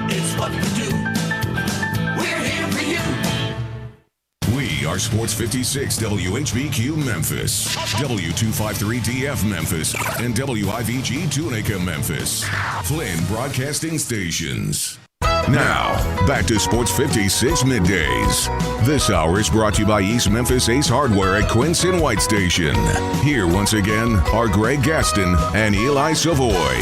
it's what we do. We're here for you. We are Sports 56 WHBQ Memphis, W253DF Memphis, and WIVG Tunica Memphis. Flynn Broadcasting Stations. Now, back to Sports 56 Middays. This hour is brought to you by East Memphis Ace Hardware at Quincy White Station. Here once again are Greg Gaston and Eli Savoy.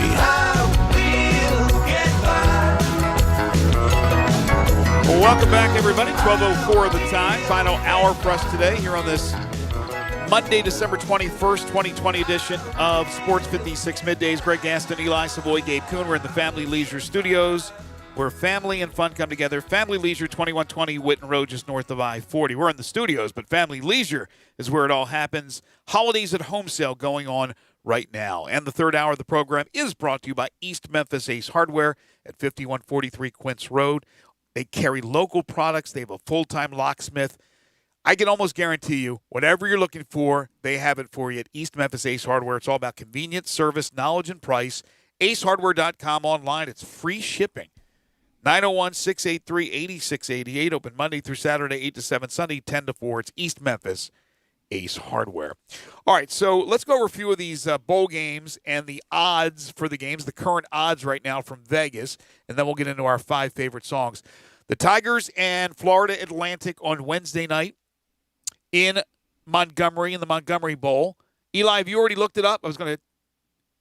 Well, welcome back, everybody. 12:04 the time. Final hour for us today here on this Monday, December 21st, 2020 edition of Sports 56 Middays. Greg Gaston, Eli Savoy, Gabe Kuhn. We're in the Family Leisure Studios, where family and fun come together. Family Leisure, 2120 Whitten Road, just north of I-40. We're in the studios, but Family Leisure is where it all happens. Holidays at Home sale going on right now. And the third hour of the program is brought to you by East Memphis Ace Hardware at 5143 Quince Road. They carry local products. They have a full-time locksmith. I can almost guarantee you, whatever you're looking for, they have it for you at East Memphis Ace Hardware. It's all about convenience, service, knowledge, and price. AceHardware.com online. It's free shipping. 901-683-8688. Open Monday through Saturday, 8 to 7, Sunday, 10 to 4. It's East Memphis Ace Hardware. All right, so let's go over a few of these bowl games and the odds for the games, the current odds right now from Vegas, and then we'll get into our 5 favorite songs. The Tigers and Florida Atlantic on Wednesday night in Montgomery, in the Montgomery Bowl. Eli, have you already looked it up? I was going to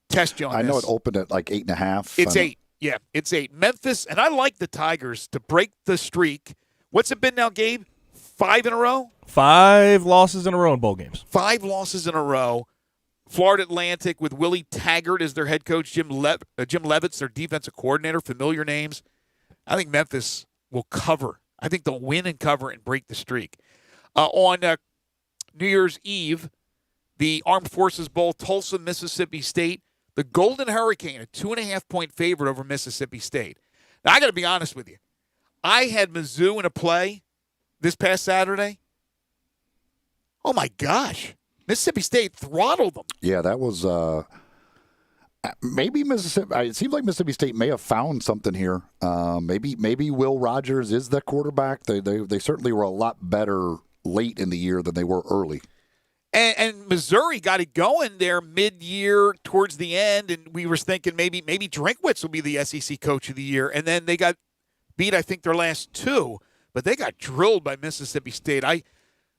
test you on this. I know it opened at like 8.5. It's 8. Yeah, it's 8. Memphis, and I like the Tigers to break the streak. What's it been now, Gabe? 5 in a row? 5 losses in a row in bowl games. 5 losses in a row. Florida Atlantic with Willie Taggart as their head coach, Jim Levitt's their defensive coordinator, familiar names. I think Memphis will cover. I think they'll win and cover and break the streak. On New Year's Eve, the Armed Forces Bowl, Tulsa, Mississippi State. The Golden Hurricane, a 2.5-point favorite over Mississippi State. Now, I got to be honest with you. I had Mizzou in a play this past Saturday. Oh, my gosh. Mississippi State throttled them. Yeah, that was maybe Mississippi. It seems like Mississippi State may have found something here. Maybe Will Rogers is the quarterback. They certainly were a lot better late in the year than they were early. And Missouri got it going there mid-year towards the end, and we were thinking maybe Drinkwitz will be the SEC Coach of the Year. And then they got beat, I think, their last two, but they got drilled by Mississippi State.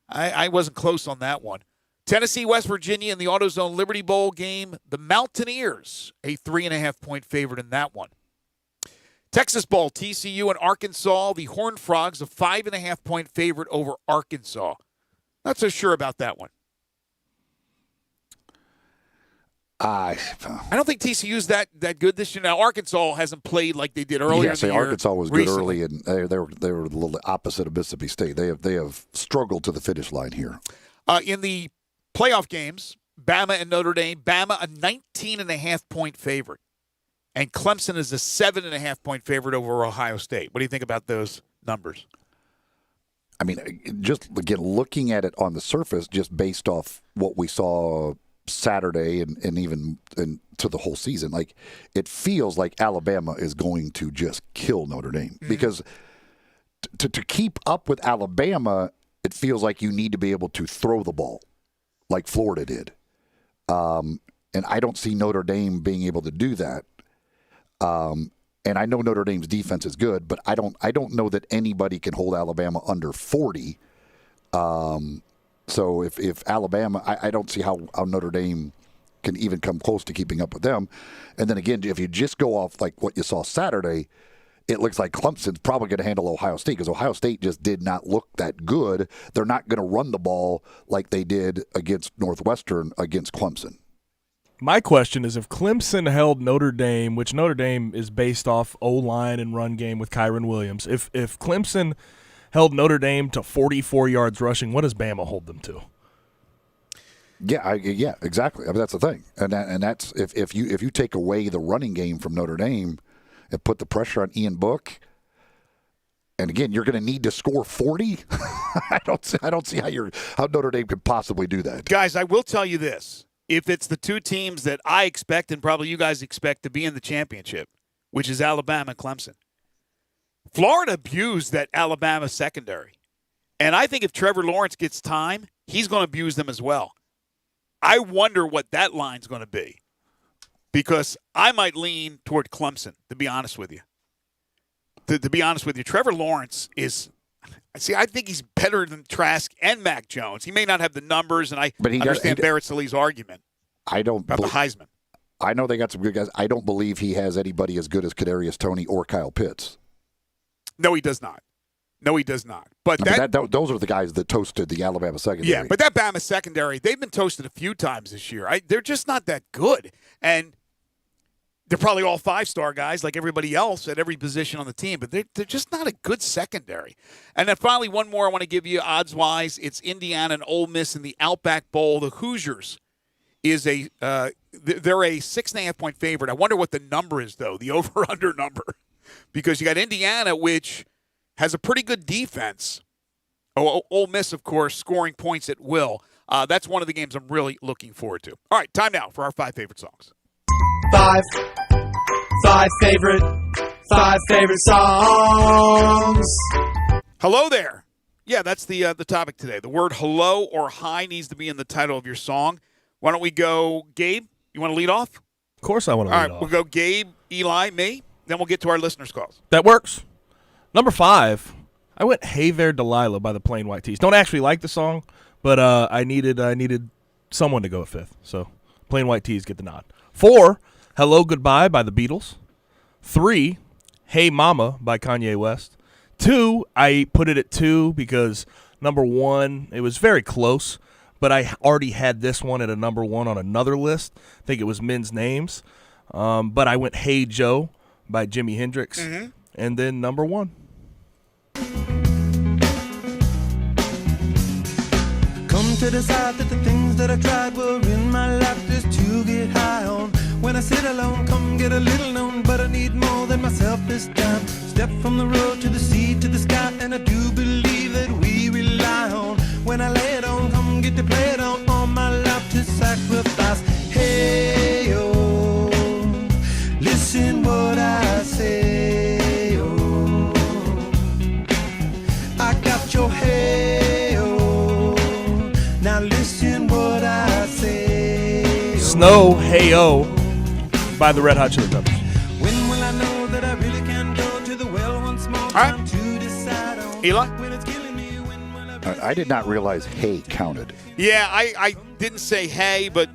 I wasn't close on that one. Tennessee, West Virginia in the AutoZone Liberty Bowl game. The Mountaineers, a 3.5-point favorite in that one. Texas Bowl, TCU and Arkansas. The Horned Frogs, a 5.5-point favorite over Arkansas. Not so sure about that one. I don't think TCU's that good this year. Now, Arkansas hasn't played like they did earlier in the year. Arkansas was good recently. early, and they were a little opposite of Mississippi State. They have struggled to the finish line here. In the playoff games, Bama and Notre Dame. Bama, a 19.5-point favorite. And Clemson is a 7.5-point favorite over Ohio State. What do you think about those numbers? I mean, just again, looking at it on the surface, just based off what we saw Saturday and even to the whole season, like it feels like Alabama is going to just kill Notre Dame because to keep up with Alabama, it feels like you need to be able to throw the ball like Florida did. And I don't see Notre Dame being able to do that. And I know Notre Dame's defense is good, but I don't know that anybody can hold Alabama under 40. So if Alabama, I don't see how Notre Dame can even come close to keeping up with them. And then again, if you just go off like what you saw Saturday, it looks like Clemson's probably going to handle Ohio State because Ohio State just did not look that good. They're not going to run the ball like they did against Northwestern against Clemson. My question is if Clemson held Notre Dame, which Notre Dame is based off O-line and run game with Kyron Williams, if Clemson held Notre Dame to 44 yards rushing, what does Bama hold them to? Yeah, exactly. I mean, that's the thing, and that's if you take away the running game from Notre Dame and put the pressure on Ian Book, and again, you're going to need to score 40. I don't see how Notre Dame could possibly do that. Guys, I will tell you this: if it's the two teams that I expect and probably you guys expect to be in the championship, which is Alabama and Clemson. Florida abused that Alabama secondary. And I think if Trevor Lawrence gets time, he's going to abuse them as well. I wonder what that line's going to be. Because I might lean toward Clemson, to be honest with you. To be honest with you, Trevor Lawrence is – see, I think he's better than Trask and Mac Jones. He may not have the numbers, and I understand Barrett Sallee's argument about the Heisman. I know they got some good guys. I don't believe he has anybody as good as Kadarius Toney or Kyle Pitts. No, he does not. But those are the guys that toasted the Alabama secondary. Yeah, but that Bama secondary, they've been toasted a few times this year. They're just not that good. And they're probably all five-star guys like everybody else at every position on the team, but they're just not a good secondary. And then finally, one more I want to give you odds-wise. It's Indiana and Ole Miss in the Outback Bowl. The Hoosiers is they're a 6.5-point favorite. I wonder what the number is, though, the over-under number. Because you got Indiana, which has a pretty good defense. Ole Miss, of course, scoring points at will. That's one of the games I'm really looking forward to. All right, time now for our 5 favorite songs. Five favorite songs. Hello there. Yeah, that's the topic today. The word hello or hi needs to be in the title of your song. Why don't we go, Gabe? You want to lead off? Of course I want to lead off. All right, we'll go Gabe, Eli, me. Then we'll get to our listeners' calls. That works. Number 5, I went Hey There Delilah by the Plain White T's. Don't actually like the song, but I needed someone to go at 5th. So Plain White T's get the nod. 4, Hello Goodbye by the Beatles. 3, Hey Mama by Kanye West. 2, I put it at 2 because number 1, it was very close, but I already had this one at a number 1 on another list. I think it was Men's Names. But I went Hey Joe by Jimi Hendrix, and then number 1. Come to decide that the things that I tried were in my life just to get high on. When I sit alone, come get a little known, but I need more than myself this time. Step from the road to the sea to the sky, and I do believe that we rely on. When I lay it on, come get to play it on, all my life to sacrifice. Hey, oh, listen what I say, oh, I got your hey, oh, no Hey-O by the Red Hot Chili Peppers. When will I know that I really can go to the well once more? All right. To decide on Eli? when it's killing me. When will I I did not realize Hey counted. Yeah, I didn't say hey, but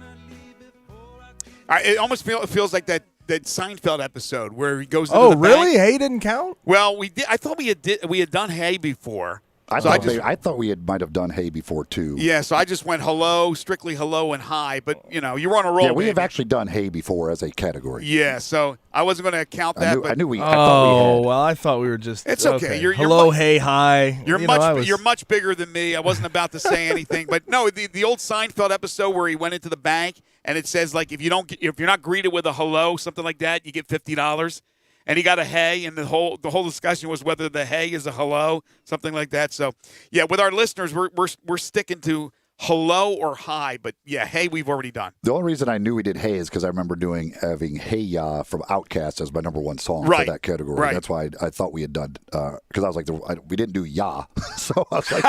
it almost feels like that Seinfeld episode where he goes into the really? bank. Hey didn't count? Well, we did. I thought we had done hey before. I So thought we might have done Hey before too. Yeah, so I just went hello, strictly hello and hi, but you're on a roll. Yeah, we have baby. actually done Hey before as a category. Yeah, so I wasn't going to count that. I thought we Oh, well, I thought we were just. It's okay. You're hello, much- hey, hi. You're much bigger than me. I wasn't about to say anything, but no, the old Seinfeld episode where he went into the bank and it says like if you're not greeted with a hello, something like that, you get $50. And he got a hey, and the whole discussion was whether the hey is a hello, something like that. So, yeah, with our listeners, we're sticking to hello or hi, but yeah, hey, we've already done. The only reason I knew we did Hey is because I remember having Hey Ya from Outkast as my number one song for that category. Right. That's why I thought we had done, because I was like, we didn't do Ya. So I was like,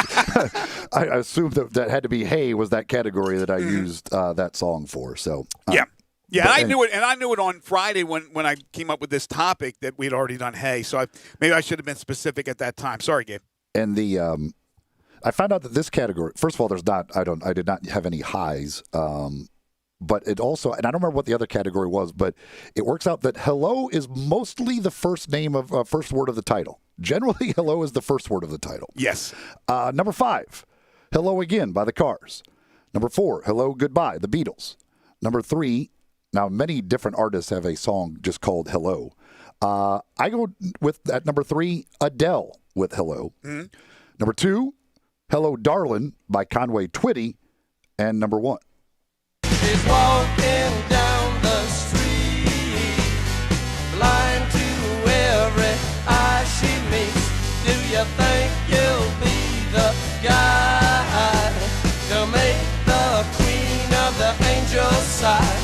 I assumed that had to be Hey was that category that I used that song for. So Yeah. Yeah, I knew it on Friday when I came up with this topic that we'd already done hey. So maybe I should have been specific at that time. Sorry, Gabe. And I found out that this category, first of all, I did not have any highs. But it also, and I don't remember what the other category was, but it works out that hello is mostly the first word of the title. Generally, hello is the first word of the title. Yes. Number 5, Hello Again by the Cars. Number 4, Hello Goodbye, the Beatles. Number 3, now many different artists have a song just called Hello. I go with at number 3, Adele with Hello. Mm-hmm. Number 2, Hello Darlin' by Conway Twitty. And number 1. She's walking down the street, blind to every eye she meets. Do you think you'll be the guy to make the queen of the angels sigh?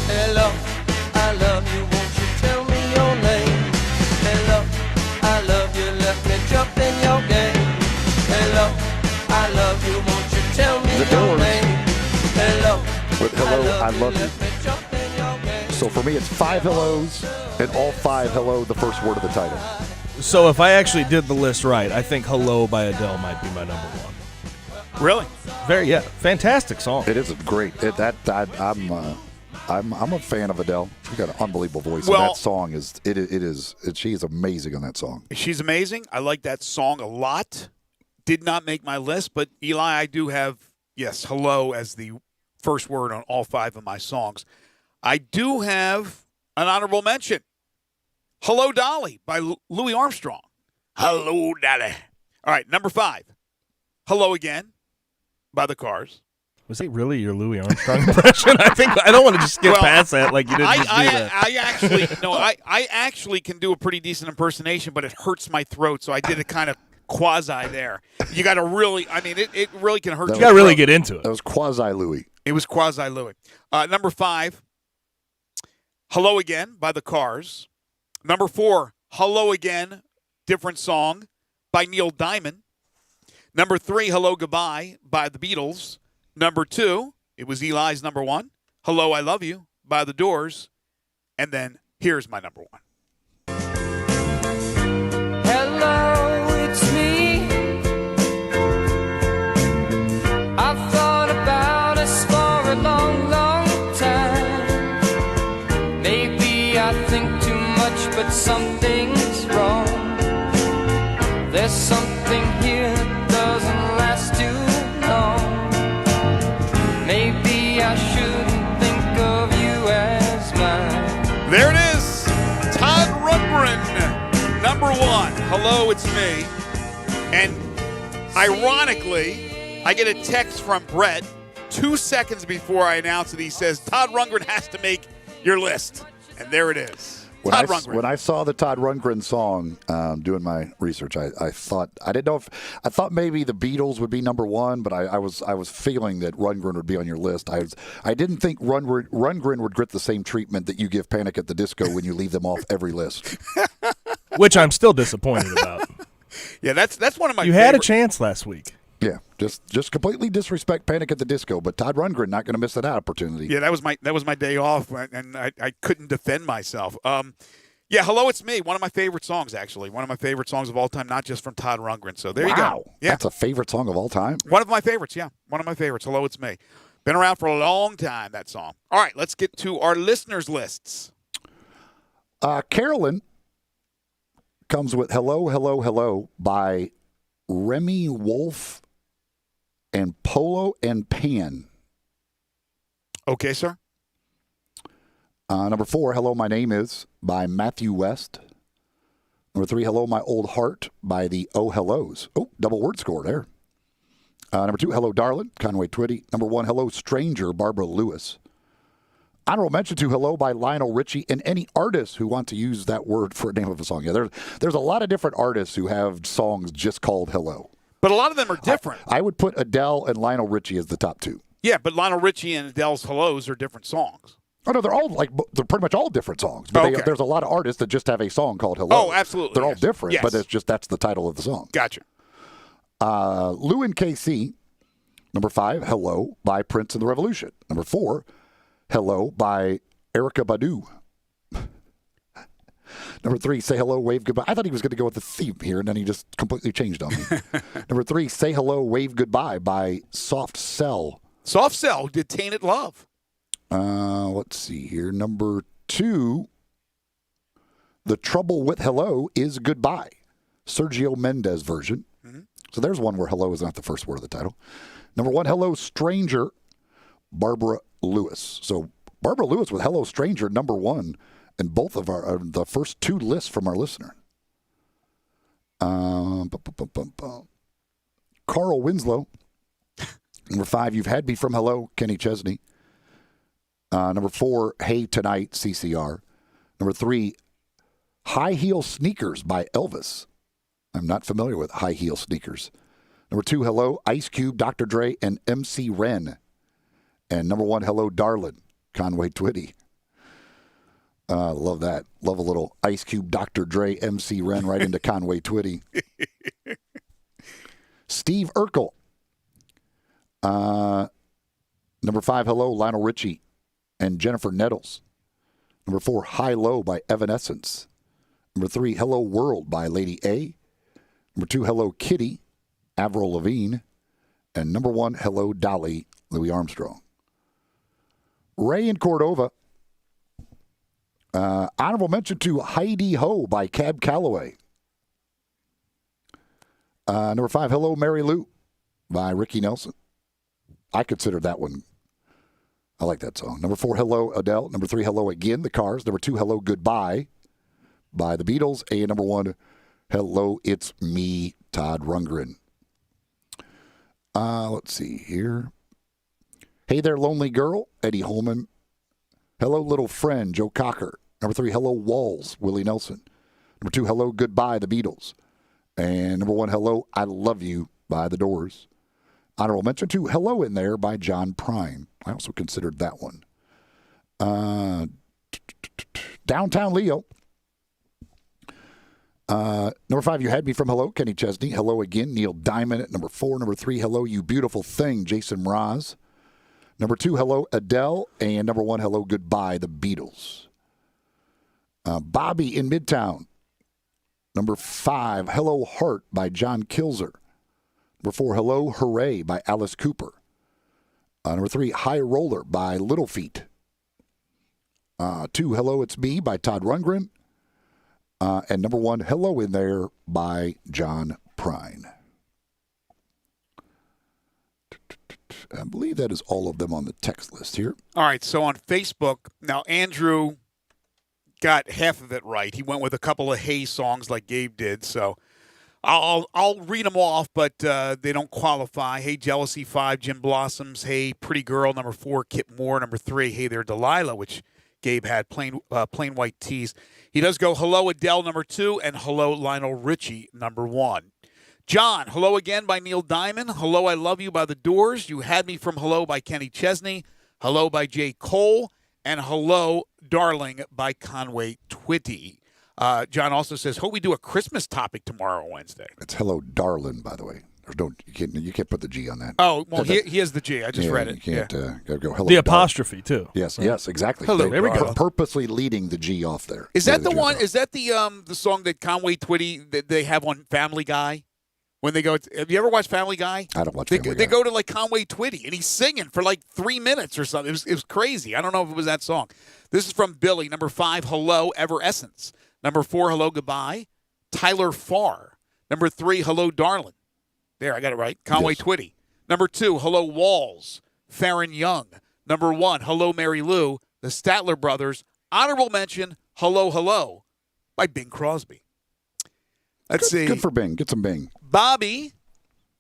Hello, I love you, won't you tell me your name? Hello, I love you, let me jump in your game. Hello, I love you, won't you tell me your name? Hello. With Hello, I Love You. So for me, it's 5 hellos, and all 5 hello, the first word of the title. So if I actually did the list right, I think Hello by Adele might be my number 1. Really? Fantastic song. It is a great. I'm a fan of Adele. She's got an unbelievable voice. Well, and that song she is amazing on that song. She's amazing. I like that song a lot. Did not make my list, but Eli, I do have, yes, hello as the first word on all 5 of my songs. I do have an honorable mention. Hello, Dolly by Louis Armstrong. Hello, Dolly. All right, number 5. Hello Again by the Cars. Was it really your Louis Armstrong impression? I don't want to just skip past that like you didn't just do that. I actually can do a pretty decent impersonation, but it hurts my throat, so I did it kind of quasi there. You got to really, it really can hurt. You got to really get into it. That was quasi Louis. It was quasi Louis. Number 5, Hello Again by the Cars. Number 4, Hello Again, different song by Neil Diamond. Number 3, Hello Goodbye by the Beatles. Number 2, it was Eli's number 1, Hello I Love You by the Doors. And then here's my number 1. Hello, it's me. I've thought about us for a long, long time. Maybe I think too much, but something's wrong. There's something here that doesn't last too long. Maybe I shouldn't think of you as mine. There it is. Todd Rundgren, number 1. Hello, it's me. And ironically, I get a text from Brett 2 seconds before I announce it. He says, Todd Rundgren has to make your list. And there it is. When I saw the Todd Rundgren song, doing my research, I thought maybe the Beatles would be number 1, but I was feeling that Rundgren would be on your list. I didn't think Rundgren would get the same treatment that you give Panic at the Disco when you leave them off every list. Which I'm still disappointed about. Yeah, that's one of my. You had a chance last week. Yeah. Just completely disrespect Panic at the Disco, but Todd Rundgren not going to miss that opportunity. Yeah, that was my day off, and I couldn't defend myself. Yeah, Hello, It's Me, one of my favorite songs, actually. One of my favorite songs of all time, not just from Todd Rundgren. So there you go. Yeah. That's a favorite song of all time? One of my favorites, yeah. One of my favorites, Hello, It's Me. Been around for a long time, that song. All right, let's get to our listeners' lists. Carolyn comes with Hello, Hello, Hello by Remy Wolf and Polo and Pan. Okay, sir. Number 4, Hello, My Name Is by Matthew West. Number 3, Hello, My Old Heart by the Oh Hellos. Oh, double word score there. Number 2, Hello, Darlin', Conway Twitty. Number 1, Hello, Stranger, Barbara Lewis. Honorable mention to Hello by Lionel Richie and any artists who want to use that word for a name of a song. Yeah, there's a lot of different artists who have songs just called Hello. But a lot of them are different. I would put Adele and Lionel Richie as the top 2. Yeah, but Lionel Richie and Adele's Hellos are different songs. Oh, no, they're pretty much all different songs. But there's a lot of artists that just have a song called Hello. Oh, absolutely. They're all different, yes. but it's just that's the title of the song. Gotcha. Lou and KC. Number 5, Hello by Prince and the Revolution. Number 4, Hello by Erykah Badu. Number 3, Say Hello, Wave Goodbye. I thought he was going to go with the theme here, and then he just completely changed on me. Number 3, Say Hello, Wave Goodbye by Soft Cell. Soft Cell did Tainted Love. Let's see here. Number 2, The Trouble with Hello is Goodbye. Sergio Mendes version. Mm-hmm. So there's one where hello is not the first word of the title. Number 1, Hello, Stranger, Barbara Lewis. So Barbara Lewis with Hello, Stranger, number 1 in both of the first 2 lists from our listener. Carl Winslow. Number 5, You've Had Me From Hello, Kenny Chesney. Number 4, Hey Tonight, CCR. Number 3, High Heel Sneakers by Elvis. I'm not familiar with High Heel Sneakers. Number 2, Hello, Ice Cube, Dr. Dre, and MC Ren. And number 1, Hello, Darlin', Conway Twitty. Love that. Love a little Ice Cube, Dr. Dre, MC Ren right into Conway Twitty. Steve Urkel. Number 5, Hello, Lionel Richie and Jennifer Nettles. Number 4, High Low by Evanescence. Number 3, Hello World by Lady A. Number 2, Hello Kitty, Avril Lavigne. And number 1, Hello Dolly, Louis Armstrong. Ray in Cordova. Honorable mention to Heidi Ho by Cab Calloway. Number 5, Hello Mary Lou by Ricky Nelson. I consider that one. I like that song. Number 4, Hello Adele. Number 3, Hello Again, The Cars. Number 2, Hello Goodbye by the Beatles. And number 1, Hello It's Me, Todd Rundgren. Let's see here. Hey There Lonely Girl, Eddie Holman. Hello Little Friend, Joe Cocker. Number 3, Hello Walls, Willie Nelson. Number 2, Hello Goodbye, the Beatles. And number 1, Hello I Love You by the Doors. Honorable mention to Hello in There by John Prine. I also considered that one. Downtown Leo. Number 5, You Had Me From Hello, Kenny Chesney. Hello Again, Neil Diamond at number 4. Number 3, Hello You Beautiful Thing, Jason Mraz. Number 2, Hello Adele. And number 1, Hello Goodbye, the Beatles. Bobby in Midtown. Number 5, Hello Heart by John Kilzer. Number 4, Hello Hooray by Alice Cooper. Number 3, High Roller by Little Feat. 2, Hello It's Me by Todd Rundgren. And number 1, Hello in There by John Prine. I believe that is all of them on the text list here. All right, so on Facebook, now Andrew got half of it right. He went with a couple of Hey songs like Gabe did, so I'll read them off, but they don't qualify. Hey Jealousy 5, Jim Blossoms. Hey Pretty Girl, number 4, Kip Moore. Number 3, Hey There Delilah, which Gabe had, plain white tees. He does go Hello Adele, number 2, and Hello Lionel Richie, number 1. John, Hello Again by Neil Diamond. Hello I Love You by The Doors. You Had Me From Hello by Kenny Chesney. Hello by J. Cole. And Hello Darling by Conway Twitty. John also says, hope we do a Christmas topic tomorrow, Wednesday. It's Hello Darlin', by the way. You can't put the G on that. Oh, well, he has the G. I just read it. You can't go hello. The apostrophe too. Yes, yes, exactly. Hello, there we go. Purposely leading the G off there. Is that the one? Is that the song that Conway Twitty that they have on Family Guy? When they go, have you ever watched Family Guy? I don't watch Family Guy. They go to like Conway Twitty, and he's singing for like 3 minutes or something. It was crazy. I don't know if it was that song. This is from Billy. Number 5, Hello, Ever Essence. Number 4, Hello, Goodbye. Tyler Farr. Number 3, Hello, Darlin'. There, I got it right. Conway Twitty. Number 2, Hello, Walls. Farron Young. Number 1, Hello, Mary Lou. The Statler Brothers. Honorable mention, Hello, Hello by Bing Crosby. Let's see. Good for Bing. Get some Bing. Bobby,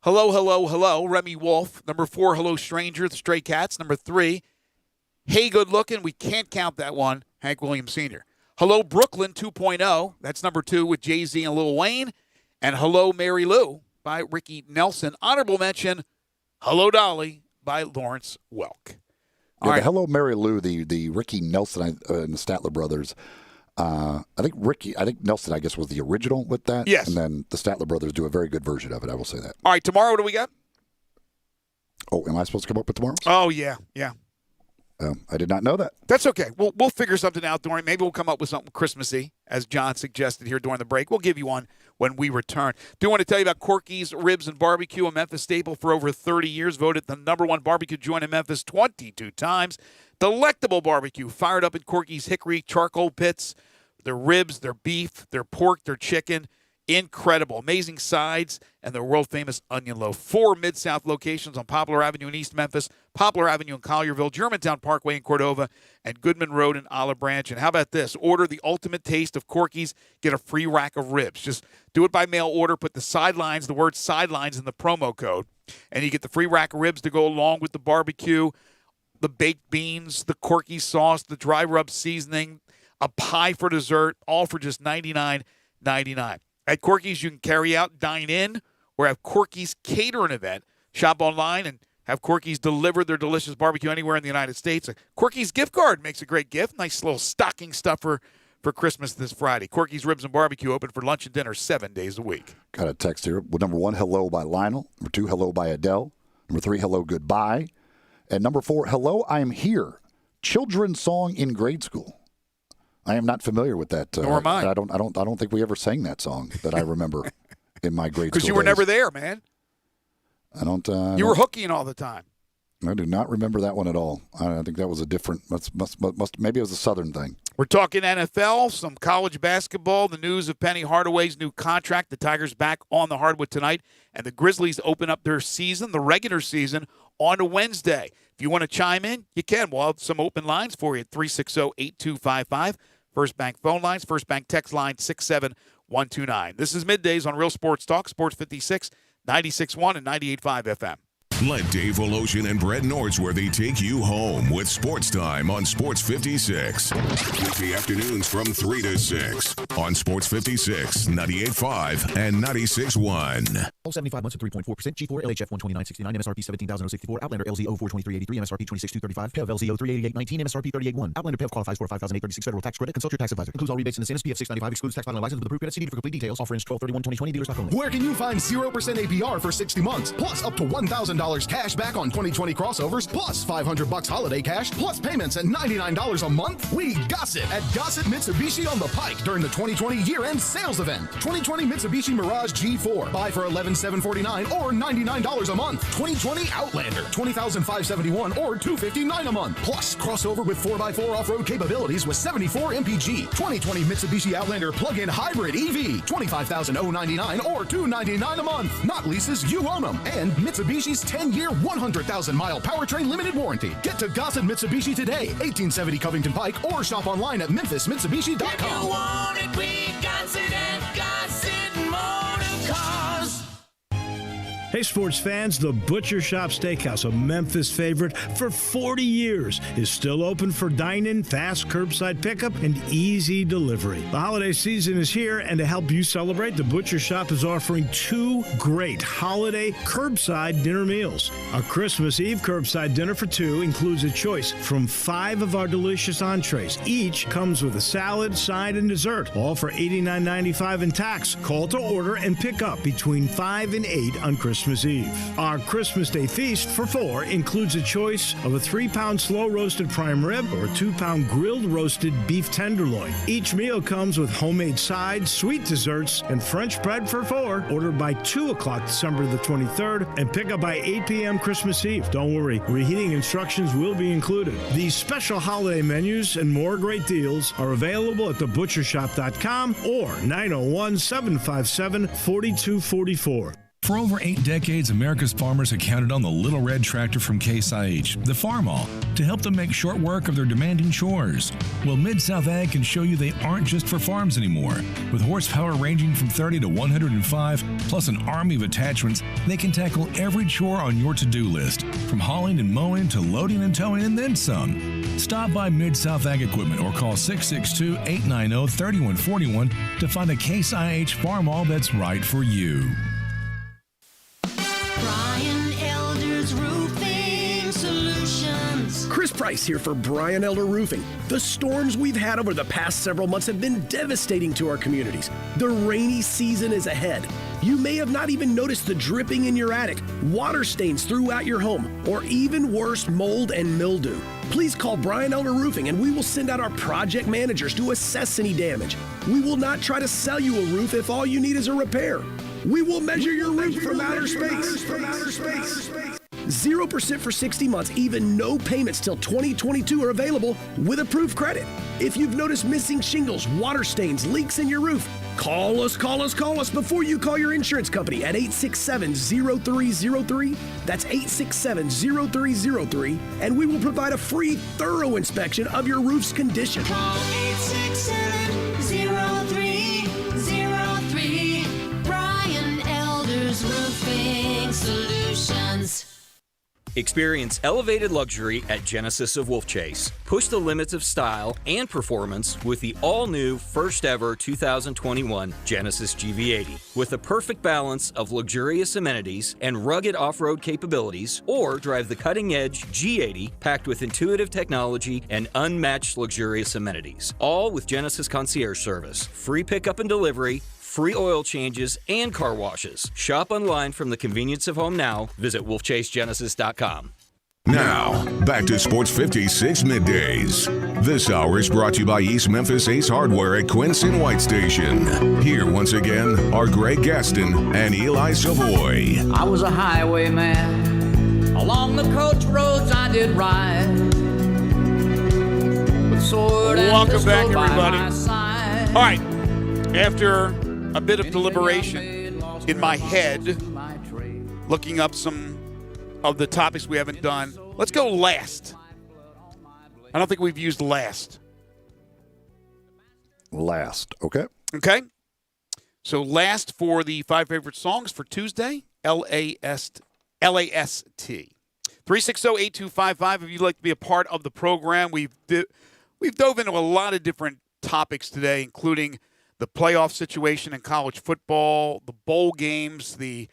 Hello, Hello, Hello, Remy Wolf. Number 4, Hello, Stranger, The Stray Cats. Number 3, Hey, Good Looking. We can't count that one, Hank Williams Sr. Hello, Brooklyn 2.0. That's number 2 with Jay-Z and Lil Wayne. And Hello, Mary Lou by Ricky Nelson. Honorable mention, Hello, Dolly by Lawrence Welk. Yeah, the Hello, Mary Lou, the Ricky Nelson and the Statler Brothers. I think Nelson, I guess, was the original with that. Yes. And then the Statler Brothers do a very good version of it. I will say that. All right, tomorrow, what do we got? Oh, am I supposed to come up with tomorrow? Oh, yeah. I did not know that. That's okay. We'll figure something out during. Maybe we'll come up with something Christmassy, as John suggested here during the break. We'll give you one when we return. Do want to tell you about Corky's Ribs and Barbecue, a Memphis staple for over 30 years, voted the #1 barbecue joint in Memphis 22 times. Delectable barbecue, fired up in Corky's Hickory charcoal pits. Their ribs, their beef, their pork, their chicken. Incredible. Amazing sides and their world-famous onion loaf. 4 Mid-South locations on Poplar Avenue in East Memphis, Poplar Avenue in Collierville, Germantown Parkway in Cordova, and Goodman Road in Olive Branch. And how about this? Order the ultimate taste of Corky's. Get a free rack of ribs. Just do it by mail order. Put the word sidelines in the promo code, and you get the free rack of ribs to go along with the barbecue, the baked beans, the Corky sauce, the dry rub seasoning, a pie for dessert, all for just $99.99. At Corky's, you can carry out, dine in, or have Corky's cater an event. Shop online and have Corky's deliver their delicious barbecue anywhere in the United States. A Corky's gift card makes a great gift. Nice little stocking stuffer for Christmas this Friday. Corky's Ribs and Barbecue open for lunch and dinner 7 days a week. Got a text here. Number 1, Hello by Lionel. Number 2, Hello by Adele. Number 3, Hello, Goodbye. And number 4, Hello, I Am Here. Children's song in grade school. I am not familiar with that. Nor am I. I don't think we ever sang that song that I remember in my grade school. Because you were never there, man. I don't. You were hookieing all the time. I do not remember that one at all. I think that was a different. Maybe it was a Southern thing. We're talking NFL, some college basketball, the news of Penny Hardaway's new contract. The Tigers back on the hardwood tonight, and the Grizzlies open up their season, the regular season, on a Wednesday. If you want to chime in, you can. We'll have some open lines for you at 360-8255. First Bank phone lines, First Bank text line 67129. This is Middays on Real Sports Talk, Sports 56, 96.1 and 98.5 FM. Let Dave Voloshin and Brett Nordsworthy take you home with Sports Time on Sports 56. Weekday afternoons from 3 to 6 on Sports 56, 98.5 and 96.1. 75 months at 3.4%. G4 LHF 129.69. MSRP 17,064. Outlander LZO 423.83. MSRP 26,235. PEV LZO 388.19. MSRP 38.1. Outlander PEV qualifies for a $5,836 federal tax credit. Consult your tax advisor. Includes all rebates and incentives. PF 695 excludes tax filing license with approved credit. CD for complete details. Offer ends 12/31/2020. Dealers not only. Where can you find 0% APR for 60 months? Plus up to $1,000 cash back on 2020 crossovers, plus $500 holiday cash, plus payments at $99 a month? We gossip at Gossip Mitsubishi on the Pike during the 2020 year-end sales event. 2020 Mitsubishi Mirage G4. Buy for $11,749 or $99 a month. 2020 Outlander. $20,571 or $259 a month. Plus crossover with 4x4 off-road capabilities with 74 mpg. 2020 Mitsubishi Outlander plug-in hybrid EV. $25,099 or $299 a month. Not leases, you own them. And Mitsubishi's 10-year, 100,000-mile powertrain limited warranty. Get to Gossett Mitsubishi today, 1870 Covington Pike, or shop online at memphismitsubishi.com. If you want it, we got it at Gossett Motor Cars. Hey, sports fans, the Butcher Shop Steakhouse, a Memphis favorite for 40 years, is still open for dine-in, fast curbside pickup, and easy delivery. The holiday season is here, and to help you celebrate, the Butcher Shop is offering 2 great holiday curbside dinner meals. A Christmas Eve curbside dinner for 2 includes a choice from 5 of our delicious entrees. Each comes with a salad, side, and dessert, all for $89.95 in tax. Call to order and pick up between 5 and 8 on Christmas Christmas Eve. Our Christmas Day feast for 4 includes a choice of a 3-pound slow-roasted prime rib or a 2-pound grilled roasted beef tenderloin. Each meal comes with homemade sides, sweet desserts, and French bread for 4. Order by 2 o'clock December the 23rd and pick up by 8 p.m. Christmas Eve. Don't worry, reheating instructions will be included. These special holiday menus and more great deals are available at thebutchershop.com or 901-757-4244. For over 8 decades, America's farmers have counted on the Little Red Tractor from Case IH, the Farmall, to help them make short work of their demanding chores. Well, Mid-South Ag can show you they aren't just for farms anymore. With horsepower ranging from 30 to 105, plus an army of attachments, they can tackle every chore on your to-do list, from hauling and mowing to loading and towing and then some. Stop by Mid-South Ag Equipment or call 662-890-3141 to find a Case IH Farmall that's right for you. Brian Elder's Roofing Solutions. Chris Price here for Brian Elder Roofing. The storms we've had over the past several months have been devastating to our communities. The rainy season is ahead. You may have not even noticed the dripping in your attic, water stains throughout your home, or even worse, mold and mildew. Please call Brian Elder Roofing and we will send out our project managers to assess any damage. We will not try to sell you a roof if all you need is a repair. We will measure your roof from outer space. 0% for 60 months, even no payments till 2022 are available with approved credit. If you've noticed missing shingles, water stains, leaks in your roof, call us before you call your insurance company at 867-0303. That's 867-0303, and we will provide a free, thorough inspection of your roof's condition. Call 867-0303. Brian Elder's Roofing Solutions. Experience elevated luxury at Genesis of Wolf Chase. Push the limits of style and performance with the all-new first-ever 2021 Genesis GV80. With a perfect balance of luxurious amenities and rugged off-road capabilities, or drive the cutting-edge G80 packed with intuitive technology and unmatched luxurious amenities. All with Genesis Concierge Service. Free pickup and delivery, free oil changes, and car washes. Shop online from the convenience of home now. Visit wolfchasegenesis.com. Now, back to Sports 56 Middays. This hour is brought to you by East Memphis Ace Hardware at Quincy White Station. Here once again are Greg Gaston and Eli Savoy. I was a highwayman. Along the coach roads I did ride. With sword and Welcome pistol back, by everybody. my side. All right. After a bit of deliberation in my head, looking up some of the topics we haven't done, let's go last. I don't think we've used last. Last, okay. Okay. So last for the 5 favorite songs for Tuesday, LAST. 360-8255 if you'd like to be a part of the program. We've dove into a lot of different topics today, including the playoff situation in college football, the bowl games, the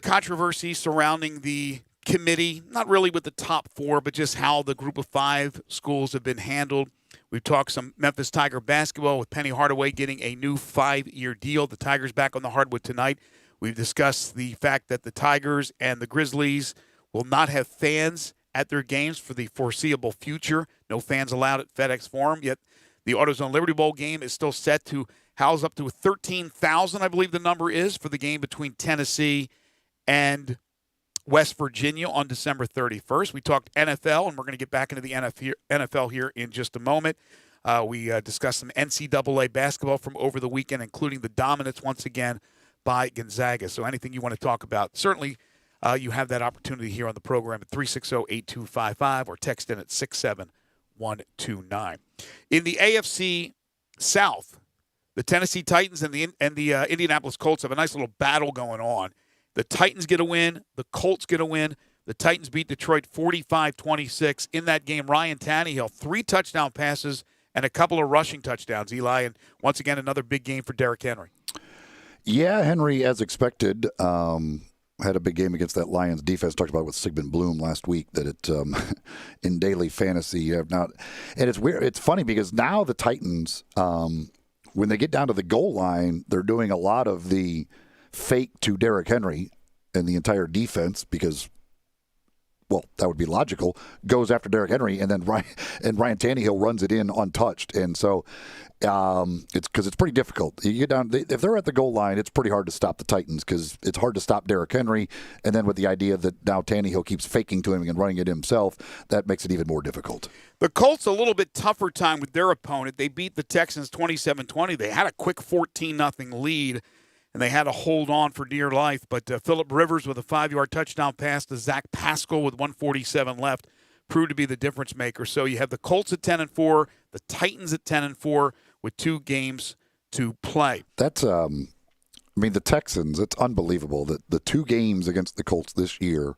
controversy surrounding the committee, not really with the top 4, but just how the group of 5 schools have been handled. We've talked some Memphis Tiger basketball with Penny Hardaway getting a new 5-year deal. The Tigers back on the hardwood tonight. We've discussed the fact that the Tigers and the Grizzlies will not have fans at their games for the foreseeable future. No fans allowed at FedEx Forum, yet the AutoZone Liberty Bowl game is still set to house up to 13,000, I believe the number is, for the game between Tennessee and West Virginia on December 31st. We talked NFL, and we're going to get back into the NFL here in just a moment. We discussed some NCAA basketball from over the weekend, including the dominance once again by Gonzaga. So anything you want to talk about, certainly you have that opportunity here on the program at 360-8255 or text in at 67129. In the AFC South, the Tennessee Titans and the Indianapolis Colts have a nice little battle going on. The Titans get a win. The Colts get a win. The Titans beat Detroit 45-26. In that game, Ryan Tannehill, 3 touchdown passes and a couple of rushing touchdowns, Eli. And once again, another big game for Derrick Henry. Yeah, Henry, as expected, had a big game against that Lions defense. Talked about with Sigmund Bloom last week that it in daily fantasy you have not. And it's weird. It's funny because now the Titans, when they get down to the goal line, they're doing a lot of the fake to Derrick Henry and the entire defense because, well, that would be logical, goes after Derrick Henry, and then Ryan Tannehill runs it in untouched. And so it's because it's pretty difficult. You get down, if they're at the goal line, it's pretty hard to stop the Titans because it's hard to stop Derrick Henry. And then with the idea that now Tannehill keeps faking to him and running it himself, that makes it even more difficult. The Colts a little bit tougher time with their opponent. They beat the Texans 27-20. They had a quick 14-0 lead, and they had to hold on for dear life. But Phillip Rivers with a 5-yard touchdown pass to Zach Pascal with 1:47 left proved to be the difference maker. So you have the Colts at 10-4, the Titans at 10-4 with 2 games to play. That's, the Texans, it's unbelievable that the 2 games against the Colts this year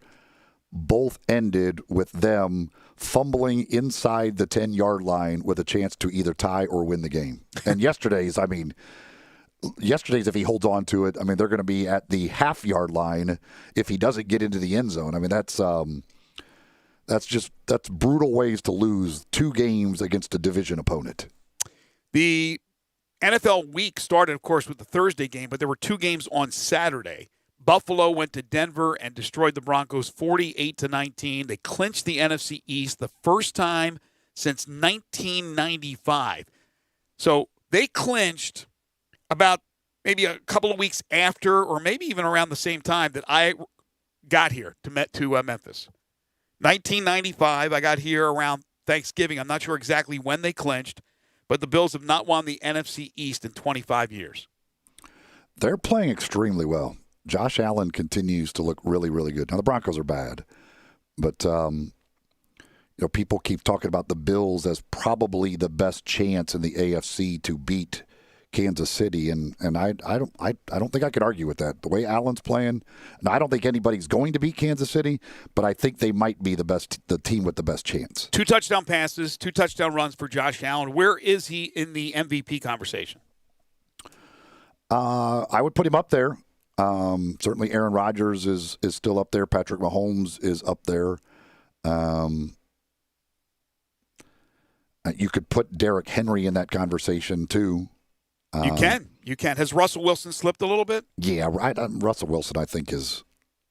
both ended with them fumbling inside the 10-yard line with a chance to either tie or win the game. And yesterday's, if he holds on to it, they're going to be at the half-yard line if he doesn't get into the end zone. That's brutal ways to lose 2 games against a division opponent. The NFL week started, of course, with the Thursday game, but there were 2 games on Saturday. Buffalo went to Denver and destroyed the Broncos 48-19. They clinched the NFC East the first time since 1995. So they clinched about maybe a couple of weeks after, or maybe even around the same time that I got here to Memphis. 1995, I got here around Thanksgiving. I'm not sure exactly when they clinched, but the Bills have not won the NFC East in 25 years. They're playing extremely well. Josh Allen continues to look really, really good. Now, the Broncos are bad, but people keep talking about the Bills as probably the best chance in the AFC to beat Kansas City, and I don't think I could argue with that. The way Allen's playing, and I don't think anybody's going to beat Kansas City, but I think they might be the team with the best chance. 2 touchdown passes, 2 touchdown runs for Josh Allen. Where is he in the MVP conversation? I would put him up there. Certainly Aaron Rodgers is still up there. Patrick Mahomes is up there. You could put Derrick Henry in that conversation too. You can. Has Russell Wilson slipped a little bit? Yeah, right. Russell Wilson, I think,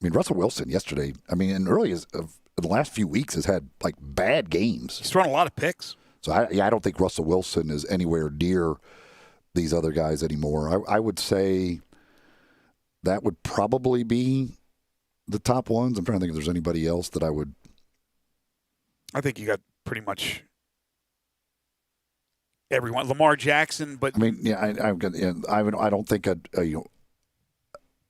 Russell Wilson yesterday, in the last few weeks has had bad games. He's thrown a lot of picks. So I don't think Russell Wilson is anywhere near these other guys anymore. I would say that would probably be the top ones. I'm trying to think if there's anybody else that I would. I think you got pretty much everyone. Lamar Jackson, but I don't think a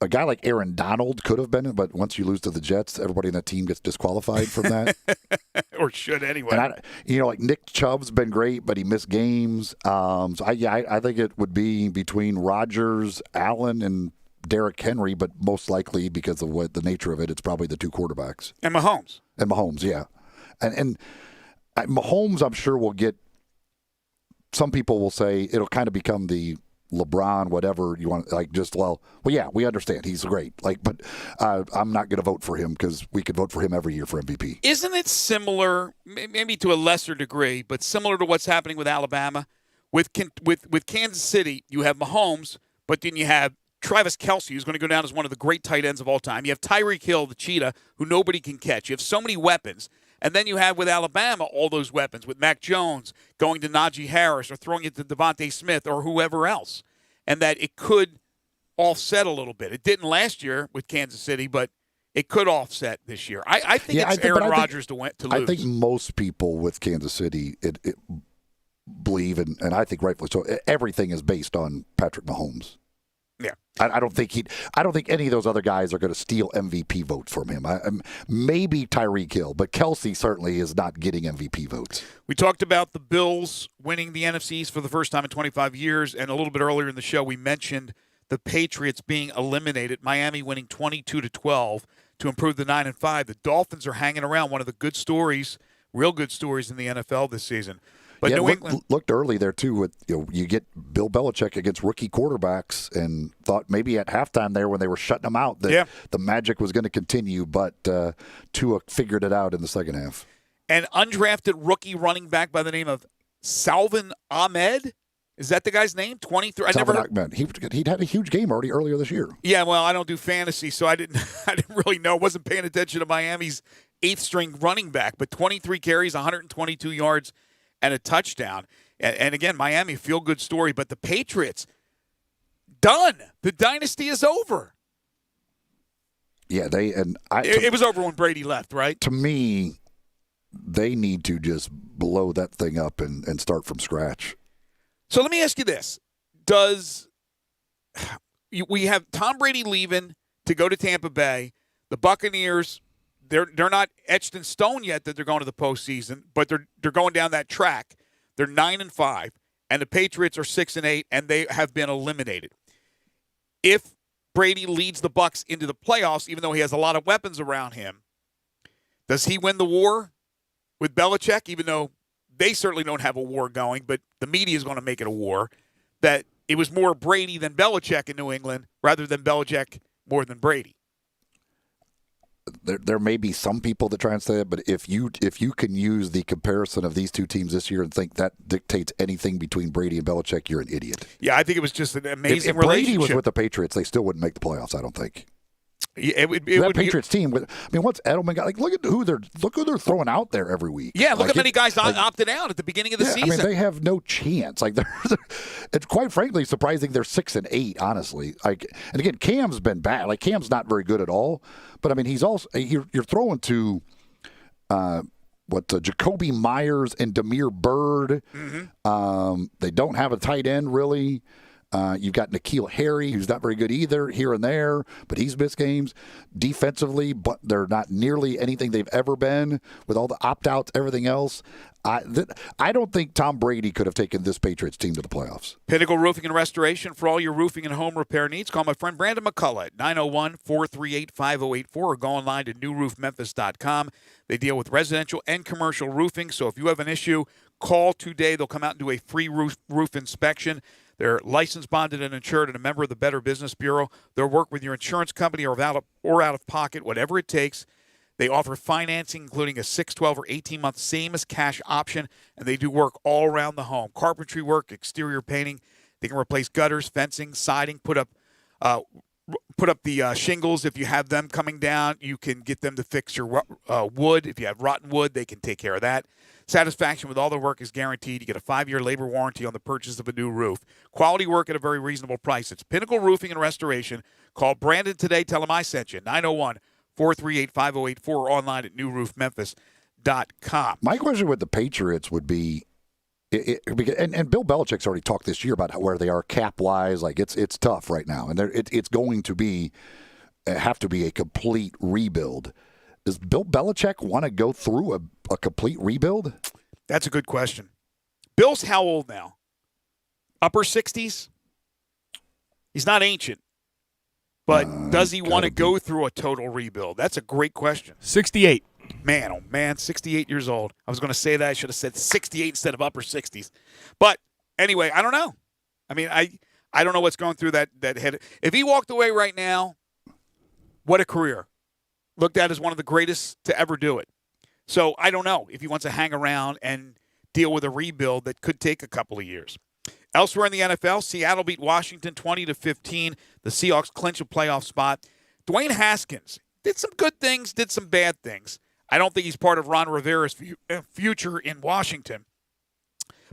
guy like Aaron Donald could have been it, but once you lose to the Jets, everybody in that team gets disqualified from that. Or should anyway. And Nick Chubb's been great, but he missed games. I think it would be between Rodgers, Allen, and Derrick Henry, but most likely because of what the nature of it, it's probably the 2 quarterbacks. And Mahomes. Yeah. And Mahomes, I'm sure, will get. Some people will say it'll kind of become the LeBron, whatever you want, yeah, we understand he's great, but I'm not going to vote for him because we could vote for him every year for MVP. Isn't it similar, maybe to a lesser degree, but similar to what's happening with Alabama, with Kansas City? You have Mahomes, but then you have Travis Kelce, who's going to go down as one of the great tight ends of all time. You have Tyreek Hill, the cheetah, who nobody can catch. You have so many weapons. And then you have with Alabama all those weapons, with Mac Jones going to Najee Harris or throwing it to Devontae Smith or whoever else, and that it could offset a little bit. It didn't last year with Kansas City, but it could offset this year. I think it's Aaron Rodgers to lose. I think most people with Kansas City it believe, and I think rightfully so, everything is based on Patrick Mahomes. Yeah, I don't think any of those other guys are going to steal MVP votes from him. Maybe Tyreek Hill, but Kelce certainly is not getting MVP votes. We talked about the Bills winning the NFC East for the first time in 25 years, and a little bit earlier in the show we mentioned the Patriots being eliminated. Miami winning 22-12 to improve the 9-5. The Dolphins are hanging around. One of the good stories, real good stories in the NFL this season. But yeah, New England looked early there too. With you get Bill Belichick against rookie quarterbacks, and thought maybe at halftime there when they were shutting them out that the magic was going to continue. But Tua figured it out in the second half. An undrafted rookie running back by the name of Salvin Ahmed Is that the guy's name? 23. I Salvon never heard. Ahmed. He'd had a huge game already earlier this year. Yeah, well, I don't do fantasy, so I didn't really know. Wasn't paying attention to Miami's 8th-string running back, but 23 carries, 122 yards, and a touchdown. And again, Miami, feel-good story, but the Patriots, done. The dynasty is over. Yeah, It was over when Brady left, right? To me, they need to just blow that thing up and start from scratch. So let me ask you this. We have Tom Brady leaving to go to Tampa Bay. The Buccaneers, they're not etched in stone yet that they're going to the postseason, but they're going down that track. They're 9-5, and the Patriots are 6-8, and they have been eliminated. If Brady leads the Bucs into the playoffs, even though he has a lot of weapons around him, does he win the war with Belichick, even though they certainly don't have a war going, but the media is going to make it a war, that it was more Brady than Belichick in New England rather than Belichick more than Brady? There may be some people that try and say it, but if you can use the comparison of these two teams this year and think that dictates anything between Brady and Belichick, you're an idiot. Yeah, I think it was just an amazing if relationship. Brady was with the Patriots, they still wouldn't make the playoffs, I don't think. Yeah, that Patriots team. What's Edelman got? Like, look who they're throwing out there every week. Yeah, look how many guys opted out at the beginning of the season. I mean, they have no chance. Like, it's quite frankly surprising they're 6-8. Honestly, and again, Cam's been bad. Like, Cam's not very good at all. But I mean, he's also you're throwing to Jacoby Myers and Demir Bird. Mm-hmm. They don't have a tight end really. You've got N'Keal Harry, who's not very good either, here and there, but he's missed games. Defensively, but they're not nearly anything they've ever been with all the opt-outs, everything else. I don't think Tom Brady could have taken this Patriots team to the playoffs. Pinnacle Roofing and Restoration for all your roofing and home repair needs. Call my friend Brandon McCullough at 901-438-5084 or go online to newroofmemphis.com. They deal with residential and commercial roofing, so if you have an issue, call today. They'll come out and do a free roof inspection. They're licensed, bonded, and insured, and a member of the Better Business Bureau. They'll work with your insurance company or out of pocket, whatever it takes. They offer financing, including a 6, 12, or 18-month same-as-cash option, and they do work all around the home. Carpentry work, exterior painting. They can replace gutters, fencing, siding, put up the shingles if you have them coming down. You can get them to fix your wood. If you have rotten wood, they can take care of that. Satisfaction with all the work is guaranteed. You get a 5-year labor warranty on the purchase of a new roof. Quality work at a very reasonable price. It's Pinnacle Roofing and Restoration. Call Brandon today. Tell him I sent you. 901-438-5084 or online at newroofmemphis.com. My question with the Patriots would be, and Bill Belichick's already talked this year about where they are cap-wise. Like, it's tough right now, and it's going to have to be a complete rebuild. Does Bill Belichick want to go through a complete rebuild? That's a good question. Bill's how old now? Upper 60s? He's not ancient. But does he want to go through a total rebuild? That's a great question. 68. Man, oh man, 68 years old. I was going to say that. I should have said 68 instead of upper 60s. But anyway, I don't know. I mean, I don't know what's going through that head. If he walked away right now, what a career. Looked at as one of the greatest to ever do it. So I don't know if he wants to hang around and deal with a rebuild that could take a couple of years. Elsewhere in the NFL, Seattle beat Washington 20-15. The Seahawks clinch a playoff spot. Dwayne Haskins did some good things, did some bad things. I don't think he's part of Ron Rivera's future in Washington.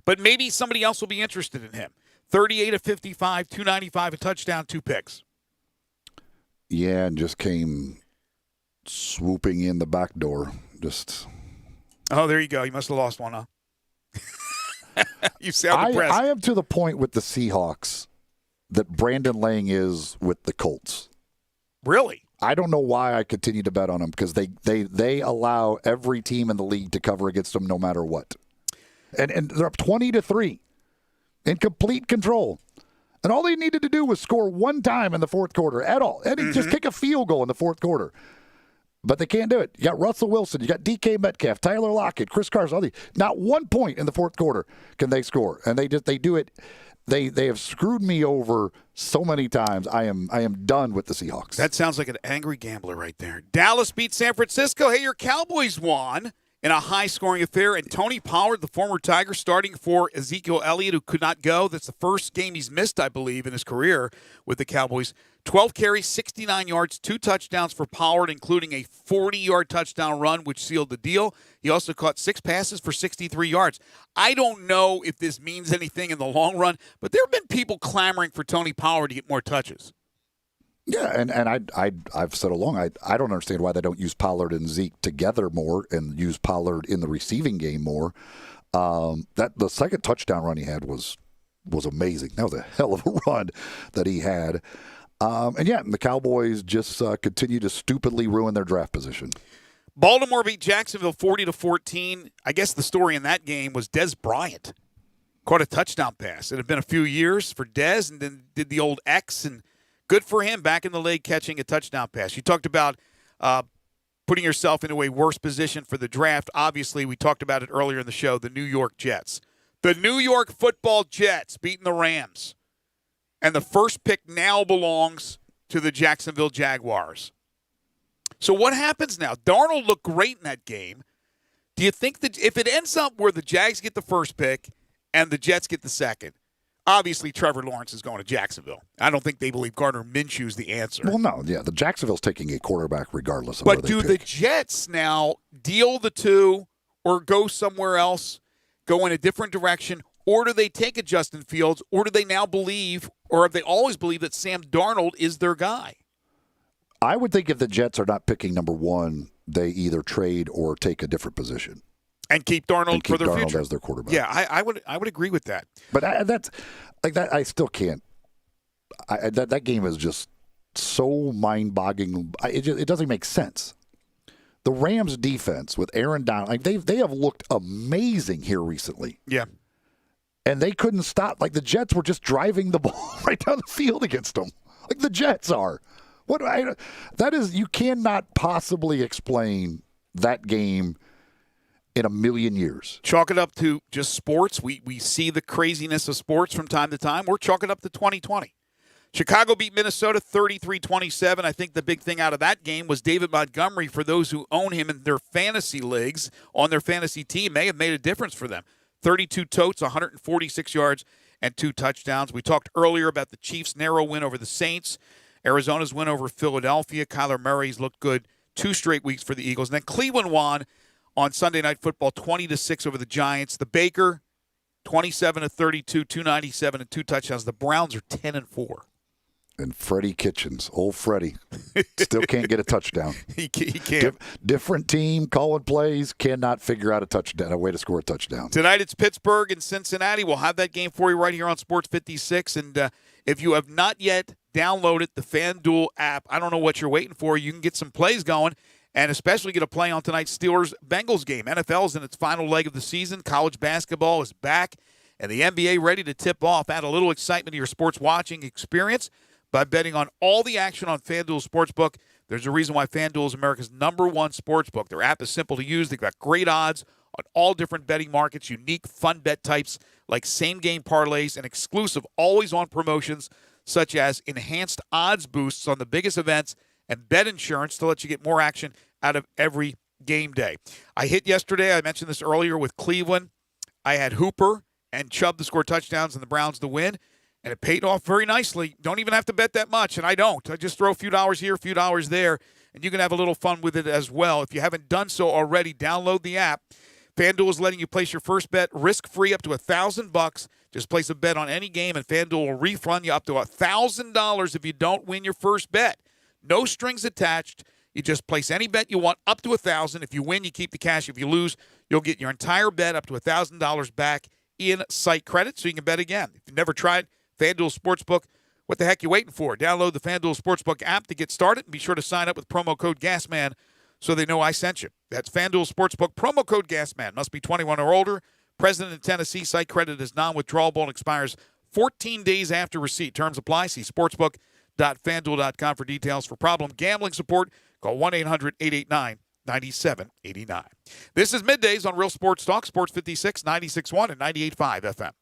But maybe somebody else will be interested in him. 38-55, 295, a touchdown, 2 picks. Yeah, and just came swooping in the back door. Oh, there you go. You must have lost one, huh? You sound depressed. I am to the point with the Seahawks that Brandon Lang is with the Colts. Really? I don't know why I continue to bet on them, because they allow every team in the league to cover against them no matter what. And they're up 20-3 in complete control. And all they needed to do was score one time in the fourth quarter at all. And just kick a field goal in the fourth quarter. But they can't do it. You got Russell Wilson, you got DK Metcalf, Tyler Lockett, Chris Carson. Not 1 point in the fourth quarter can they score. And they do it. They have screwed me over so many times. I am done with the Seahawks. That sounds like an angry gambler right there. Dallas beat San Francisco. Hey, your Cowboys won. in a high-scoring affair. And Tony Pollard, the former Tiger, starting for Ezekiel Elliott, who could not go. That's the first game he's missed, I believe, in his career with the Cowboys. 12 carries, 69 yards, 2 touchdowns for Pollard, including a 40-yard touchdown run, which sealed the deal. He also caught 6 passes for 63 yards. I don't know if this means anything in the long run, but there have been people clamoring for Tony Pollard to get more touches. Yeah, and I've said along, I don't understand why they don't use Pollard and Zeke together more and use Pollard in the receiving game more. That the second touchdown run he had was amazing. That was a hell of a run that he had. And the Cowboys just continue to stupidly ruin their draft position. Baltimore beat Jacksonville 40-14. I guess the story in that game was Dez Bryant caught a touchdown pass. It had been a few years for Dez, and then did the old X, and good for him back in the league catching a touchdown pass. You talked about putting yourself into a worse position for the draft. Obviously, we talked about it earlier in the show, the New York Jets. The New York football Jets beating the Rams. And the first pick now belongs to the Jacksonville Jaguars. So what happens now? Darnold looked great in that game. Do you think that if it ends up where the Jags get the first pick and the Jets get the second, obviously Trevor Lawrence is going to Jacksonville. I don't think they believe Gardner Minshew's the answer. Well, no, the Jacksonville's taking a quarterback regardless of where they pick. But do the Jets now deal the two or go somewhere else, go in a different direction, or do they take a Justin Fields, or do they now believe, or have they always believed that Sam Darnold is their guy? I would think if the Jets are not picking number 1, they either trade or take a different position. And keep Darnold for their Darnold future. as their quarterback. Yeah, I would agree with that. But that's like that. I still can't. That game is just so mind-boggling. It doesn't make sense. The Rams' defense with Aaron Donald, like they have looked amazing here recently. Yeah. And they couldn't stop. Like the Jets were just driving the ball right down the field against them. Like the Jets are. That is, you cannot possibly explain that game in a million years. Chalk it up to just sports. We see the craziness of sports from time to time. We're chalking it up to 2020. Chicago beat Minnesota 33-27. I think the big thing out of that game was David Montgomery, for those who own him in their fantasy leagues, on their fantasy team, may have made a difference for them. 32 totes, 146 yards, and 2 touchdowns. We talked earlier about the Chiefs' narrow win over the Saints. Arizona's win over Philadelphia. Kyler Murray's looked good 2 straight weeks for the Eagles. And then Cleveland won on Sunday Night Football 20-6 over the Giants. The Baker, 27-32, 297, and 2 touchdowns. The Browns are 10-4. And Freddie Kitchens, old Freddie, still can't get a touchdown. He can't. Different team, calling plays, cannot figure out a way to score a touchdown. Tonight it's Pittsburgh and Cincinnati. We'll have that game for you right here on Sports 56. And if you have not yet downloaded the FanDuel app, I don't know what you're waiting for. You can get some plays going, and especially get a play on tonight's Steelers-Bengals game. NFL's in its final leg of the season. College basketball is back, and the NBA ready to tip off. Add a little excitement to your sports watching experience by betting on all the action on FanDuel Sportsbook. There's a reason why FanDuel is America's #1 sportsbook. Their app is simple to use. They've got great odds on all different betting markets, unique fun bet types like same-game parlays, and exclusive always-on promotions such as enhanced odds boosts on the biggest events and bet insurance to let you get more action out of every game day. I hit yesterday, I mentioned this earlier with Cleveland. I had Hooper and Chubb to score touchdowns and the Browns to win. And it paid off very nicely. Don't even have to bet that much, and I don't. I just throw a few dollars here, a few dollars there, and you can have a little fun with it as well. If you haven't done so already, download the app. FanDuel is letting you place your first bet risk-free up to $1,000. Just place a bet on any game, and FanDuel will refund you up to $1,000 if you don't win your first bet. No strings attached. You just place any bet you want up to $1,000. If you win, you keep the cash. If you lose, you'll get your entire bet up to $1,000 back in site credit, so you can bet again. If you've never tried FanDuel Sportsbook, what the heck are you waiting for? Download the FanDuel Sportsbook app to get started, and be sure to sign up with promo code GASMAN so they know I sent you. That's FanDuel Sportsbook, promo code GASMAN. Must be 21 or older. Present in Tennessee. Site credit is non-withdrawable and expires 14 days after receipt. Terms apply. See sportsbook.fanduel.com for details. For problem gambling support, call 1-800-889-9789. This is Middays on Real Sports Talk, Sports 56, 96.1 and 98.5 FM.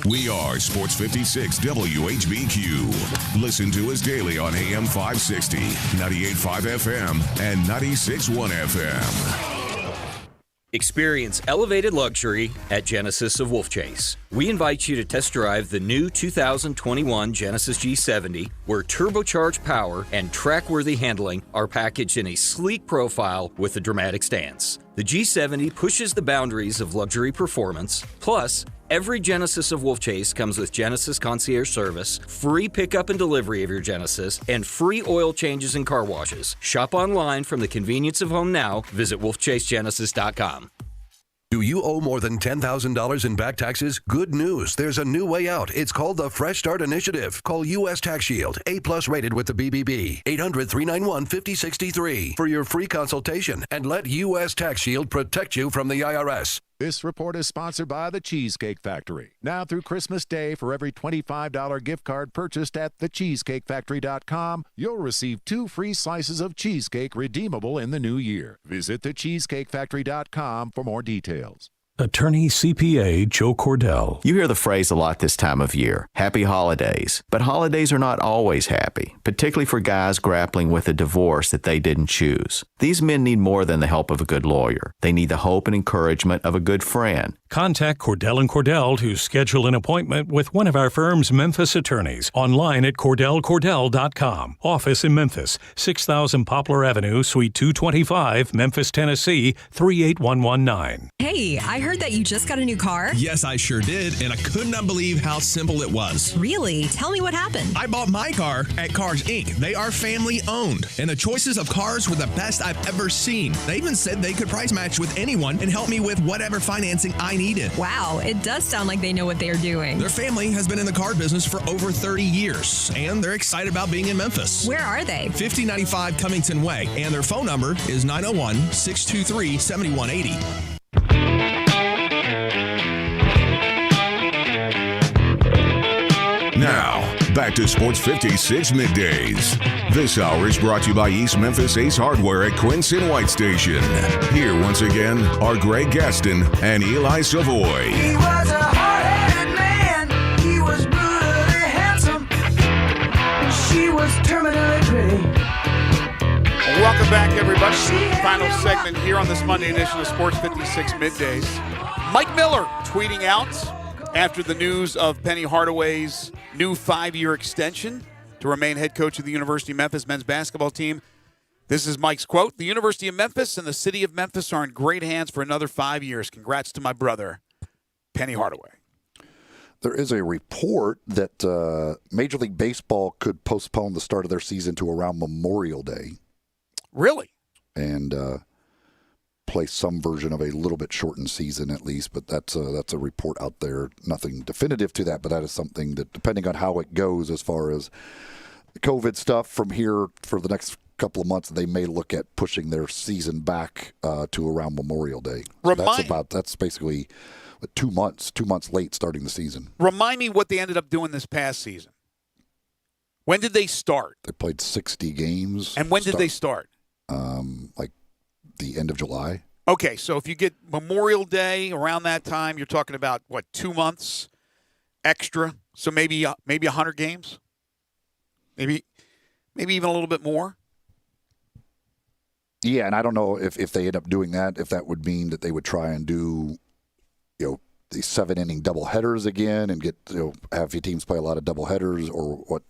We are Sports 56 WHBQ. Listen to us daily on AM 560, 98.5 FM, and 96.1 FM. Experience elevated luxury at Genesis of Wolf Chase. We invite you to test drive the new 2021 Genesis G70, where turbocharged power and track-worthy handling are packaged in a sleek profile with a dramatic stance. The G70 pushes the boundaries of luxury performance. Plus, every Genesis of Wolf Chase comes with Genesis Concierge Service, free pickup and delivery of your Genesis, and free oil changes and car washes. Shop online from the convenience of home now. Visit wolfchasegenesis.com. Do you owe more than $10,000 in back taxes? Good news. There's a new way out. It's called the Fresh Start Initiative. Call U.S. Tax Shield, A+ rated with the BBB. 800-391-5063 for your free consultation and let U.S. Tax Shield protect you from the IRS. This report is sponsored by The Cheesecake Factory. Now through Christmas Day, for every $25 gift card purchased at thecheesecakefactory.com, you'll receive 2 free slices of cheesecake redeemable in the new year. Visit thecheesecakefactory.com for more details. Attorney CPA Joe Cordell. You hear the phrase a lot this time of year, happy holidays. But holidays are not always happy, particularly for guys grappling with a divorce that they didn't choose. These men need more than the help of a good lawyer. They need the hope and encouragement of a good friend. Contact Cordell & Cordell to schedule an appointment with one of our firm's Memphis attorneys. Online at CordellCordell.com. Office in Memphis, 6000 Poplar Avenue, Suite 225, Memphis, Tennessee, 38119. Hey, I heard that you just got a new car? Yes, I sure did, and I could not believe how simple it was. Really? Tell me what happened. I bought my car at Cars Inc. They are family owned, and the choices of cars were the best I've ever seen. They even said they could price match with anyone and help me with whatever financing I needed. Wow, it does sound like they know what they are doing. Their family has been in the car business for over 30 years, and they're excited about being in Memphis. Where are they? 5095 Cummington Way, and their phone number is 901-623-7180. Now, back to Sports 56 Middays. This hour is brought to you by East Memphis Ace Hardware at Quincy White Station. Here once again are Greg Gaston and Eli Savoy. He was a hard-headed man. He was brutally handsome. She was terminally pretty. Welcome back, everybody. Final segment here on this Monday edition of Sports 56 Middays. Mike Miller tweeting out after the news of Penny Hardaway's new 5-year extension to remain head coach of the University of Memphis men's basketball team. This is Mike's quote: "The University of Memphis and the city of Memphis are in great hands for another 5 years. Congrats to my brother, Penny Hardaway." There is a report that Major League Baseball could postpone the start of their season to around Memorial Day. Really? And play some version of a little bit shortened season at least, but that's a report out there. Nothing definitive to that, but that is something that, depending on how it goes as far as COVID stuff from here for the next couple of months, they may look at pushing their season back to around Memorial Day. So that's basically 2 months late starting the season. Remind me what they ended up doing this past season. When did they start? They played 60 games. And when did they start? Like the end of July. Okay, so if you get Memorial Day around that time, you're talking about, 2 months extra? So maybe 100 games? Maybe even a little bit more? Yeah, and I don't know if they end up doing that, if that would mean that they would try and do, the 7-inning doubleheaders again and get, have your teams play a lot of doubleheaders, or what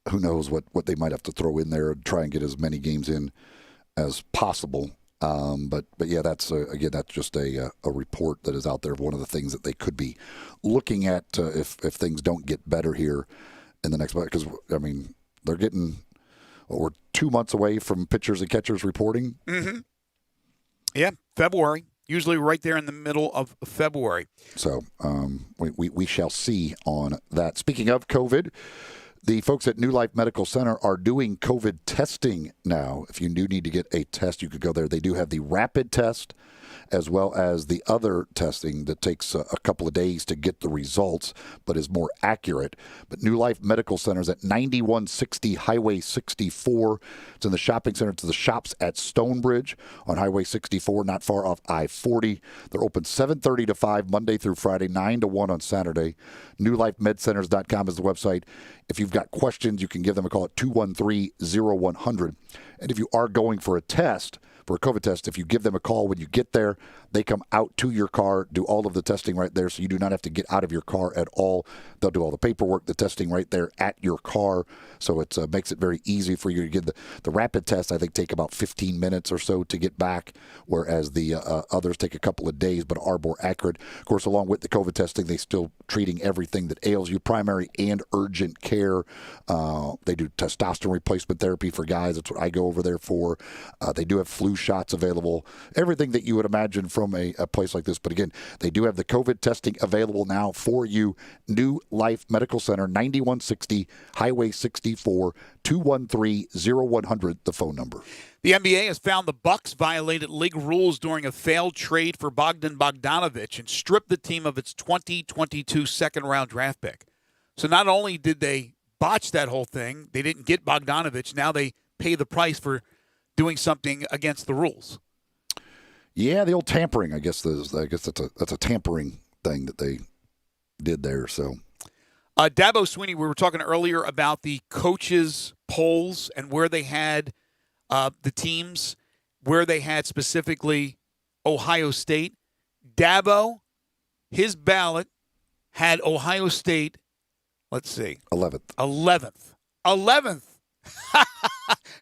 who knows what they might have to throw in there and try and get as many games in as possible. But yeah, that's that's just a report that is out there of one of the things that they could be looking at if things don't get better here in the next month. Because they're getting we're 2 months away from pitchers and catchers reporting. Mm-hmm. Yeah, February. Usually right there in the middle of February. So we shall see on that. Speaking of COVID, the folks at New Life Medical Center are doing COVID testing now. If you do need to get a test, you could go there. They do have the rapid test as well as the other testing that takes a couple of days to get the results, but is more accurate. But New Life Medical Center is at 9160 Highway 64. It's in the shopping center. It's the shops at Stonebridge on Highway 64, not far off I-40. They're open 7:30 to 5 Monday through Friday, 9 to 1 on Saturday. NewLifeMedCenters.com is the website. If you've got questions, you can give them a call at 213-0100. And if you are going for a test, for a COVID test, if you give them a call when you get there, they come out to your car, do all of the testing right there, so you do not have to get out of your car at all. They'll do all the paperwork, the testing right there at your car, so it makes it very easy for you to get the rapid test. I think take about 15 minutes or so to get back, whereas the others take a couple of days but are more accurate. Of course, along with the COVID testing, they still treating everything that ails you, primary and urgent care. They do testosterone replacement therapy for guys. That's what I go over there for. They do have flu shots available, everything that you would imagine from a place like this. But again, they do have the COVID testing available now for you. New Life Medical Center, 9160 Highway 64, 213-0100, the phone number. The NBA has found the Bucks violated league rules during a failed trade for Bogdan Bogdanović and stripped the team of its 2022 second-round draft pick. So not only did they botch that whole thing, they didn't get Bogdanović, now they pay the price for doing something against the rules. Yeah, the old tampering. I guess that's a tampering thing that they did there. So, Dabo Swinney, we were talking earlier about the coaches' polls and where they had the teams, where they had specifically Ohio State. Dabo, his ballot had Ohio State. Let's see, 11th.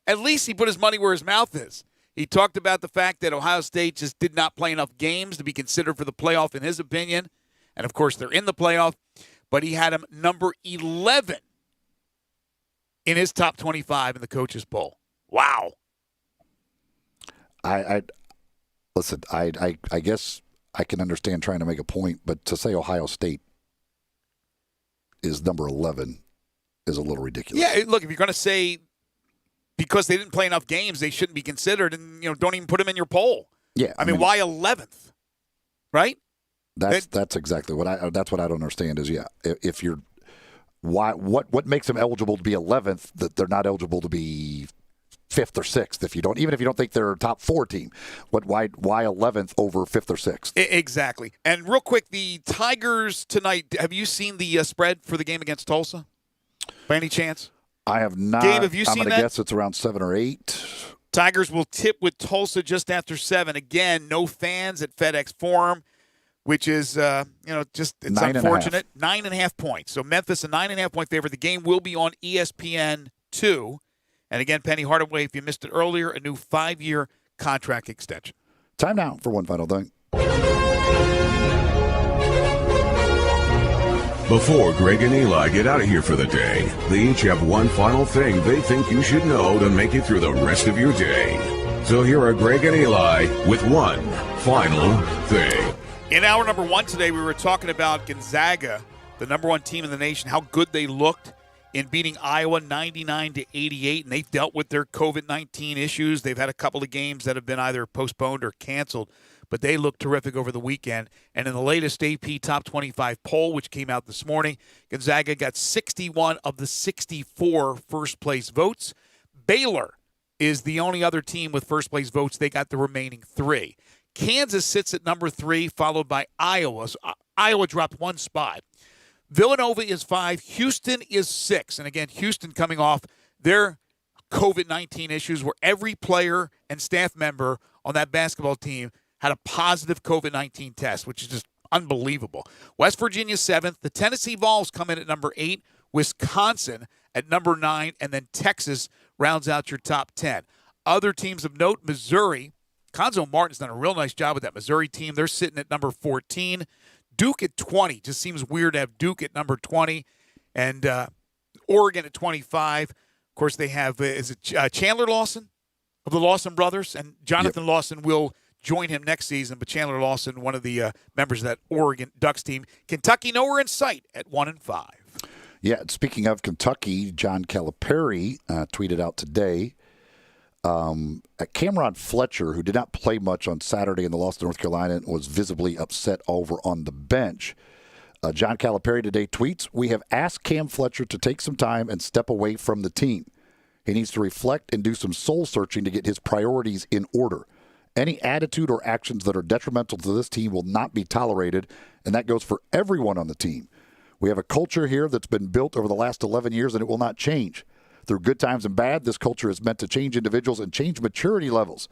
At least he put his money where his mouth is. He talked about the fact that Ohio State just did not play enough games to be considered for the playoff, in his opinion. And, of course, they're in the playoff. But he had him number 11 in his top 25 in the coaches' poll. Wow. Listen, I guess I can understand trying to make a point, but to say Ohio State is number 11 is a little ridiculous. Yeah, look, if you're going to say because they didn't play enough games, they shouldn't be considered, and don't even put them in your poll. Yeah, I mean, why 11th? Right? That's exactly what I don't understand. Is if you're what makes them eligible to be 11th that they're not eligible to be 5th or 6th if you don't think they're a top 4 team. Why 11th over 5th or 6th? Exactly. And real quick, the Tigers tonight. Have you seen the spread for the game against Tulsa? By any chance? I have not. Gabe, have you seen that? I'm going to guess it's around 7 or 8. Tigers will tip with Tulsa just after 7. Again, no fans at FedEx Forum, which is, it's unfortunate. 9.5 points. So Memphis, a 9.5-point favorite. The game will be on ESPN2. And again, Penny Hardaway, if you missed it earlier, a new 5-year contract extension. Time now for one final thing. Before Greg and Eli get out of here for the day, they each have one final thing they think you should know to make it through the rest of your day. So here are Greg and Eli with one final thing. In hour number 1 today, we were talking about Gonzaga, the number 1 team in the nation, how good they looked in beating Iowa 99-88, and they've dealt with their COVID-19 issues. They've had a couple of games that have been either postponed or canceled, but they looked terrific over the weekend. And in the latest AP Top 25 poll, which came out this morning, Gonzaga got 61 of the 64 first-place votes. Baylor is the only other team with first-place votes. They got the remaining 3. Kansas sits at number 3, followed by Iowa. So Iowa dropped 1 spot. Villanova is 5. Houston is 6. And again, Houston coming off their COVID-19 issues where every player and staff member on that basketball team had a positive COVID-19 test, which is just unbelievable. West Virginia 7th. The Tennessee Vols come in at number 8. Wisconsin at number 9. And then Texas rounds out your top 10. Other teams of note, Missouri. Conzo Martin's done a real nice job with that Missouri team. They're sitting at number 14. Duke at 20. Just seems weird to have Duke at number 20. And Oregon at 25. Of course, they have, Chandler Lawson of the Lawson brothers? And Jonathan Lawson will join him next season. But Chandler Lawson, one of the members of that Oregon Ducks team. Kentucky nowhere in sight at 1-5. Yeah, speaking of Kentucky, John Calipari tweeted out today Cameron Fletcher, who did not play much on Saturday in the loss to North Carolina, was visibly upset over on the bench. John Calipari today tweets, "We have asked Cam Fletcher to take some time and step away from the team. He needs to reflect and do some soul searching to get his priorities in order. Any attitude or actions that are detrimental to this team will not be tolerated, and that goes for everyone on the team. We have a culture here that's been built over the last 11 years, and it will not change. Through good times and bad, this culture is meant to change individuals and change maturity levels.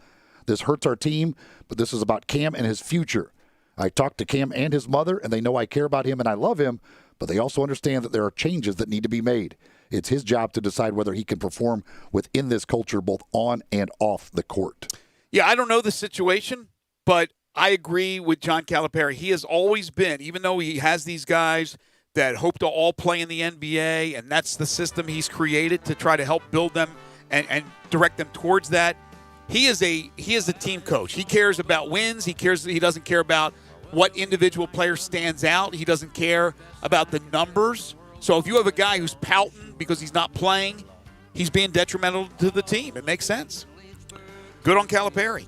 This hurts our team, but this is about Cam and his future. I talked to Cam and his mother, and they know I care about him and I love him, but they also understand that there are changes that need to be made. It's his job to decide whether he can perform within this culture both on and off the court." Yeah, I don't know the situation, but I agree with John Calipari. He has always been, even though he has these guys that hope to all play in the NBA, and that's the system he's created to try to help build them and direct them towards that. He is a team coach. He cares about wins. He doesn't care about what individual player stands out. He doesn't care about the numbers. So if you have a guy who's pouting because he's not playing, he's being detrimental to the team. It makes sense. Good on Calipari.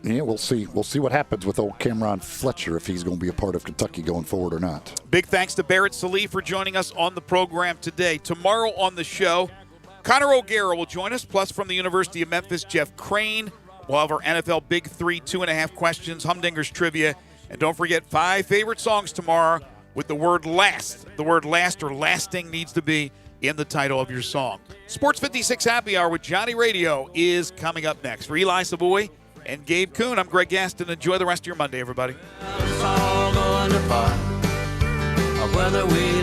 Yeah, we'll see. We'll see what happens with old Cameron Fletcher, if he's going to be a part of Kentucky going forward or not. Big thanks to Barrett Salih for joining us on the program today. Tomorrow on the show, Connor O'Gara will join us, plus from the University of Memphis, Jeff Crane. We'll have our NFL Big 3 2.5 questions, Humdinger's trivia. And don't forget 5 favorite songs tomorrow with the word last. The word last or lasting needs to be in the title of your song. Sports 56 Happy Hour with Johnny Radio is coming up next. For Eli Savoy and Gabe Kuhn, I'm Greg Gaston. Enjoy the rest of your Monday, everybody. It's all going to pot, whether we